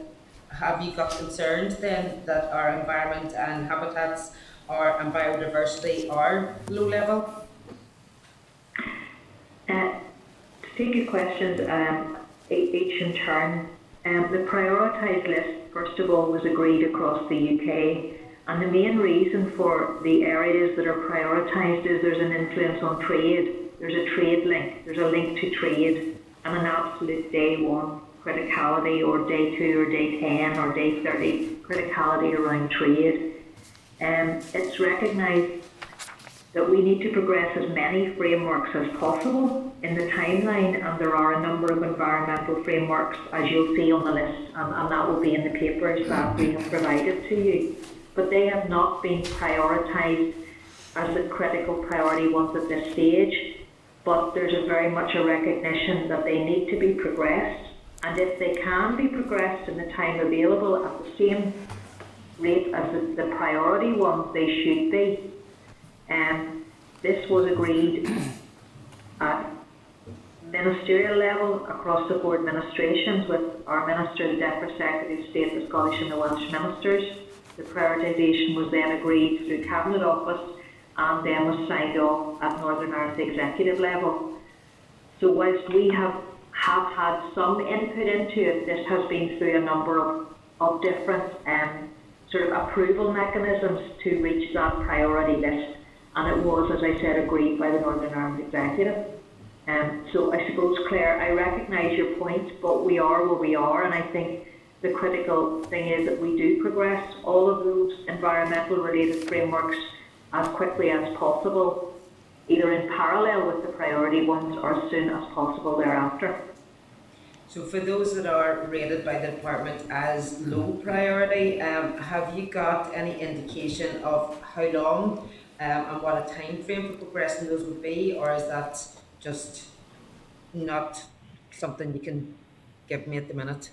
have you got concerns then that our environment and habitats and biodiversity are low level? To take your questions each in turn, the prioritised list, first of all, was agreed across the UK, and the main reason for the areas that are prioritised is there's an influence on trade, there's a trade link, there's a link to trade, and an absolute day 1 criticality, or day 2 or day 10 or day 30 criticality around trade. It's recognised that we need to progress as many frameworks as possible in the timeline, and there are a number of environmental frameworks, as you'll see on the list, and that will be in the papers that we have provided to you. But they have not been prioritised as the critical priority ones at this stage, but there's a very much a recognition that they need to be progressed, and if they can be progressed in the time available at the same rate as the priority ones, they should be. This was agreed at ministerial level across the board administrations with our Minister, the Deputy Secretary of State, the Scottish and the Welsh Ministers. The prioritisation was then agreed through Cabinet Office and then was signed off at Northern Ireland executive level. So whilst we have had some input into it, this has been through a number of different sort of approval mechanisms to reach that priority list, and it was, as I said, agreed by the Northern Ireland executive. So I suppose, Claire, I recognise your point, but we are where we are, and I think the critical thing is that we do progress all of those environmental related frameworks as quickly as possible, either in parallel with the priority ones or as soon as possible thereafter. So for those that are rated by the department as low priority, have you got any indication of how long and what a time frame for progressing those would be, or is that just not something you can give me at the minute?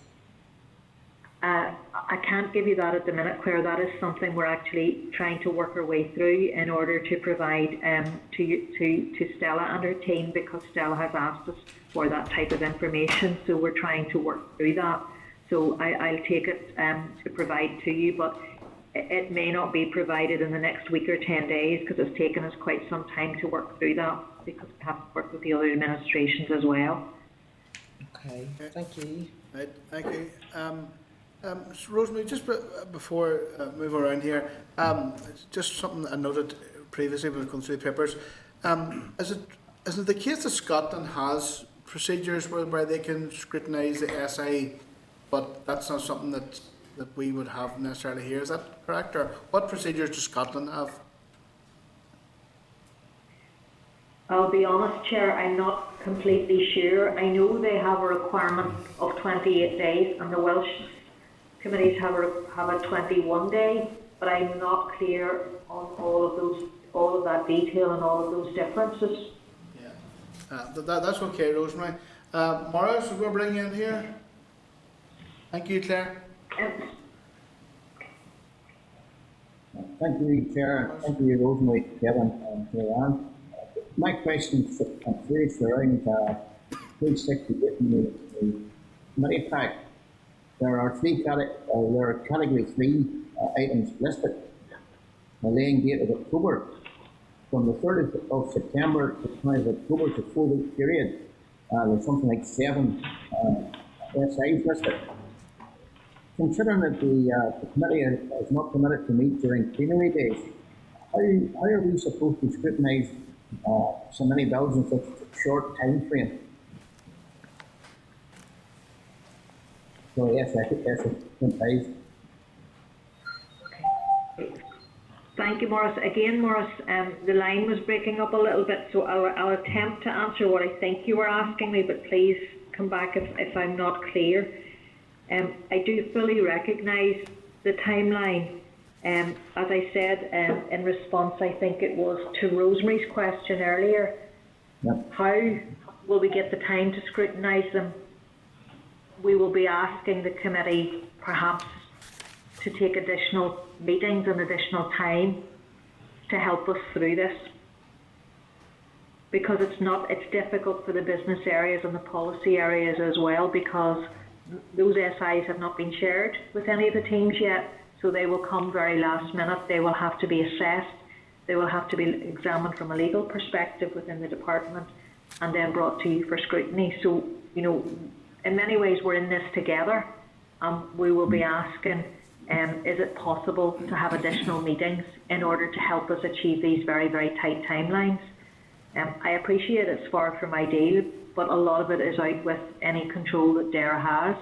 I can't give you that at the minute, Claire. That is something we're actually trying to work our way through in order to provide to Stella and her team, because Stella has asked us for that type of information. So we're trying to work through that. So I'll take it to provide to you, but it may not be provided in the next week or 10 days because it's taken us quite some time to work through that, because we have to work with the other administrations as well. Okay, thank you. Right, thank you. So Rosemary, just before move around here, just something I noted previously when we gone through the papers. Is it the case that Scotland has procedures whereby they can scrutinise the SI, but that's not something that we would have necessarily here? Is that correct, or what procedures does Scotland have? I'll be honest, Chair, I'm not completely sure. I know they have a requirement of 28 days, and the Welsh committees have a 21 day, but I'm not clear on all of that detail and all of those differences. Yeah, that's okay, Rosemary. Morris, we'll bring you in here. Thank you, Claire. Thank you, Chair. Thank you, Rosemary, Kevin, and Joanne. My question is around page 68 in the committee pack. There are category 3 items listed. The laying date of October. From the 30th of September to 20th of October, it's a 4-week period. There's something like 7 SIs listed. Considering that the committee is not permitted to meet during plenary days, how are we supposed to scrutinise so many bills in such a short time frame? So yes, I think that's a Thank you, Morris. Again, Morris, the line was breaking up a little bit, so I'll attempt to answer what I think you were asking me, but please come back if I'm not clear. I do fully recognise the timeline. As I said in response, I think it was to Rosemary's question earlier, how will we get the time to scrutinise them? We will be asking the committee perhaps to take additional meetings and additional time to help us through this, because it's difficult for the business areas and the policy areas as well, because those SIs have not been shared with any of the teams yet, so they will come very last minute. They will have to be assessed, they will have to be examined from a legal perspective within the department and then brought to you for scrutiny. So, you know, in many ways we're in this together. We will be asking, is it possible to have additional meetings in order to help us achieve these very, very tight timelines? I appreciate it's far from ideal, but a lot of it is out with any control that DARA has.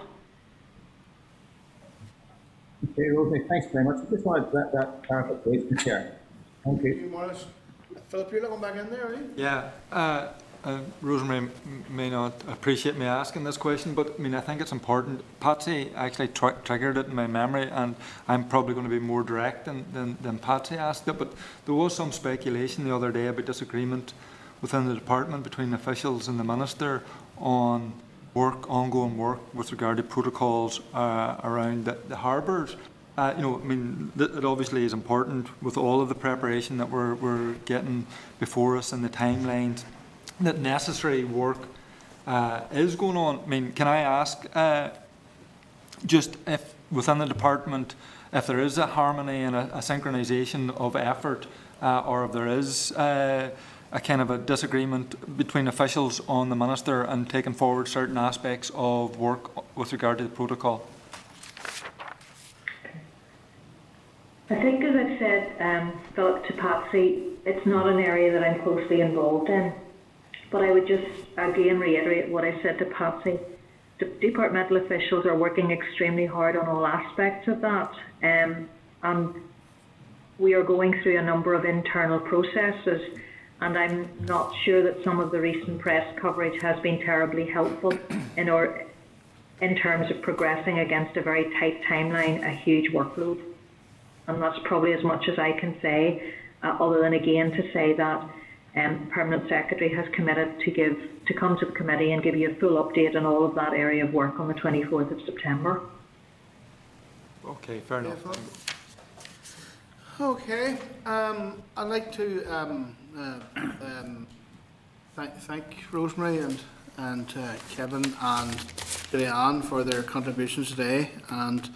Okay, Rosemary, thanks very much. I just wanted that clarification, Chair. Thank you. Thank you, Morris. Philip, you're looking back in there, are you? Yeah, Rosemary may not appreciate me asking this question, but I mean, I think it's important. Patsy actually triggered it in my memory, and I'm probably going to be more direct than Patsy asked it, but there was some speculation the other day about disagreement within the department between officials and the Minister on ongoing work with regard to protocols around the harbours. You know, I mean, it obviously is important with all of the preparation that we're getting before us and the timelines that necessary work is going on. I mean, can I ask just if within the department, if there is a harmony and a synchronisation of effort, or if there is a kind of a disagreement between officials on the Minister and taking forward certain aspects of work with regard to the protocol? I think, as I've said, Philip, to Patsy, it's not an area that I'm closely involved in. But I would just again reiterate what I said to Patsy. The departmental officials are working extremely hard on all aspects of that. And we are going through a number of internal processes. And I'm not sure that some of the recent press coverage has been terribly helpful in terms of progressing against a very tight timeline, a huge workload. And that's probably as much as I can say, other than again to say that Permanent Secretary has committed to come to the committee and give you a full update on all of that area of work on the 24th of September. Okay, fair enough. Okay, I'd like to thank Rosemary and Kevin and Julianne for their contributions today, and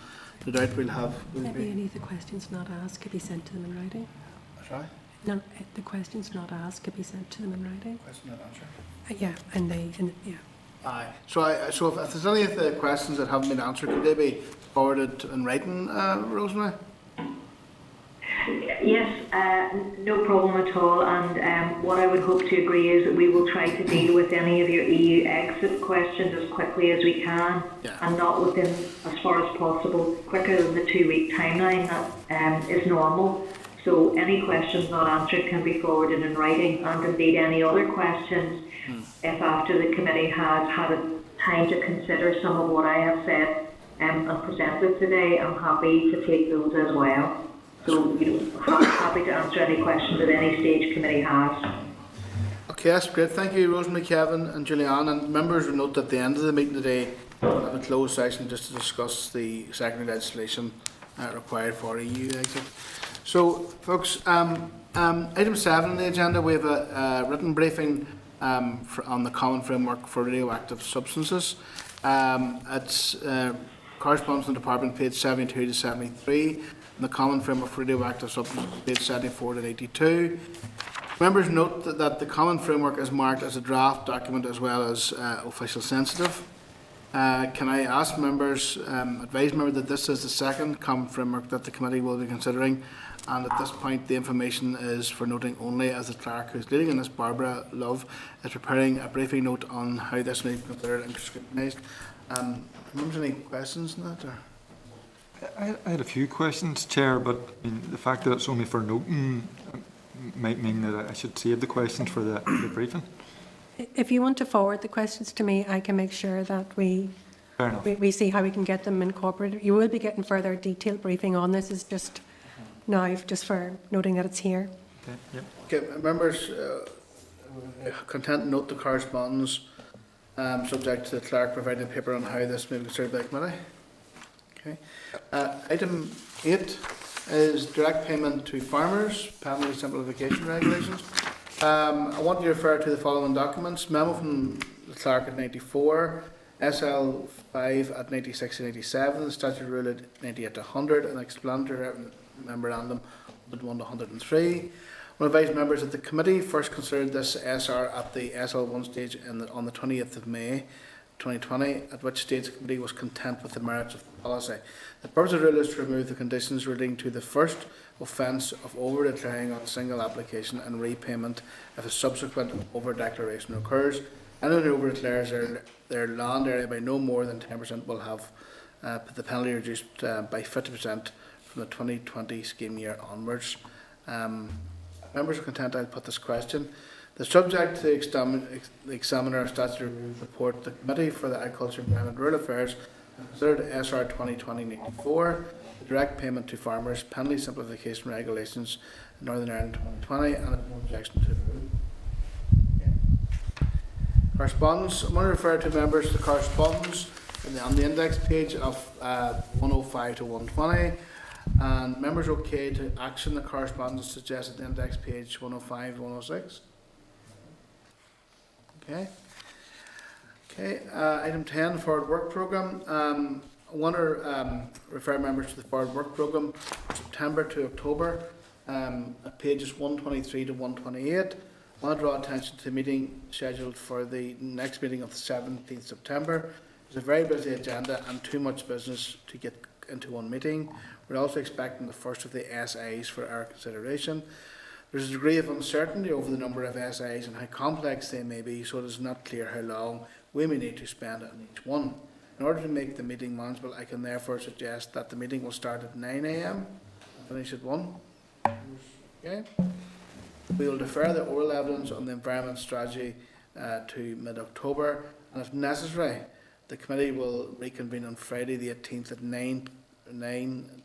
no doubt we'll have... Maybe any of the questions not asked could be sent to them in writing. Sorry? No, the questions not asked could be sent to them in writing. Question not answered? Yeah, yeah. Aye. So if there's any of the questions that haven't been answered, could they be forwarded in writing, Rosemary? Yes, no problem at all. And what I would hope to agree is that we will try to deal with any of your EU exit questions as quickly as we can, and not within, as far as possible, quicker than the 2-week timeline that is normal. So any questions not answered can be forwarded in writing, and indeed any other questions, if after the committee has had a time to consider some of what I have said and presented today, I'm happy to take those as well. So, I'm happy to answer any questions at any stage committee has. Okay, that's great. Thank you, Rosemary, Kevin and Julianne. And members will note at the end of the meeting today, we'll have a closed session just to discuss the secondary legislation required for EU exit. So, folks, item 7 on the agenda, we have a written briefing on the Common Framework for Radioactive Substances. It's corresponds to the department page 72 to 73. The Common Framework for Radioactive Substances, page 74 to 82. Members note that the Common Framework is marked as a draft document as well as official sensitive. Can I ask members, advise members that this is the second Common Framework that the committee will be considering, and at this point the information is for noting only, as the clerk who is leading in this, Barbara Love, is preparing a briefing note on how this may be considered and scrutinised. Members, any questions on that? Or? I had a few questions, Chair, but I mean, the fact that it's only for noting might mean that I should save the questions for the briefing. If you want to forward the questions to me, I can make sure that we see how we can get them incorporated. You will be getting further detailed briefing on this. Is just now, just for noting that it's here. Okay. Yep. Okay, members, content to note the correspondence subject to the clerk providing a paper on how this may be considered by the committee. Okay. Item 8 is direct payment to farmers, penalty simplification regulations. I want to refer to the following documents: memo from the clerk at 94, SL 5 at 96 and 87, the statute rule at 98 to 100, and explanatory memorandum 101 to 103. I want to advise members that the committee first considered this SR at the SL1 stage on the 20th of May 2020, at which stage the committee was content with the merits of the policy. The purpose of the rule is to remove the conditions relating to the first offence of over-declaring on a single application and repayment if a subsequent over-declaration occurs. Anyone who over-declares their land area by no more than 10% will have the penalty reduced by 50% from the 2020 scheme year onwards. Members are content I'll put this question. The subject to examine our statutory report, the Committee for the Agriculture, Environment and Rural Affairs considered SR 2020-94, the direct payment to farmers, penalty simplification regulations in Northern Ireland 2020, and no objection to it. Correspondence. I want to refer to members to correspondence on the index page of 105 to 120, and members okay to action the correspondence suggested the index page 105 to 106. Okay. Item 10, forward work programme. I want to refer members to the forward work programme for September to October at pages 123 to 128. I want to draw attention to the meeting scheduled for the next meeting of the 17th September. It's a very busy agenda and too much business to get into one meeting. We're also expecting the first of the SAs for our consideration. There's a degree of uncertainty over the number of SAs and how complex they may be, so it is not clear how long we may need to spend on each one. In order to make the meeting manageable, I can therefore suggest that the meeting will start at 9 AM and finish at 1. Okay. We will defer the oral evidence on the environment strategy to mid-October, and if necessary, the committee will reconvene on Friday the 18th at 9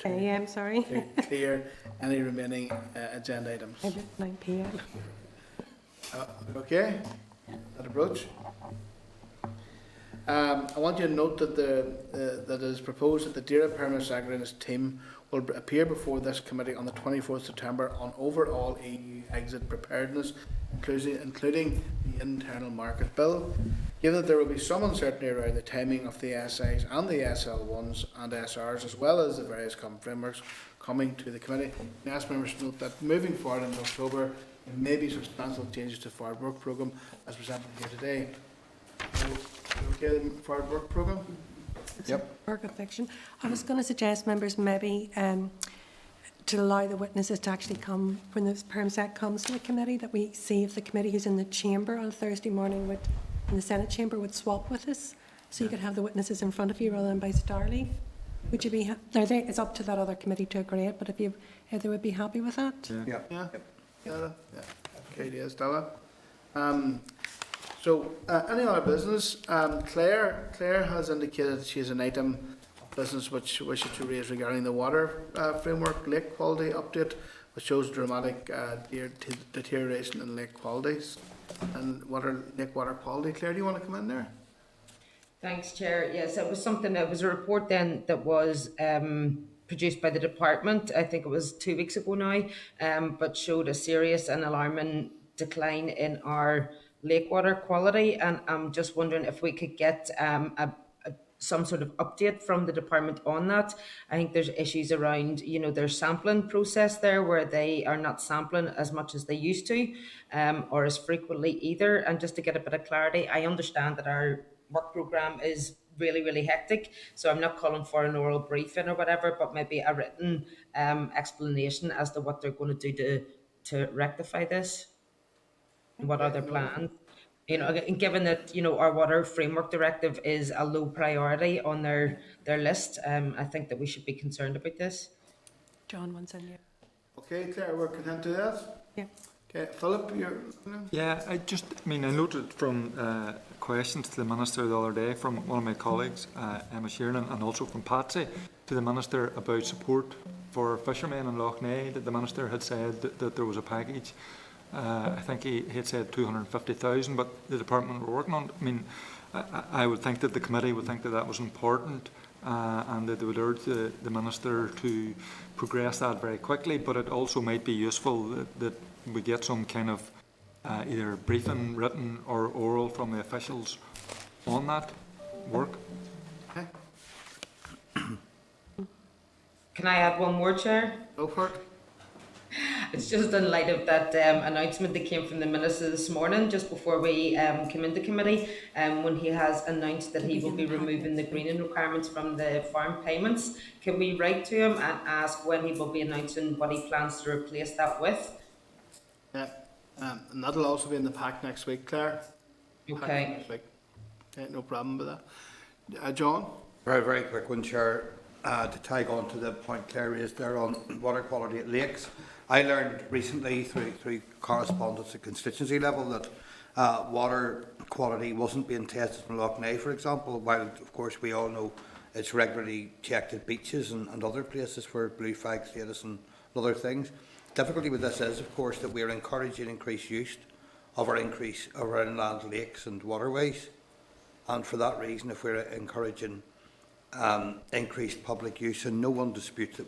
AM, sorry. to clear any remaining agenda items. 9 PM. Okay, that approach. I want you to note that that it is proposed that the DAERA Permanent Secretary and his team will appear before this committee on the 24th September on overall EU exit preparedness, including the internal market bill. Given that there will be some uncertainty around the timing of the SIs and the SL1s and SRs, as well as the various common frameworks coming to the committee, I ask members to note that moving forward in October, there may be substantial changes to the forward work programme as presented here today. Okay, the forward work programme? Yep. Work of fiction. I was going to suggest members maybe to allow the witnesses to actually come when the PermSec comes to the committee, that we see if the committee who's in the chamber on Thursday morning would, in the Senate chamber, would swap with us, so you could have the witnesses in front of you rather than by Starley. Would you be? It's up to that other committee to agree it, but if they would be happy with that. Yeah. Okay, yes, Stella. So, any other business? Claire has indicated that she has an item of business which she wishes to raise regarding the water framework lake quality update, which shows dramatic deterioration in lake qualities and lake water quality. Claire, do you want to come in there? Thanks, Chair. Yes, it was a report then that was produced by the department. I think it was 2 weeks ago now, but showed a serious and alarming decline in our lake water quality, and I'm just wondering if we could get some sort of update from the department on that. I think there's issues around, their sampling process there, where they are not sampling as much as they used to, or as frequently either. And just to get a bit of clarity, I understand that our work programme is really, really hectic, so I'm not calling for an oral briefing or whatever, but maybe a written explanation as to what they're going to do to rectify this. What are their plans? And given that our water framework directive is a low priority on their list, I think that we should be concerned about this. John wants in here. Okay, Claire, we're content to that. Yeah. Okay, Philip, you're. Yeah, I noted from questions to the Minister the other day from one of my colleagues, Emma Sheeran, and also from Patsy, to the Minister about support for fishermen in Lough Neagh, that the Minister had said that there was a package. I think he had said 250,000, but the department were working on it. I mean, I would think that the committee would think that that was important, and that they would urge the Minister to progress that very quickly, but it also might be useful that we get some kind of either briefing, written or oral from the officials on that work. Okay. Can I add one more, Chair? Go for it. It's just in light of that announcement that came from the Minister this morning, just before we came into committee, when he has announced that he will be removing the greening requirements from the farm payments. Can we write to him and ask when he will be announcing what he plans to replace that with? Yeah, and that'll also be in the pack next week, Claire. Okay. Next week. Okay, no problem with that. John? Very, very quick one, Chair. to tag on to the point Claire raised there on water quality at lakes. I learned recently through correspondence at constituency level that water quality wasn't being tested in Lough Neagh, for example, while of course we all know it's regularly checked at beaches and other places for blue flag status and other things. Difficulty with this is, of course, that we are encouraging increased use of our inland lakes and waterways, and for that reason, if we're encouraging increased public use, and no one disputes that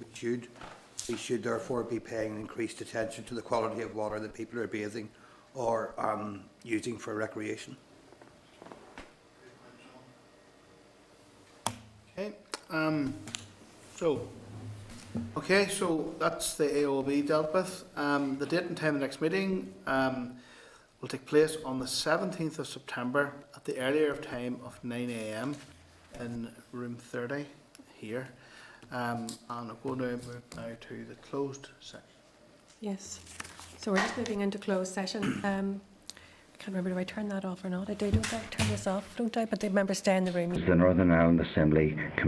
we should therefore be paying increased attention to the quality of water that people are bathing or using for recreation. Okay. So that's the AOB dealt with. The date and time of the next meeting will take place on the 17th of September at the earlier of time of 9 AM in room 30 here. And I'm going to move now to the closed section. Yes. So we're just moving into closed session. I can't remember, do I turn that off or not? I do, don't I? Turn this off, don't I? But the members stay in the room. The Northern Ireland Assembly Committee